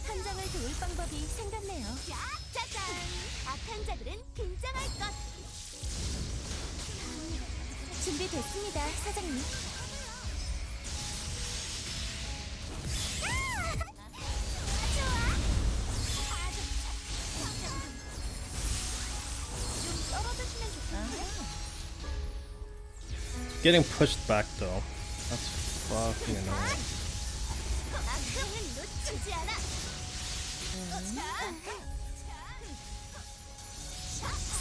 S3: 현장을 도울 방법이 생겼네요.
S2: 짜잔! 악한 자들은 긴장할 것.
S3: 준비됐습니다, 사장님.
S1: Getting pushed back though. That's fucking annoying.
S2: 악행은 놓치지 않아.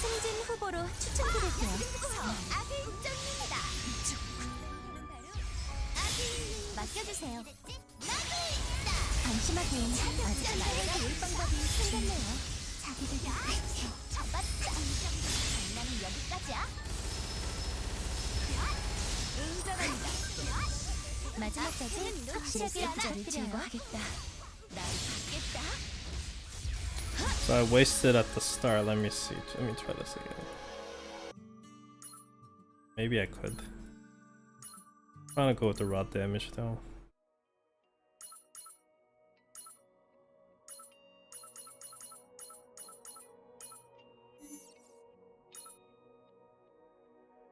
S3: 승진 후보로 추천드릴게요.
S2: 악의 국장입니다.
S3: 맡겨주세요.
S2: 나도 있다.
S3: 방심하기엔 아직 나를 도울 방법이 생겼네요. 자기들
S2: 잡았다. 장난은 여기까지야. 응전합니다.
S3: 마지막까지 확실하게 부자를 제거하겠다.
S2: 날 받겠다.
S1: So I wasted at the start. Let me see. Let me try this again. Maybe I could. I'm trying to go with the raw damage though.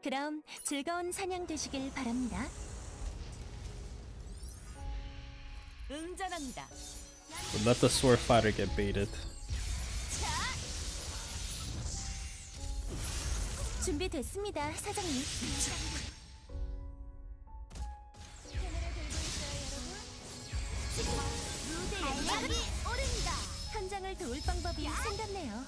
S3: 그럼 즐거운 사냥 되시길 바랍니다.
S6: 응전합니다.
S1: But let the sword fighter get baited.
S3: 준비됐습니다, 사장님.
S2: 무대에 오른다.
S3: 현장을 도울 방법이 생겼네요.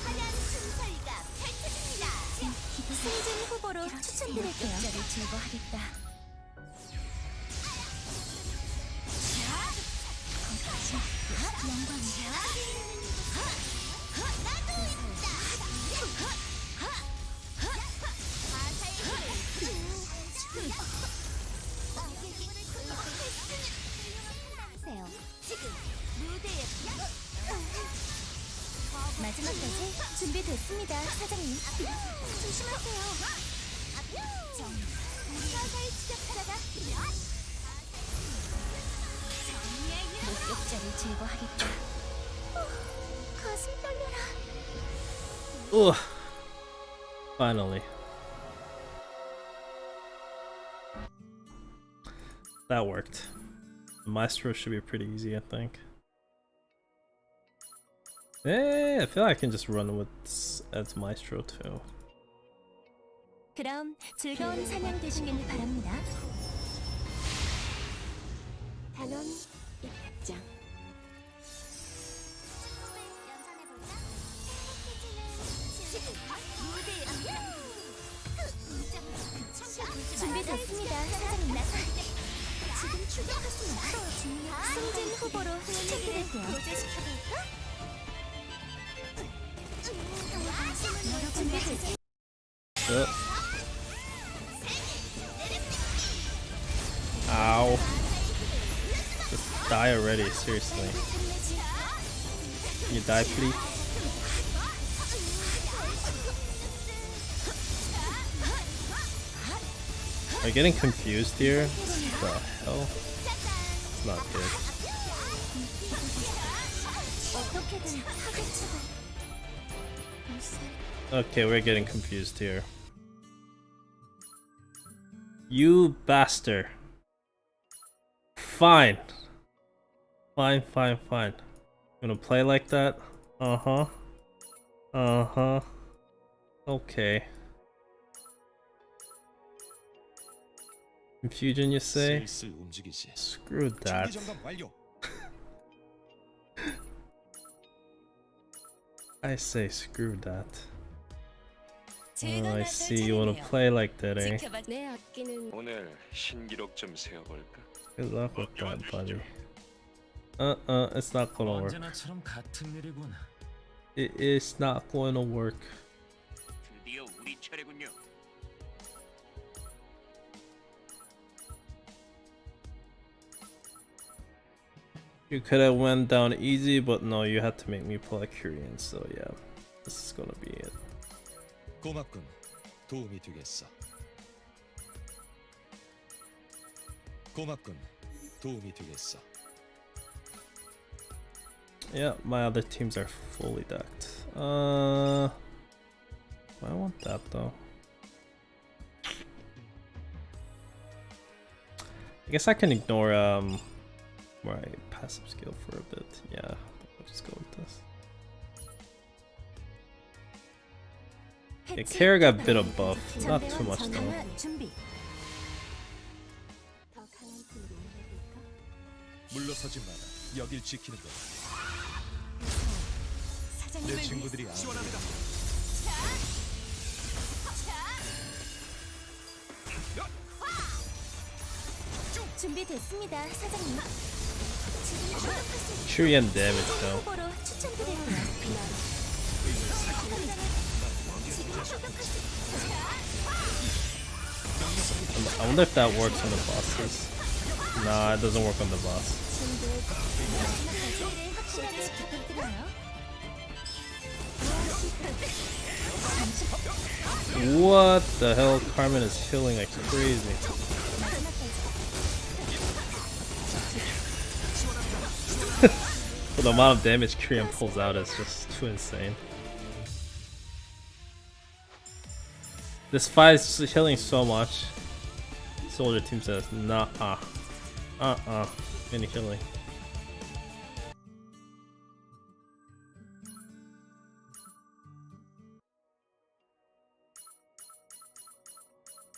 S2: 화려한 순서가 펼쳐집니다.
S3: 승진 후보로 추천드릴게요. 역자를 제거하겠다. 영광이야.
S2: 나도 있다. 바사의 힘을 지금 무대에
S3: 마지막까지 준비됐습니다, 사장님.
S2: 조심하세요. 사사의 추격하다가
S3: 목격자를 제거하겠다.
S2: 가슴 떨려라.
S1: Ugh. Finally. That worked. The Maestro should be pretty easy, I think. I feel like I can just run with as Maestro too.
S3: 그럼 즐거운 사냥 되시길 바랍니다. 단원 입장.
S2: 연산해볼까?
S3: 준비됐습니다, 사장님. 지금 출격할 수 없어요. 승진 후보로 추천드릴게요. 준비됐습니다.
S1: Ow. Just die already, seriously. Can you die, please? Am I getting confused here? What the hell? It's not good.
S3: 어떻게든 하겠죠.
S1: Okay, we're getting confused here. You bastard. Fine. Fine. Gonna play like that? Uh-huh. Okay. Confusion, you say?
S5: 슬슬 움직이지.
S1: Screw that.
S5: 총기 점검 완료.
S1: I say screw that. Oh,
S6: 제가
S1: I
S6: 나설
S1: see you wanna
S6: 차례네요.
S1: play like that, eh?
S6: 지켜봐.
S3: 내 악기는
S4: 오늘 신기록 좀 세워볼까?
S1: Good luck with that, buddy. It's not gonna work.
S7: 언제나처럼 같은 일이군.
S1: It is not going to work.
S4: 드디어 우리 차례군요.
S1: You could have went down easy, but no, you had to make me play Korean, so yeah. This is gonna be it.
S5: 고맙군. 도움이 되겠어. 고맙군. 도움이 되겠어.
S1: Yeah, my other teams are fully decked. I want that though. I guess I can ignore my passive skill for a bit. Yeah, I'll just go with this. Yeah, Kara got a bit of buff, not too much though.
S3: 준비.
S2: 더 강한 힘으로 해볼까?
S5: 물러서지 마라. 여길 지키는 것. 내
S3: 사장님을
S5: 친구들이 아무리
S3: 준비됐습니다, 사장님. 지금 출격할 수 있는
S1: Korean damage though.
S3: 후보로 추천드릴게요. 지금 출격할 수
S1: I wonder if that works on the bosses. Nah, it doesn't work on the boss.
S3: 확실하게 부탁드려요.
S1: What the hell? Carmen is healing like crazy. The amount of damage Korean pulls out is just too insane. This fight is healing so much. Soldier team says, nah, any healing.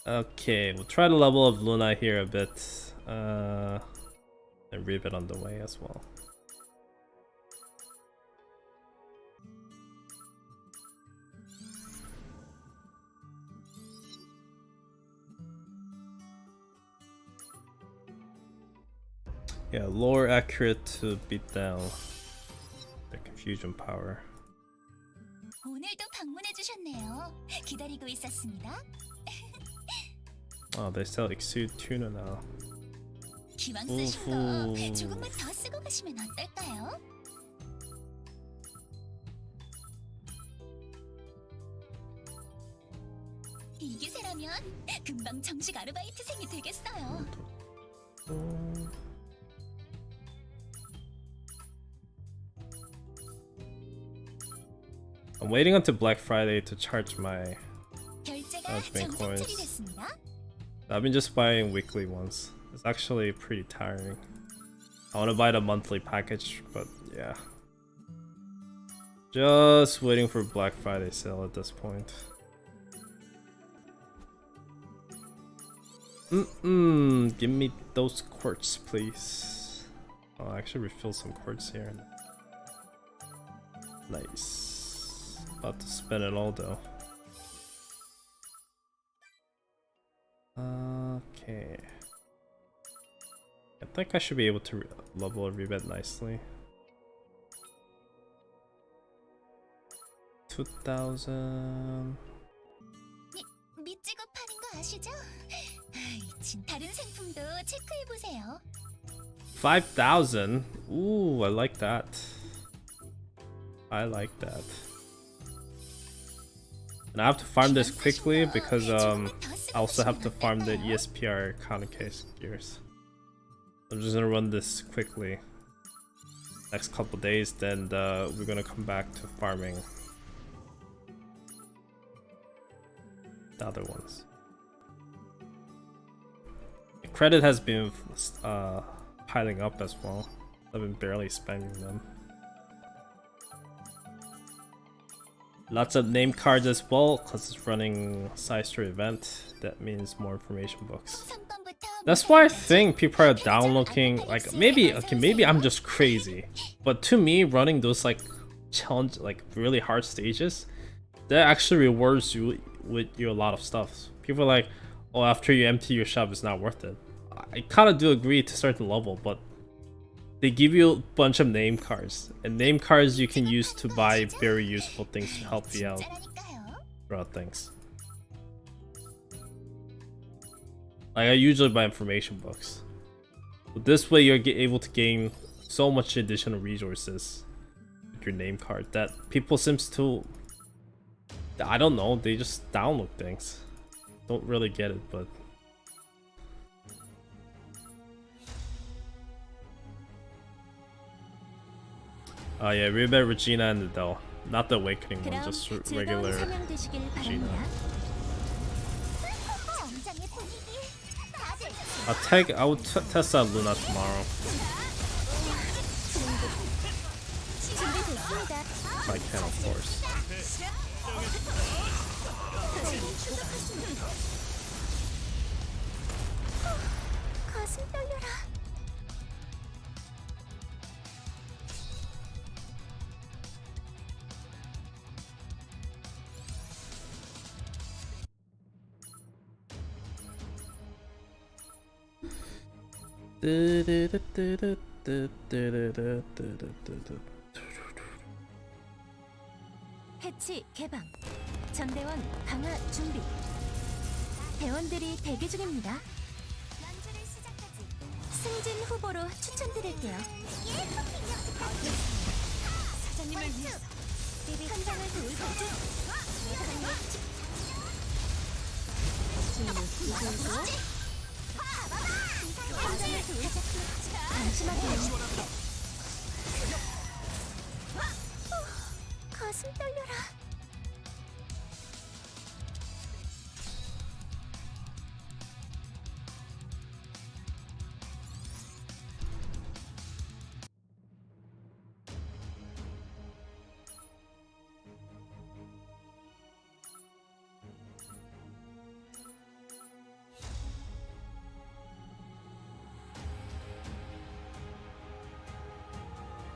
S1: Okay, we'll try to level up Luna here a bit. And Rivet on the way as well. Yeah, lower accurate to beat down the confusion power.
S2: 오늘도 방문해 주셨네요. 기다리고 있었습니다.
S1: Oh, they sell Exude Tuna now.
S2: 기왕 쓰신 거
S1: 우후.
S2: 조금만 더 쓰고 가시면 어떨까요? 이 기세라면 금방 정식 아르바이트생이 되겠어요.
S1: I'm waiting until Black Friday to charge my.
S2: 결제가
S1: That's been
S2: 정상
S1: coins.
S2: 처리됐습니다.
S1: I've been just buying weekly ones. It's actually pretty tiring. I want to buy the monthly package, but yeah. Just waiting for Black Friday sale at this point. Give me those quartz, please. I'll actually refill some quartz here. Nice. About to spend it all though. Okay. I think I should be able to level a rebate nicely. 2,000.
S2: 밑지고 파는 거 아시죠? 다른 상품도 체크해 보세요.
S1: 5,000. Ooh, I like that. I like that. And I have to farm this quickly because I also have to farm the ESPR counter case gears. I'm just gonna run this quickly. Next couple days, then we're gonna come back to farming the other ones. The credit has been piling up as well. I've been barely spending them. Lots of name cards as well, because it's running size 3 event. That means more information books. That's why I think people are downloading, like, maybe I'm just crazy, but to me, running those like challenge, like really hard stages, that actually rewards you with a lot of stuff. People are like, oh, after you empty your shop, it's not worth it. I kind of do agree to a certain level, but they give you a bunch of name cards, and name cards you can use to buy very useful things to help you out throughout things. Like, I usually buy information books, but this way you're able to gain so much additional resources with your name card that people seems to, I don't know, they just download things. Don't really get it, but oh yeah, Rebel Regina and the Dell. Not the Awakening one,
S3: 그럼
S1: just
S3: 즐거운
S1: regular
S3: 사냥 되시길
S1: Regina.
S3: 바랍니다.
S2: 정장의 분위기 다들
S1: I will test out Luna tomorrow.
S3: 준비됐습니다.
S1: If I can, of course.
S2: 가슴 떨려라.
S3: 해치 개방. 전대원 강화 준비. 대원들이 대기 중입니다.
S2: 연주를 시작하지.
S3: 승진 후보로 추천드릴게요.
S2: 사장님을 위해서
S3: 현장을 도울 거죠? 현장을 도울 거죠? 잠시만요.
S2: 가슴 떨려라.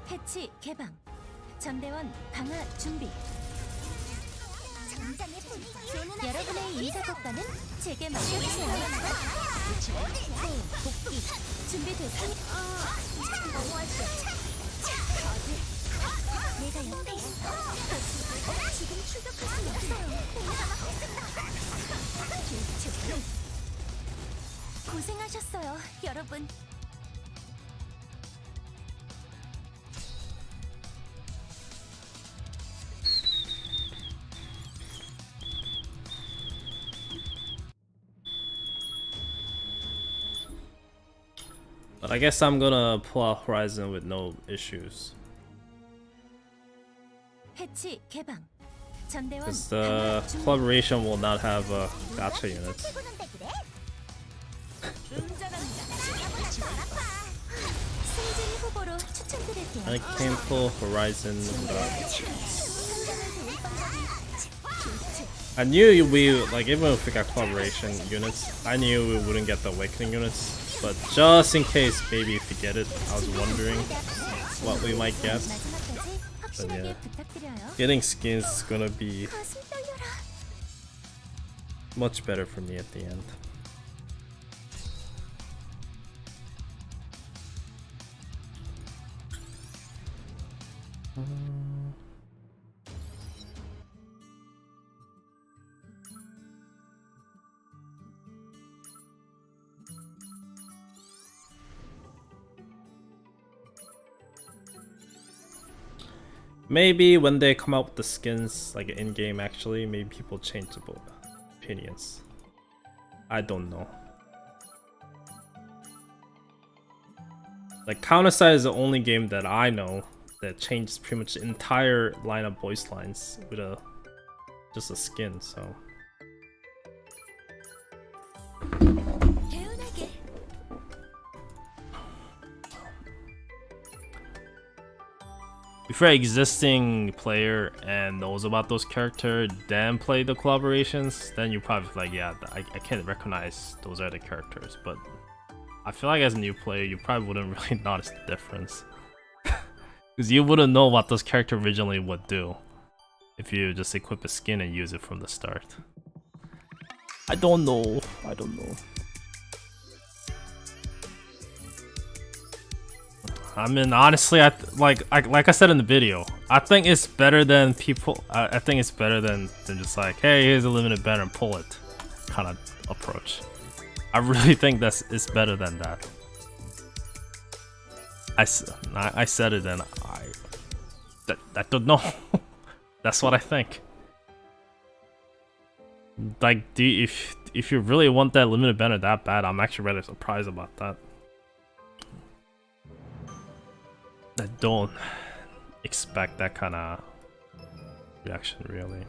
S3: 해치 개방. 전대원 강화 준비.
S2: 정장의 분위기
S3: 여러분의 인사고과는 제게 맡겨주세요. 복귀 준비됐습니다.
S2: 내가 옆에 있어. 지금 출격할 수 없어요.
S3: 고생하셨어요, 여러분.
S1: But I guess I'm gonna pull out Horizon with no issues.
S3: 해치 개방. 전대원
S1: Because the
S3: 강화 준비.
S1: collaboration will not have gacha units.
S2: 해보는데 그래?
S3: 승진 후보로 추천드릴게요.
S1: I can pull Horizon without I knew we, like, even if we got collaboration units, I knew we wouldn't get the awakening units, but just in case, maybe if we get it, I was wondering what we might get.
S3: 마지막까지
S1: But yeah,
S3: 확실하게 부탁드려요.
S1: getting skins is gonna be
S3: 가슴 떨려라.
S1: much better for me at the end. Maybe when they come out with the skins, like in game, actually, maybe people change about opinions. I don't know. Like Counter-Strike is the only game that I know that changes pretty much the entire line of voice lines with just a skin. So
S3: 개운하게.
S1: if you're an existing player and knows about those characters, then play the collaborations, then you're probably like, yeah, I can't recognize those other characters. But I feel like as a new player, you probably wouldn't really notice the difference. Because you wouldn't know what those characters originally would do if you just equip a skin and use it from the start. I don't know. I don't know. I mean, honestly, like I said in the video, I think it's better than people. I think it's better than just like, hey, here's a limited banner and pull it kind of approach. I really think it's better than that. I said it and I don't know. That's what I think. Like, if you really want that limited banner that bad, I'm actually rather surprised about that. I don't expect that kind of reaction, really.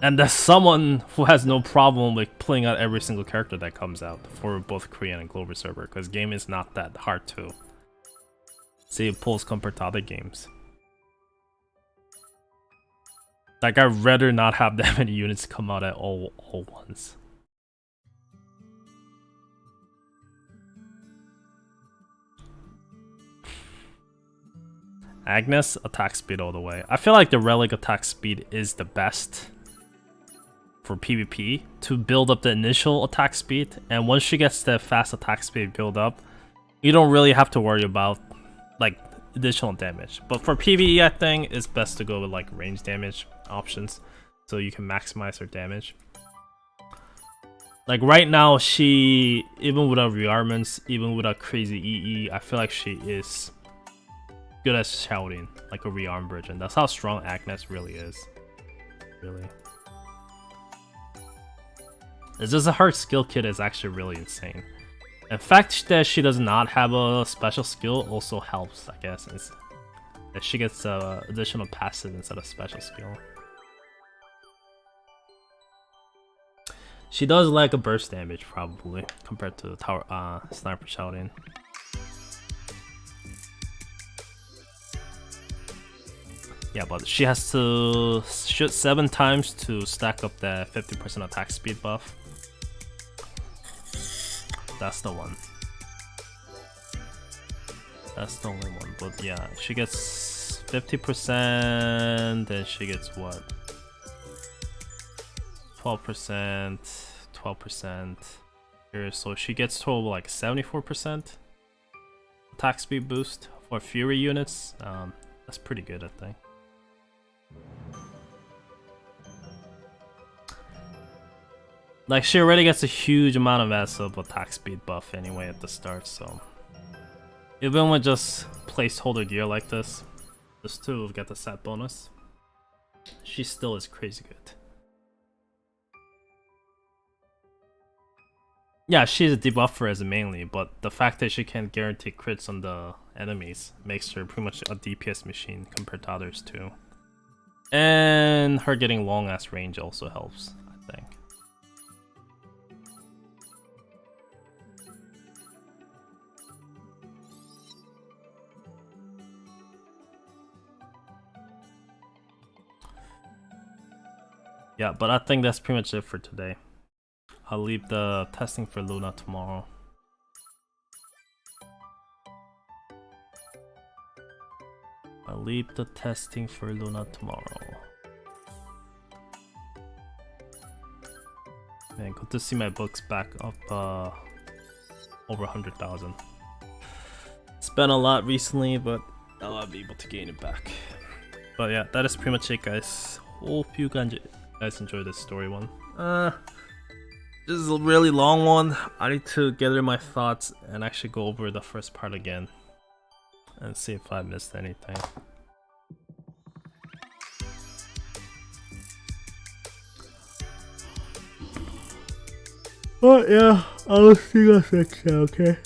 S1: And there's someone who has no problem with playing out every single character that comes out for both Korean and global server, because game is not that hard to save pulls compared to other games. Like, I'd rather not have that many units come out at all once. Agnes, attack speed all the way. I feel like the relic attack speed is the best for PvP to build up the initial attack speed, and once she gets the fast attack speed build up, you don't really have to worry about like additional damage. But for PvE, I think it's best to go with like range damage options so you can maximize her damage. Like right now, she, even without rearmaments, even without crazy EE, I feel like she is good at shouting like a rearm bridge, and that's how strong Agnes really is. Really. It's just her skill kit is actually really insane. In fact that she does not have a special skill also helps, I guess. It's that she gets additional passive instead of special skill. She does lack a burst damage probably compared to the tower sniper shouting. Yeah, but she has to shoot 7 times to stack up the 50% attack speed buff. That's the one. That's the only one. But yeah, she gets 50%, then she gets what? 12%, 12% here. So she gets total like 74% attack speed boost for Fury units. That's pretty good, I think. Like, she already gets a huge amount of massive attack speed buff anyway at the start, so even with just placeholder gear like this, just to get the set bonus, she still is crazy good. Yeah, she's a debuffer as mainly, but the fact that she can't guarantee crits on the enemies makes her pretty much a DPS machine compared to others too. And her getting long ass range also helps, I think. Yeah, but I think that's pretty much it for today. I'll leave the testing for Luna tomorrow. I'll leave the testing for Luna tomorrow. Man, good to see my books back up over 100,000. Spent a lot recently, but I'll be able to gain it back. But yeah, that is pretty much it, guys. Hope you guys enjoyed this story one. This is a really long one. I need to gather my thoughts and actually go over the first part again and see if I missed anything. But yeah, I'll see you guys next time, okay?